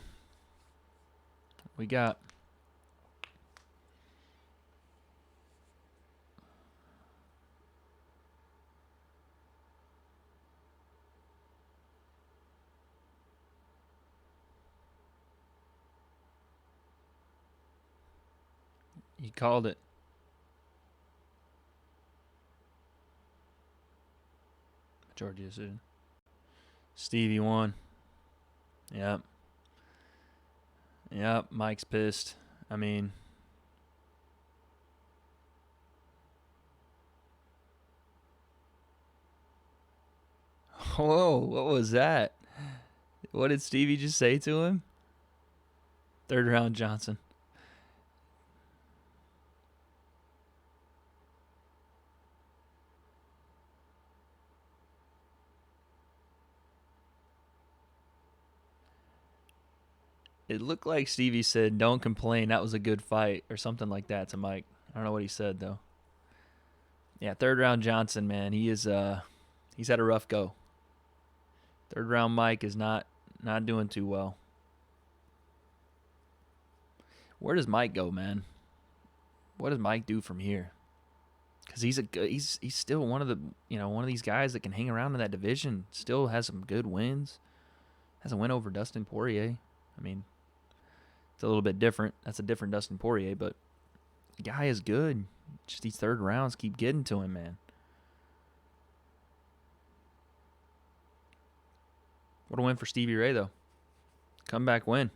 we got? You called it. Majority decision. Stevie won. Yep. Yep. Mike's pissed. I mean, whoa, what was that? What did Stevie just say to him? Third round Johnson. It looked like Stevie said, "Don't complain, that was a good fight," or something like that to Mike. I don't know what he said though. Yeah, third round Johnson, man, he's had a rough go. Third round Mike is not doing too well. Where does Mike go, man? What does Mike do from here? Because he's still one of the one of these guys that can hang around in that division. Still has some good wins. Has a win over Dustin Poirier. I mean, it's a little bit different. That's a different Dustin Poirier, but the guy is good. Just these third rounds keep getting to him, man. What a win for Stevie Ray, though. Comeback win.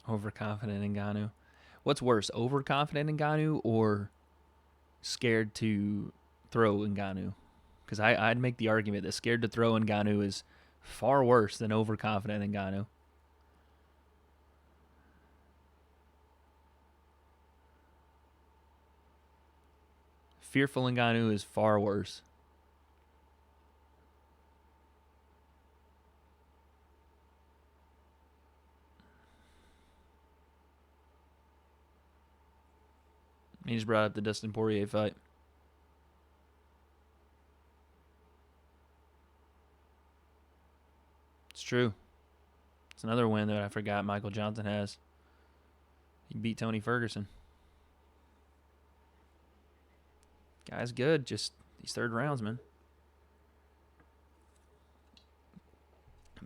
Overconfident in Ngannou. What's worse, overconfident in Ngannou or scared to throw Ngannou? Because I'd make the argument that scared to throw Ngannou is far worse than overconfident in Ngannou. Fearful Ngannou is far worse. He just brought up the Dustin Poirier fight. It's true. It's another win that I forgot Michael Johnson has. He beat Tony Ferguson. Guy's good. Just these third rounds, man.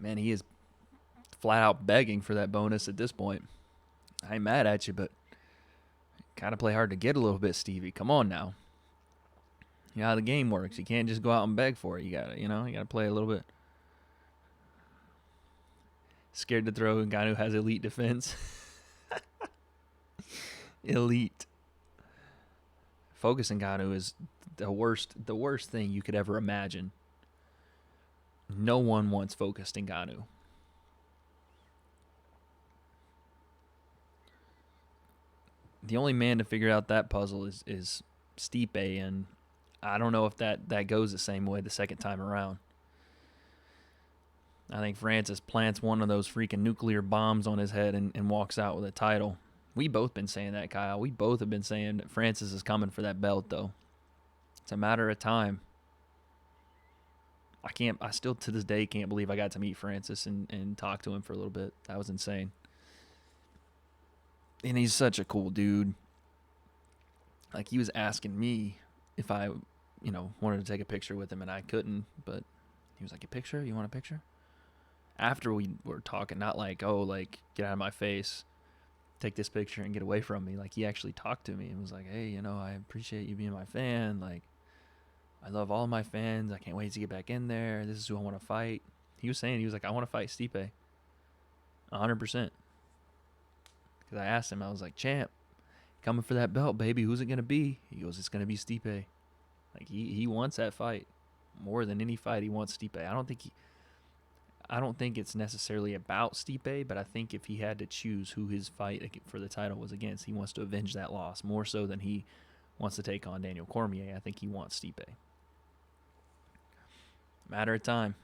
Man, he is flat out begging for that bonus at this point. I ain't mad at you, but kind of play hard to get a little bit, Stevie. Come on now. You know how the game works. You can't just go out and beg for it. You gotta play a little bit. Scared to throw, and guy who has elite defense. Elite. Focus Ngannou is the worst thing you could ever imagine. No one wants focused Ngannou. The only man to figure out that puzzle is Stipe, and I don't know if that goes the same way the second time around. I think Francis plants one of those freaking nuclear bombs on his head and walks out with a title. We both been saying that, Kyle. We both have been saying that Francis is coming for that belt, though. It's a matter of time. I still to this day can't believe I got to meet Francis and talk to him for a little bit. That was insane. And he's such a cool dude. Like, he was asking me if I, wanted to take a picture with him, and I couldn't. But he was like, "A picture? You want a picture?" After we were talking, not like, "Oh, like, get out of my face, take this picture and get away from me." Like, he actually talked to me and was like, "Hey, I appreciate you being my fan. Like, I love all of my fans. I can't wait to get back in there. This is who I want to fight." He was like, "I want to fight Stipe. 100%. Because I asked him, I was like, "Champ, coming for that belt, baby. Who's it going to be?" He goes, "It's going to be Stipe." Like, he wants that fight. More than any fight, he wants Stipe. I don't think it's necessarily about Stipe, but I think if he had to choose who his fight for the title was against, he wants to avenge that loss more so than he wants to take on Daniel Cormier. I think he wants Stipe. Matter of time.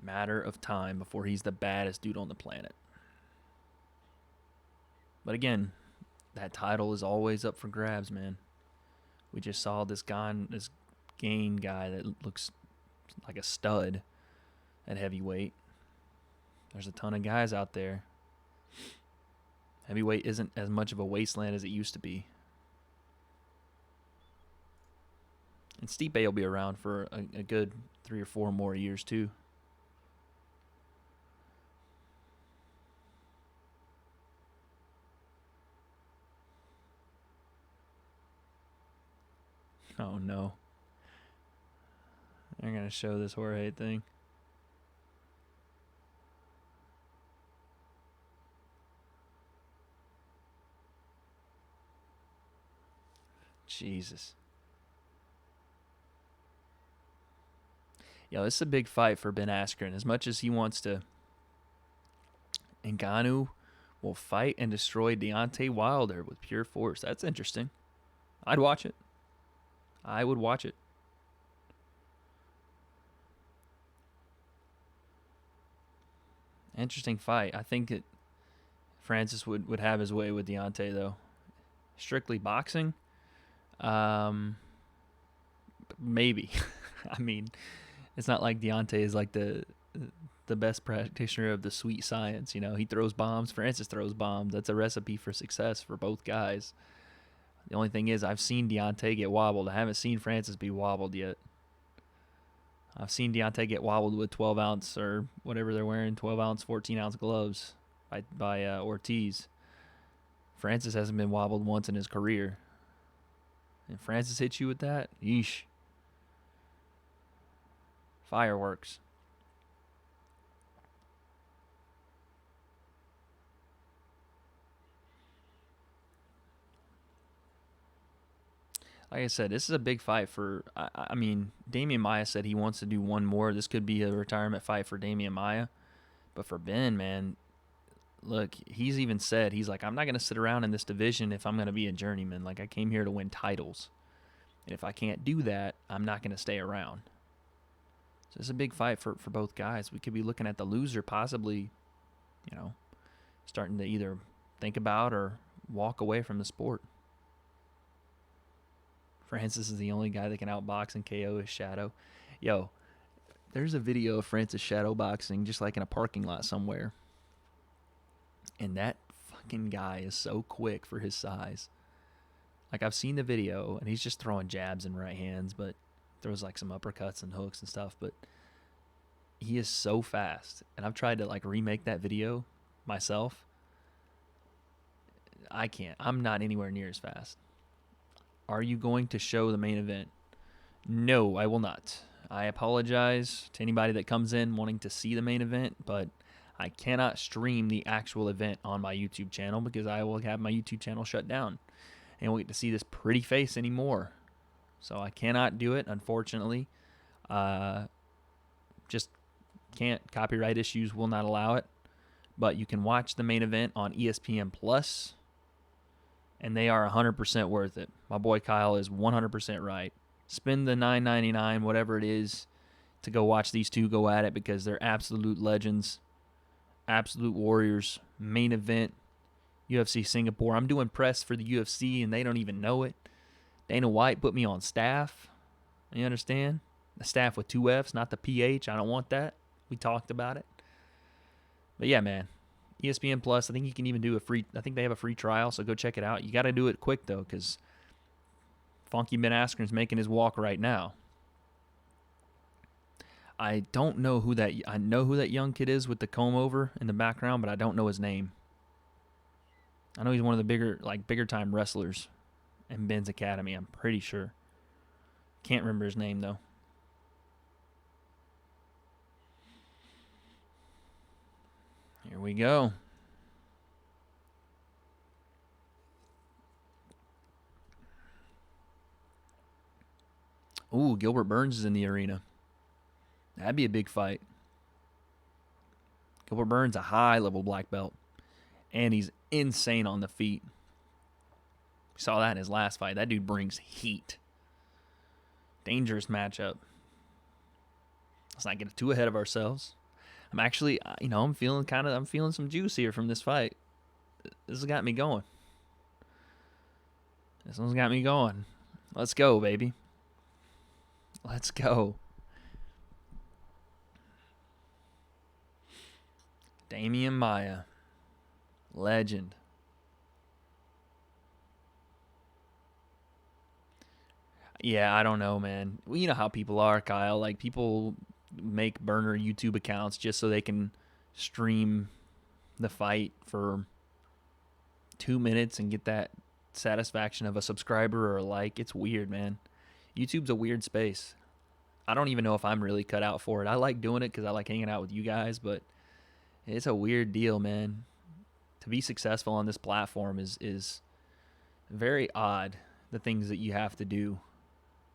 Matter of time before he's the baddest dude on the planet. But again, that title is always up for grabs, man. We just saw this Gain guy that looks like a stud at heavyweight. There's a ton of guys out there. Heavyweight isn't as much of a wasteland as it used to be. And Stipe will be around for a good 3 or 4 more years, too. Oh, no. They're going to show this Jorge thing. Jesus. Yo, this is a big fight for Ben Askren. As much as he wants to, Ngannou will fight and destroy Deontay Wilder with pure force. That's interesting. I'd watch it. I would watch it. Interesting fight. I think that Francis would have his way with Deontay, though. Strictly boxing? Maybe. I mean, it's not like Deontay is like the best practitioner of the sweet science. You know, he throws bombs. Francis throws bombs. That's a recipe for success for both guys. The only thing is, I've seen Deontay get wobbled. I haven't seen Francis be wobbled yet. I've seen Deontay get wobbled with 12-ounce or whatever they're wearing, 12-ounce, 14-ounce gloves by Ortiz. Francis hasn't been wobbled once in his career. And Francis hits you with that? Yeesh. Fireworks. Like I said, this is a big fight for. I mean, Damian Maia said he wants to do one more. This could be a retirement fight for Damian Maia, but for Ben, man, look, he's even said he's like, I'm not gonna sit around in this division if I'm gonna be a journeyman. Like I came here to win titles, and if I can't do that, I'm not gonna stay around. So it's a big fight for both guys. We could be looking at the loser possibly, starting to either think about or walk away from the sport. Francis is the only guy that can outbox and KO his shadow. Yo, there's a video of Francis shadow boxing just like in a parking lot somewhere. And that fucking guy is so quick for his size. Like, I've seen the video, and he's just throwing jabs and right hands, but throws like some uppercuts and hooks and stuff. But he is so fast. And I've tried to like remake that video myself. I can't. I'm not anywhere near as fast. Are you going to show the main event? No, I will not. I apologize to anybody that comes in wanting to see the main event, but I cannot stream the actual event on my YouTube channel because I will have my YouTube channel shut down. And we'll get to see this pretty face anymore. So I cannot do it, unfortunately. Just can't. Copyright issues will not allow it. But you can watch the main event on ESPN Plus. And they are 100% worth it. My boy Kyle is 100% right. Spend the $9.99, whatever it is, to go watch these two go at it because they're absolute legends, absolute warriors. Main event, UFC Singapore. I'm doing press for the UFC, and they don't even know it. Dana White put me on staff. You understand? The staff with 2 Fs, not the PH. I don't want that. We talked about it. But yeah, man. ESPN Plus, I think you can even do I think they have a free trial, so go check it out. You got to do it quick, though, because Funky Ben Askren's making his walk right now. I know who that young kid is with the comb over in the background, but I don't know his name. I know he's one of the bigger time wrestlers in Ben's Academy, I'm pretty sure. Can't remember his name, though. Here we go. Ooh, Gilbert Burns is in the arena. That'd be a big fight. Gilbert Burns, a high-level black belt. And he's insane on the feet. Saw that in his last fight. That dude brings heat. Dangerous matchup. Let's not get too ahead of ourselves. I'm actually, I'm feeling some juice here from this fight. This has got me going. This one's got me going. Let's go, baby. Let's go. Damian Maia. Legend. Yeah, I don't know, man. Well, you know how people are, Kyle. Like, people make burner YouTube accounts just so they can stream the fight for 2 minutes and get that satisfaction of a subscriber or a like. It's weird, man. YouTube's a weird space. I don't even know if I'm really cut out for it. I like doing it because I like hanging out with you guys, but it's a weird deal, man. To be successful on this platform is very odd. The things that you have to do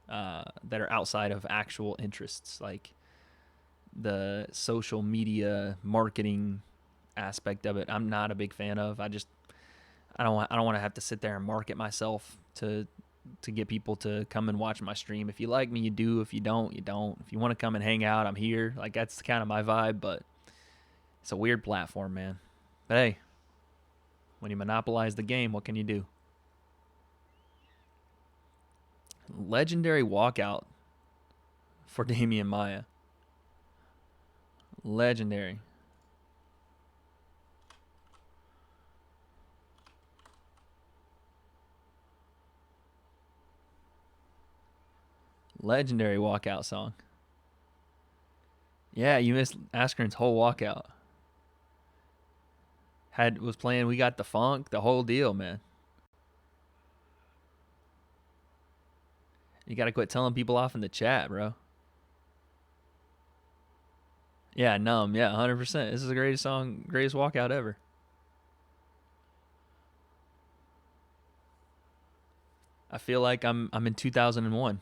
that are outside of actual interests, like the social media marketing aspect of it. I'm not a big fan of. I don't want to have to sit there and market myself to get people to come and watch my stream. If you like me, you do. If you don't, you don't. If you want to come and hang out, I'm here. Like, that's kind of my vibe, but it's a weird platform, man. But hey, when you monopolize the game, what can you do? Legendary walkout for Damian Maia. Legendary. Legendary walkout song. Yeah, you missed Askren's whole walkout. Was playing We Got the Funk, the whole deal, man. You got to quit telling people off in the chat, bro. Yeah, Numb. Yeah, 100%. This is the greatest song, greatest walkout ever. I feel like I'm in 2001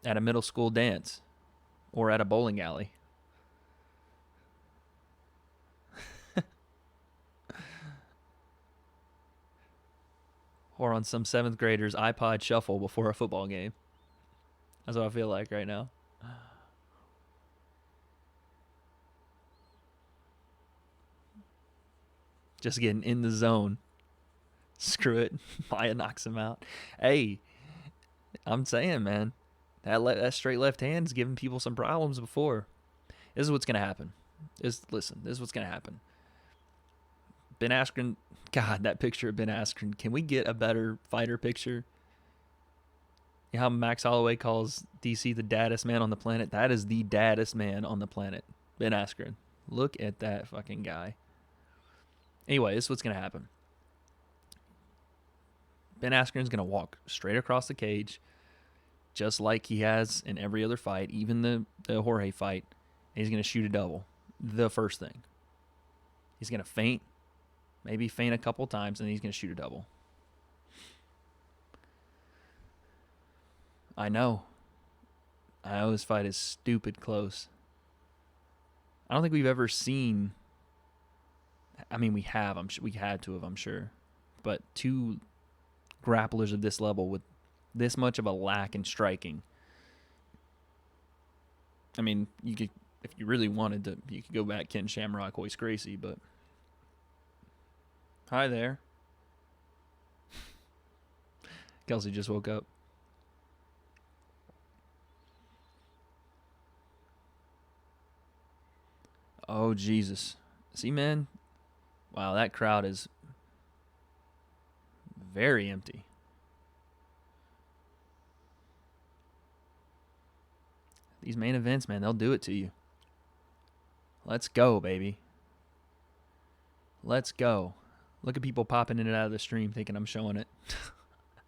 at a middle school dance or at a bowling alley. Or on some 7th grader's iPod shuffle before a football game. That's what I feel like right now. Just getting in the zone. Screw it. Maia knocks him out. Hey, I'm saying, man, that straight left hand's giving people some problems before. This is what's going to happen. Listen, this is what's going to happen. Ben Askren, God, that picture of Ben Askren. Can we get a better fighter picture? You know how Max Holloway calls DC the daddest man on the planet? That is the daddest man on the planet. Ben Askren. Look at that fucking guy. Anyway, this is what's going to happen. Ben Askren's going to walk straight across the cage, just like he has in every other fight, even the Jorge fight. And he's going to shoot a double. The first thing. He's going to feint, maybe feint a couple times, and then he's going to shoot a double. I know this fight is stupid close. I don't think we've ever seen. I mean, we have. We had to have, I'm sure. But two grapplers of this level with this much of a lack in striking. I mean, you could, if you really wanted to, you could go back Ken Shamrock, Royce Gracie, but hi there. Kelsey just woke up. Oh, Jesus. See, man? Wow, that crowd is very empty. These main events, man, they'll do it to you. Let's go, baby. Let's go. Look at people popping in and out of the stream thinking I'm showing it.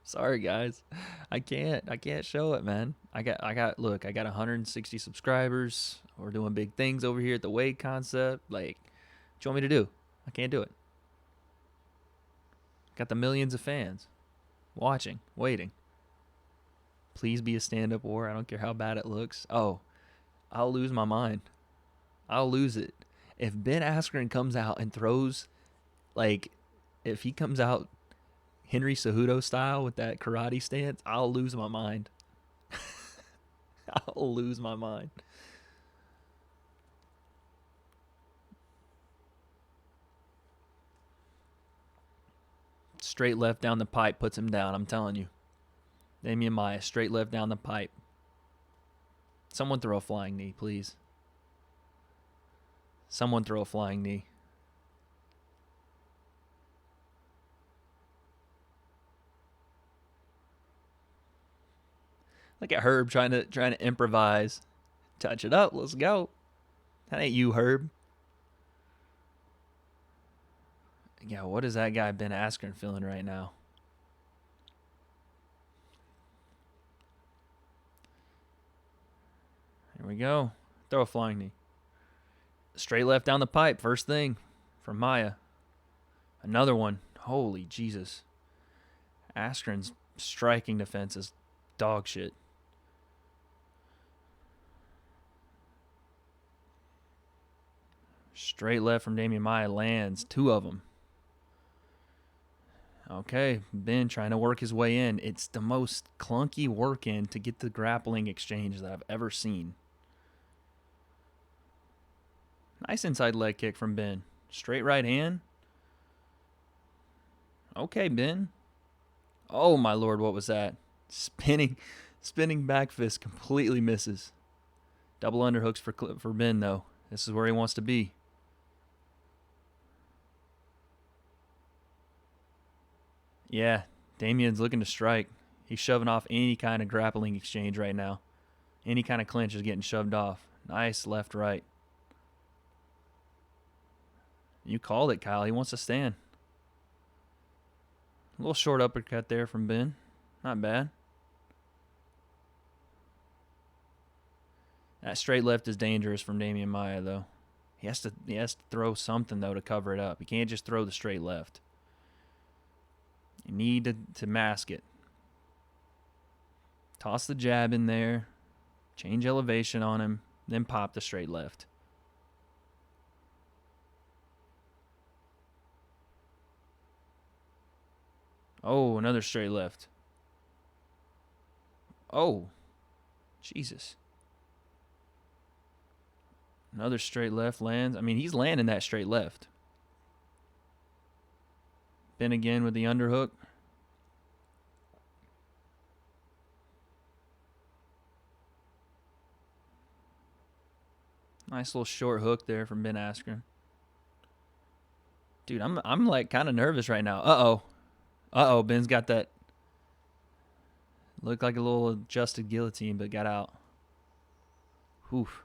Sorry, guys. I can't show it, man. I got 160 subscribers. We're doing big things over here at the W.A.D.E concept. Like, what you want me to do? I can't do it. Got the millions of fans watching, waiting. Please be a stand-up war. I don't care how bad it looks. Oh, I'll lose my mind. I'll lose it. If Ben Askren comes out and throws, like, if he comes out Henry Cejudo style with that karate stance, I'll lose my mind. I'll lose my mind. Straight left down the pipe puts him down, I'm telling you. Damian Maia, straight left down the pipe. Someone throw a flying knee, please. Someone throw a flying knee. Look at Herb trying to improvise. Touch it up. Let's go. That ain't you, Herb. Yeah, what is that guy Ben Askren feeling right now? Here we go. Throw a flying knee. Straight left down the pipe. First thing from Maia. Another one. Holy Jesus. Askren's striking defense is dog shit. Straight left from Damian Maia lands. 2 of them. Okay, Ben trying to work his way in. It's the most clunky work in to get the grappling exchange that I've ever seen. Nice inside leg kick from Ben. Straight right hand. Okay, Ben. Oh, my Lord, what was that? Spinning back fist completely misses. Double underhooks for Ben, though. This is where he wants to be. Yeah, Damian's looking to strike. He's shoving off any kind of grappling exchange right now. Any kind of clinch is getting shoved off. Nice left, right. You called it, Kyle. He wants to stand. A little short uppercut there from Ben. Not bad. That straight left is dangerous from Damian Maia, though. He has to throw something, though, to cover it up. He can't just throw the straight left. You need to mask it. Toss the jab in there. Change elevation on him. Then pop the straight left. Oh, another straight left. Oh, Jesus. Another straight left lands. I mean, he's landing that straight left. Ben again with the underhook. Nice little short hook there from Ben Askren. Dude, I'm like kind of nervous right now. Uh-oh, Ben's got that. Looked like a little adjusted guillotine, but got out. Oof.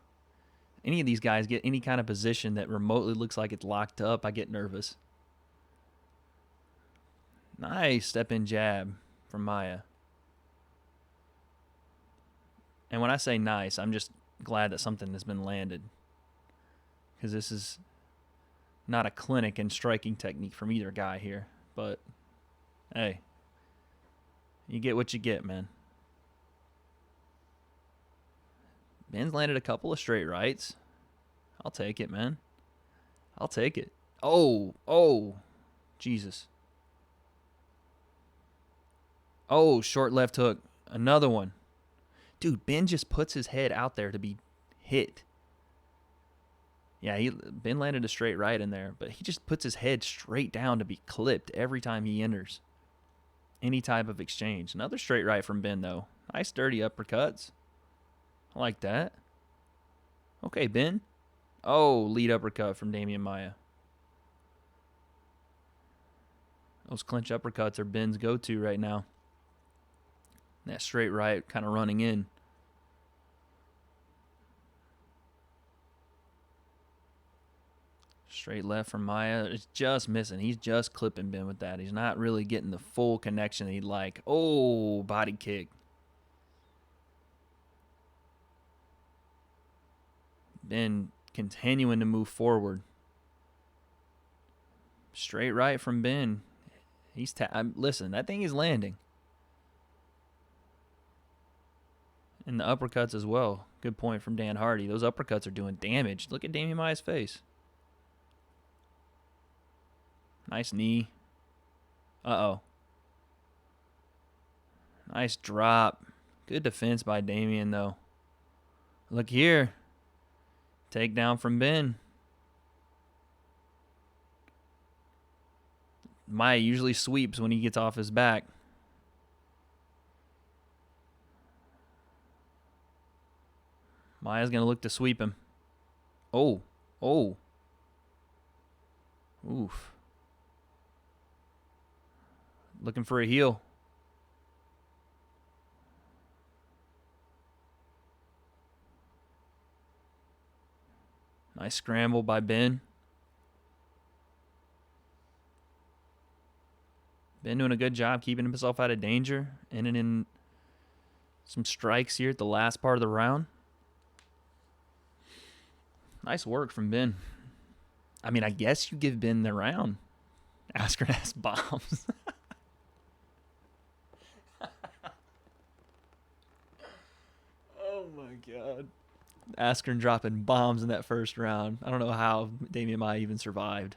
Any of these guys get any kind of position that remotely looks like it's locked up, I get nervous. Nice step-in jab from Maia. And when I say nice, I'm just glad that something has been landed. Because this is not a clinic in striking technique from either guy here. But, hey, you get what you get, man. Ben's landed a couple of straight rights. I'll take it, man. I'll take it. Oh, Jesus. Oh, short left hook. Another one. Dude, Ben just puts his head out there to be hit. Yeah, Ben landed a straight right in there, but he just puts his head straight down to be clipped every time he enters any type of exchange. Another straight right from Ben, though. Nice, dirty uppercuts. I like that. Okay, Ben. Oh, lead uppercut from Damian Maia. Those clinch uppercuts are Ben's go-to right now. That straight right kind of running in. Straight left from Maia. It's just missing. He's just clipping Ben with that. He's not really getting the full connection that he'd like. Oh, body kick. Ben continuing to move forward. Straight right from Ben. Listen, that thing is landing. And the uppercuts as well. Good point from Dan Hardy. Those uppercuts are doing damage. Look at Damian Maia's face. Nice knee. Uh-oh. Nice drop. Good defense by Damian, though. Look here. Takedown from Ben. Maia usually sweeps when he gets off his back. Maia's going to look to sweep him. Oh. Oof. Looking for a heel. Nice scramble by Ben. Ben doing a good job keeping himself out of danger. In some strikes here at the last part of the round. Nice work from Ben. I mean, I guess you give Ben the round. Askren has bombs. Oh my god. Askren dropping bombs in that first round. I don't know how Damian Maia even survived.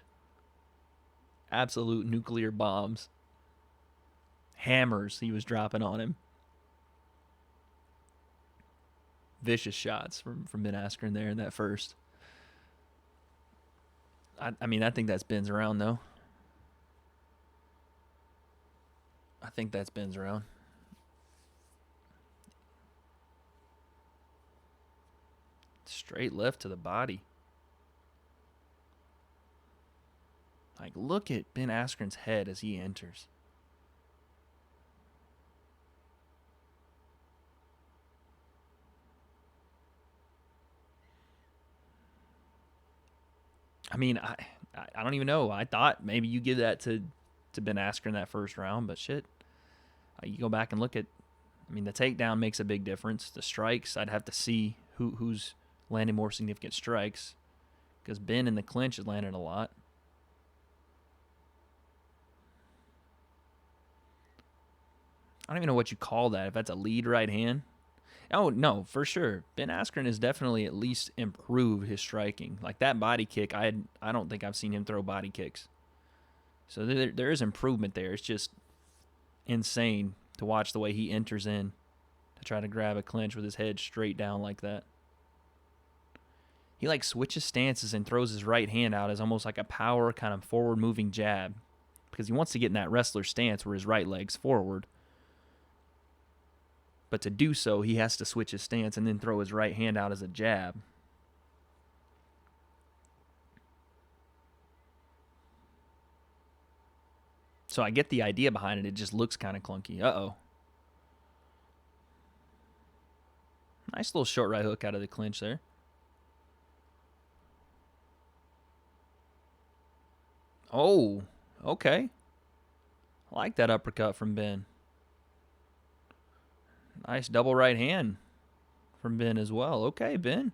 Absolute nuclear bombs. Hammers he was dropping on him. Vicious shots from Ben Askren there in that first. I mean, I think that's Ben's round, though. I think that's Ben's round. Straight left to the body. Like, look at Ben Askren's head as he enters. I mean, I don't even know. I thought maybe you give that to Ben Askren that first round, but shit. You go back and look at, I mean, the takedown makes a big difference. The strikes, I'd have to see who's landing more significant strikes, because Ben in the clinch has landed a lot. I don't even know what you call that, if that's a lead right hand. Oh, no, for sure. Ben Askren has definitely at least improved his striking. Like that body kick, I don't think I've seen him throw body kicks. So there is improvement there. It's just insane to watch the way he enters in to try to grab a clinch with his head straight down like that. He like switches stances and throws his right hand out as almost like a power kind of forward moving jab, because he wants to get in that wrestler stance where his right leg's forward. But to do so, he has to switch his stance and then throw his right hand out as a jab. So I get the idea behind it. It just looks kind of clunky. Uh-oh. Nice little short right hook out of the clinch there. Oh, okay. I like that uppercut from Ben. Nice double right hand from Ben as well. Okay, Ben.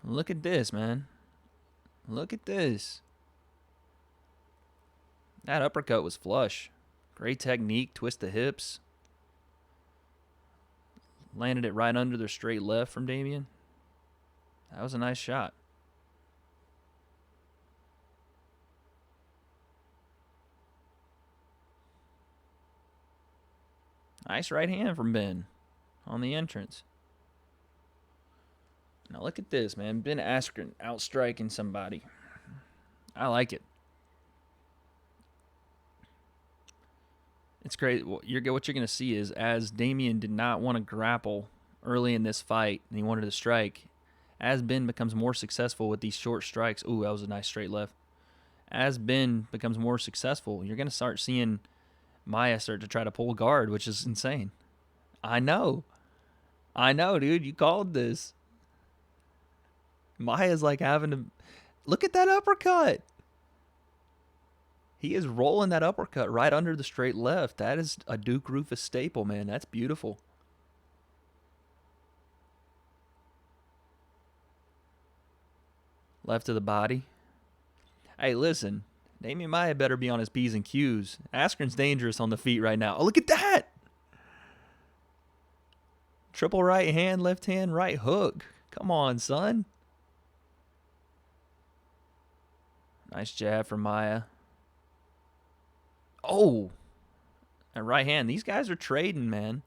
Look at this, man. Look at this. That uppercut was flush. Great technique, twist the hips. Landed it right under the straight left from Damian. That was a nice shot. Nice right hand from Ben on the entrance. Now look at this, man. Ben Askren outstriking somebody. I like it. It's great. What you're going to see is, as Damian did not want to grapple early in this fight and he wanted to strike, as Ben becomes more successful with these short strikes. Ooh, that was a nice straight left. As Ben becomes more successful, you're going to start seeing Maia start to try to pull guard, which is insane. I know, dude. You called this. Maia's like having to look at that uppercut. He is rolling that uppercut right under the straight left. That is a Duke Rufus staple, man. That's beautiful. Left of the body. Hey, listen. Damian Maia better be on his P's and Q's. Askren's dangerous on the feet right now. Oh, look at that. Triple right hand, left hand, right hook. Come on, son. Nice jab from Maia. Oh, that right hand. These guys are trading, man.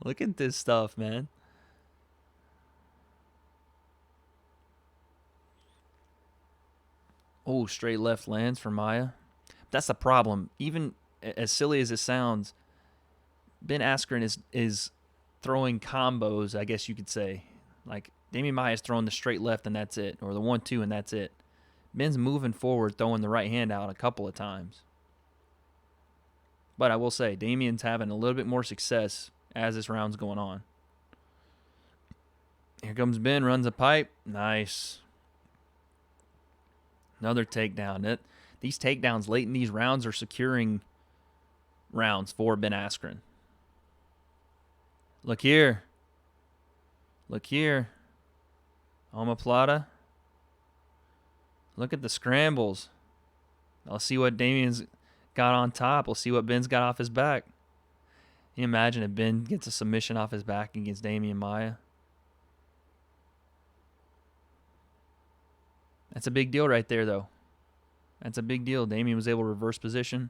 Look at this stuff, man. Oh, straight left lands for Maia. That's the problem. Even as silly as it sounds, Ben Askren is throwing combos, I guess you could say. Like, Damian Maia is throwing the straight left and that's it, or the 1-2 and that's it. Ben's moving forward, throwing the right hand out a couple of times. But I will say, Damian's having a little bit more success as this round's going on. Here comes Ben, runs a pipe. Nice. Another takedown. These takedowns late in these rounds are securing rounds for Ben Askren. Look here. Look here. Omoplata. Look at the scrambles. I'll see what Damian's got on top. We'll see what Ben's got off his back. Can you imagine if Ben gets a submission off his back against Damian Maia? That's a big deal right there, though. That's a big deal. Damian was able to reverse position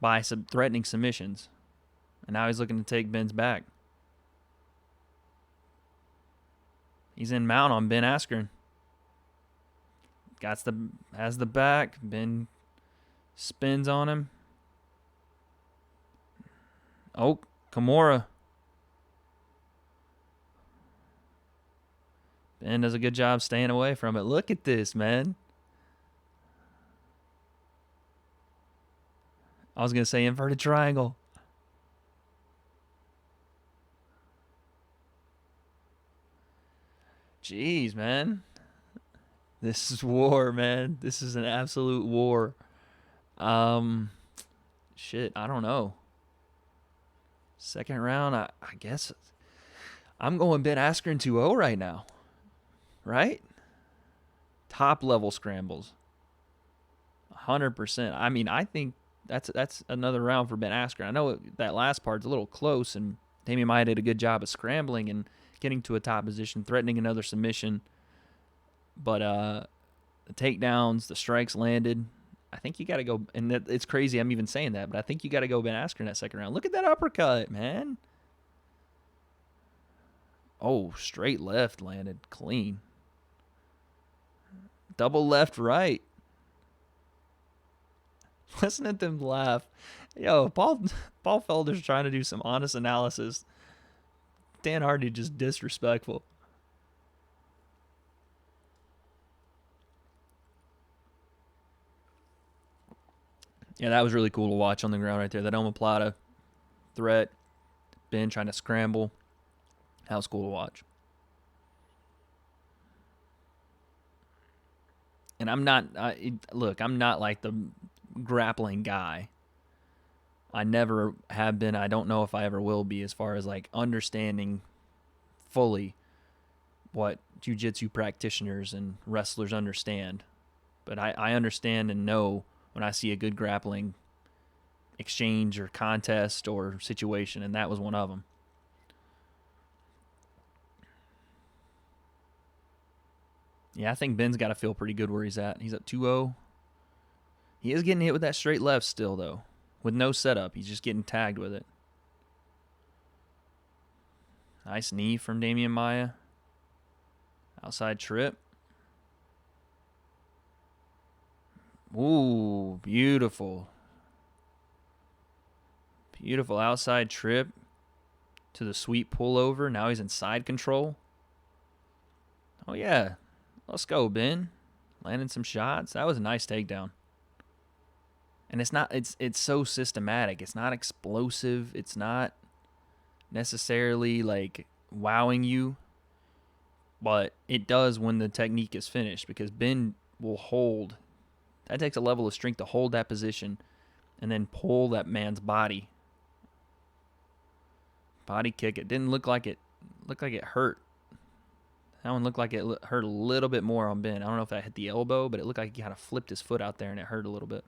by threatening submissions. And now he's looking to take Ben's back. He's in mount on Ben Askren. Has the back. Ben spins on him. Oh, Kimura. Ben does a good job staying away from it. Look at this, man. I was going to say inverted triangle. Jeez, man. This is war, man. This is an absolute war. Shit, I don't know. Second round, I guess I'm going Ben Askren 2-0 right now. Right? Top level scrambles. 100%. I mean, I think that's another round for Ben Askren. I know that last part's a little close, and Damian Maia did a good job of scrambling and getting to a top position, threatening another submission. But the takedowns, the strikes landed. I think you got to go, and it's crazy I'm even saying that, but I think you got to go Ben Askren that second round. Look at that uppercut, man. Oh, straight left landed clean. Double left right. Listen to them laugh. Yo, Paul Felder's trying to do some honest analysis. Dan Hardy just disrespectful. Yeah, that was really cool to watch on the ground right there. That omoplata threat. Ben trying to scramble. That was cool to watch. And I'm not like the grappling guy. I never have been. I don't know if I ever will be, as far as like understanding fully what jiu-jitsu practitioners and wrestlers understand. But I understand and know when I see a good grappling exchange or contest or situation, and that was one of them. Yeah, I think Ben's got to feel pretty good where he's at. He's up 2-0. He is getting hit with that straight left still, though, with no setup. He's just getting tagged with it. Nice knee from Damian Maia. Outside trip. Ooh, beautiful. Beautiful outside trip to the sweep pullover. Now he's in side control. Oh, yeah. Let's go, Ben. Landing some shots. That was a nice takedown. And it's so systematic. It's not explosive. It's not necessarily like wowing you. But it does when the technique is finished, because Ben will hold. That takes a level of strength to hold that position and then pull that man's body. Body kick. It didn't look like it hurt. That one looked like it hurt a little bit more on Ben. I don't know if that hit the elbow, but it looked like he kind of flipped his foot out there and it hurt a little bit.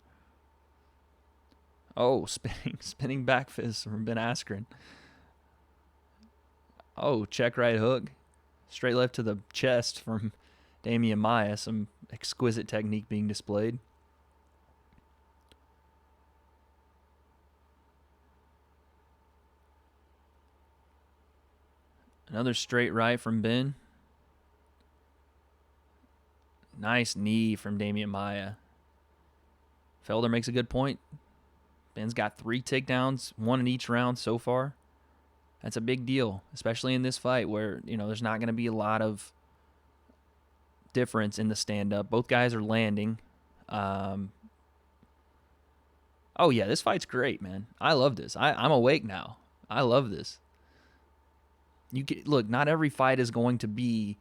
Oh, spinning back fist from Ben Askren. Oh, check right hook. Straight left to the chest from Damian Maia. Some exquisite technique being displayed. Another straight right from Ben. Nice knee from Damian Maia. Felder makes a good point. Ben's got 3 takedowns, 1 in each round so far. That's a big deal, especially in this fight where, there's not going to be a lot of difference in the stand-up. Both guys are landing. Oh, yeah, this fight's great, man. I love this. I'm awake now. I love this. Look, not every fight is going to be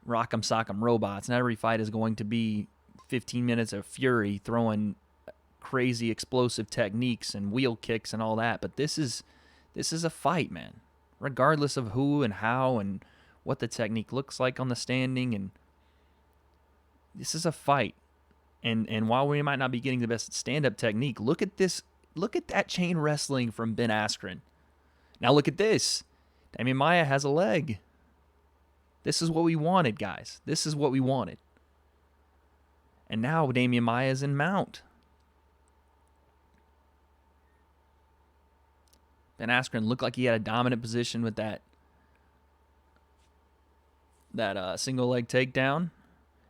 rock'em sock'em robots. Not every fight is going to be 15 minutes of fury throwing crazy explosive techniques and wheel kicks and all that. But this is a fight, man. Regardless of who and how and what the technique looks like on the standing, and this is a fight. And while we might not be getting the best stand-up technique, look at this. Look at that chain wrestling from Ben Askren. Now look at this. Damian Maia has a leg. This is what we wanted, guys. This is what we wanted. And now Damian Maia is in mount. Ben Askren looked like he had a dominant position with that single leg takedown.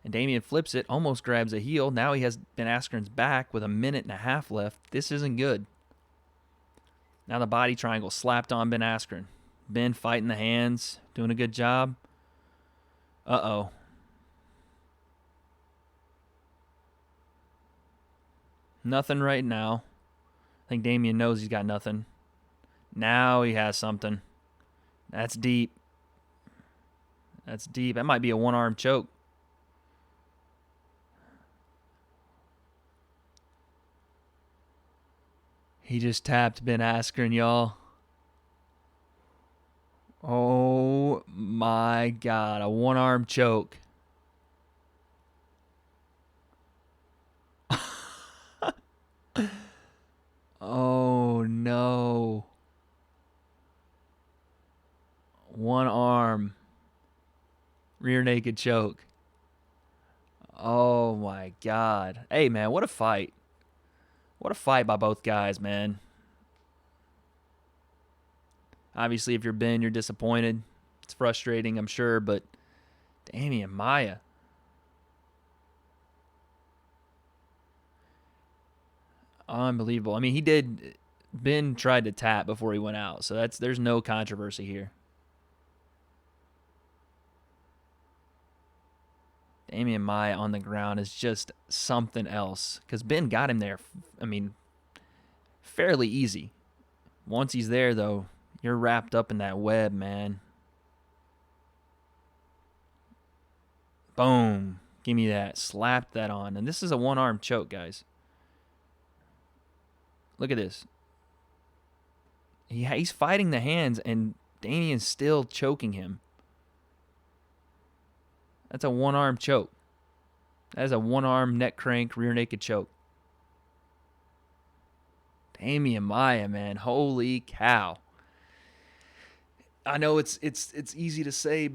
And Damian flips it, almost grabs a heel. Now he has Ben Askren's back with a minute and a half left. This isn't good. Now the body triangle slapped on Ben Askren. Ben fighting the hands, doing a good job. Uh-oh. Nothing right now. I think Damian knows he's got nothing. Now he has something. That's deep. That's deep. That might be a one-arm choke. He just tapped Ben Askren, y'all. Oh my God, a one-arm choke. Oh no. One arm. Rear naked choke. Oh my God. Hey man, what a fight. What a fight by both guys, man. Obviously, if you're Ben, you're disappointed. It's frustrating, I'm sure, but Damian Maia. Unbelievable. I mean, Ben tried to tap before he went out, so there's no controversy here. Damian Maia on the ground is just something else because Ben got him there, fairly easy. Once he's there, though, you're wrapped up in that web, man. Boom. Give me that. Slapped that on. And this is a one-arm choke, guys. Look at this. He's fighting the hands, and Damian's still choking him. That's a one-arm choke. That is a one-arm neck crank, rear naked choke. Damian Maia, man. Holy cow. I know it's easy to say,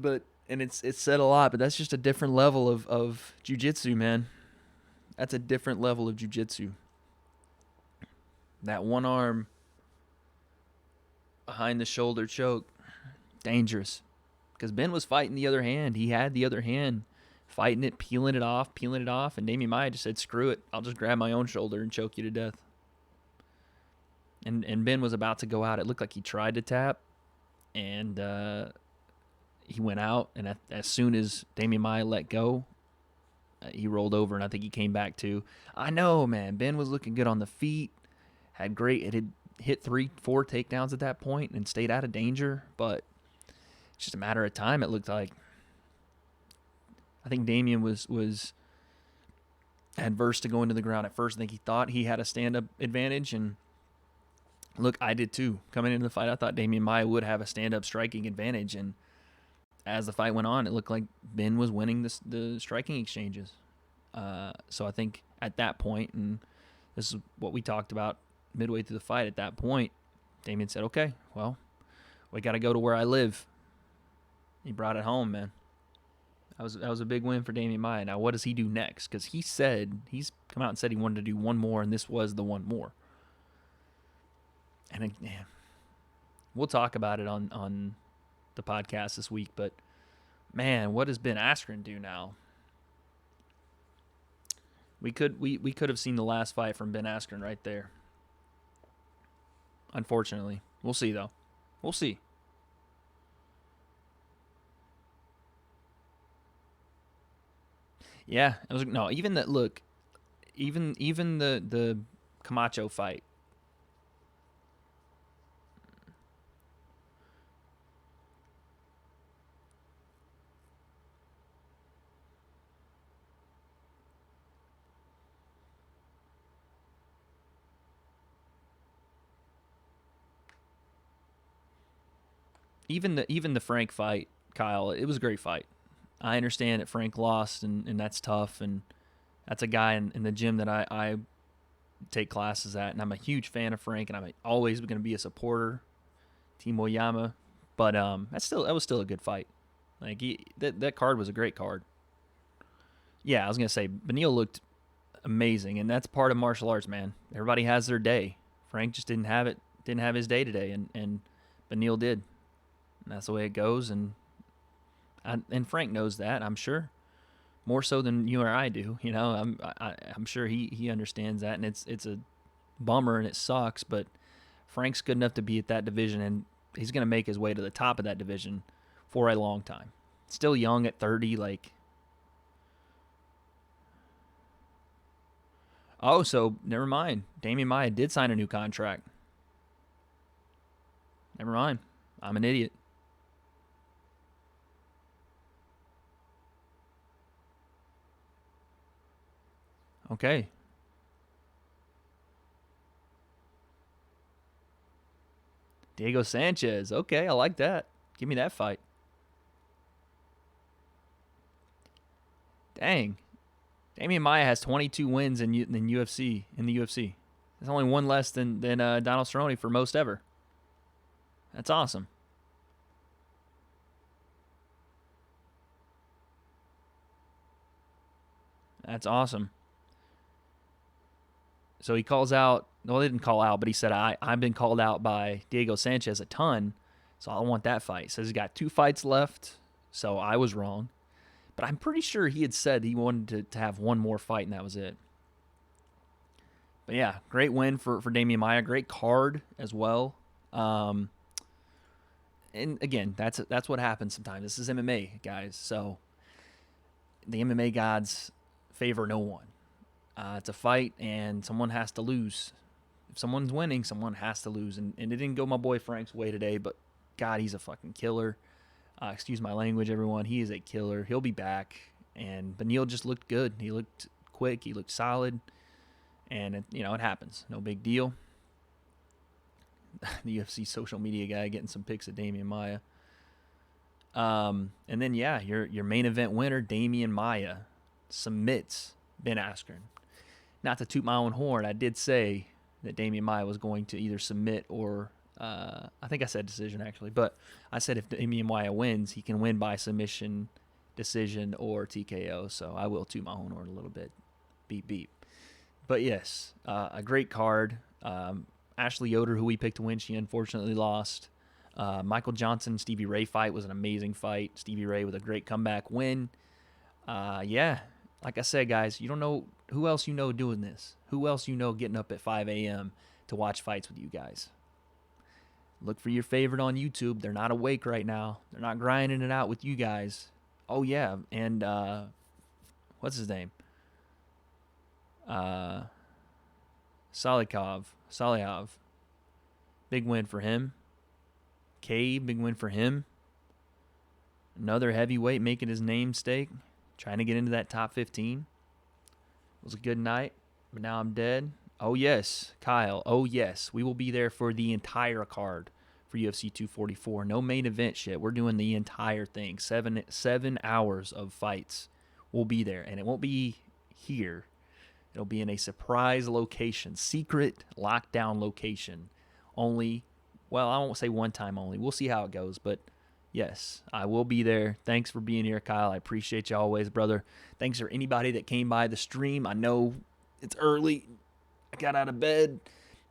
and it's said a lot, but that's just a different level of jiu-jitsu, man. That's a different level of jiu-jitsu. That one arm behind the shoulder choke, dangerous. Because Ben was fighting the other hand. He had the other hand, fighting it, peeling it off, and Damian Maia just said, screw it. I'll just grab my own shoulder and choke you to death. And Ben was about to go out. It looked like he tried to tap, and he went out. And as soon as Damian Maia let go, he rolled over, and I think he came back too. I know, man. Ben was looking good on the feet. It had hit 3-4 takedowns at that point and stayed out of danger, but it's just a matter of time, it looked like. I think Damian was adverse to going to the ground at first. I think he thought he had a stand-up advantage, and look, I did too. Coming into the fight, I thought Damian Maia would have a stand-up striking advantage, and as the fight went on, it looked like Ben was winning the striking exchanges. So I think at that point, and this is what we talked about midway through the fight, at that point, Damian said, okay, well, we got to go to where I live. He brought it home, man. That was a big win for Damian Maia. Now, what does he do next? Because he's come out and said he wanted to do one more, and this was the one more. And yeah, we'll talk about it on the podcast this week. But man, what does Ben Askren do now? We could have seen the last fight from Ben Askren right there. Unfortunately, we'll see though. We'll see. Yeah, it was no. Even that look, even the Camacho fight. Even the Frank fight, Kyle, it was a great fight. I understand that Frank lost, and that's tough, and that's a guy in the gym that I take classes at, and I'm a huge fan of Frank, and I'm always going to be a supporter, Team Oyama. But that was still a good fight. Like that card was a great card. Yeah, I was gonna say Beneil looked amazing, and that's part of martial arts, man. Everybody has their day. Frank just didn't have it. Didn't have his day today, and Beneil did. And that's the way it goes, and Frank knows that, I'm sure, more so than you or I do. You know, I'm sure he understands that, and it's a bummer and it sucks, but Frank's good enough to be at that division, and he's gonna make his way to the top of that division for a long time. Still young at 30, like. Oh, so never mind. Damian Maia did sign a new contract. Never mind. I'm an idiot. Okay. Diego Sanchez. Okay, I like that. Give me that fight. Dang. Damian Maia has 22 wins in UFC in the UFC. That's only one less than Donald Cerrone for most ever. That's awesome. That's awesome. So he calls out. Well, he didn't call out, but he said, I've been called out by Diego Sanchez a ton, so I want that fight. He says he's got 2 fights left, so I was wrong. But I'm pretty sure he had said he wanted to have one more fight, and that was it. But yeah, great win for Damian Maia. Great card as well. And again, that's what happens sometimes. This is MMA, guys. So the MMA gods favor no one. It's a fight, and someone has to lose. If someone's winning, someone has to lose. And it didn't go my boy Frank's way today, but God, he's a fucking killer. Excuse my language, everyone. He is a killer. He'll be back. And Beneil just looked good. He looked quick. He looked solid. And, it happens. No big deal. The UFC social media guy getting some pics of Damian Maia. And then, yeah, your main event winner, Damian Maia, submits Ben Askren. Not to toot my own horn, I did say that Damian Maia was going to either submit or I think I said decision, actually. But I said if Damian Maia wins, he can win by submission, decision, or TKO. So I will toot my own horn a little bit. Beep, beep. But yes, a great card. Ashley Yoder, who we picked to win, she unfortunately lost. Michael Johnson, Stevie Ray fight was an amazing fight. Stevie Ray with a great comeback win. Yeah, like I said, guys, you don't know who else you know doing this. Who else you know getting up at 5 a.m. to watch fights with you guys. Look for your favorite on YouTube. They're not awake right now. They're not grinding it out with you guys. Oh, yeah, and what's his name? Salihov. Big win for him. Cade, big win for him. Another heavyweight making his namesake, trying to get into that top 15. It was a good night, but now I'm dead. Oh, yes, Kyle. Oh, yes. We will be there for the entire card for UFC 244. No main event shit. We're doing the entire thing. 7 hours of fights. We'll be there, and it won't be here. It'll be in a surprise location, secret lockdown location. Only, well, I won't say one time only. We'll see how it goes, but yes, I will be there. Thanks for being here, Kyle. I appreciate you always, brother. Thanks for anybody that came by the stream. I know it's early. I got out of bed.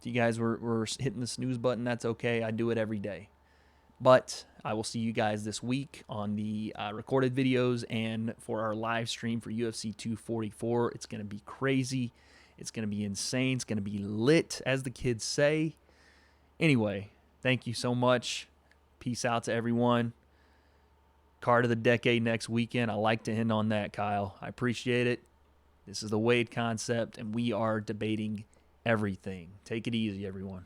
If you guys were hitting the snooze button, that's okay. I do it every day. But I will see you guys this week on the recorded videos and for our live stream for UFC 244. It's going to be crazy. It's going to be insane. It's going to be lit, as the kids say. Anyway, thank you so much. Peace out to everyone. Card of the decade next weekend. I like to end on that, Kyle. I appreciate it. This is the W.A.D.E concept, and we are debating everything. Take it easy, everyone.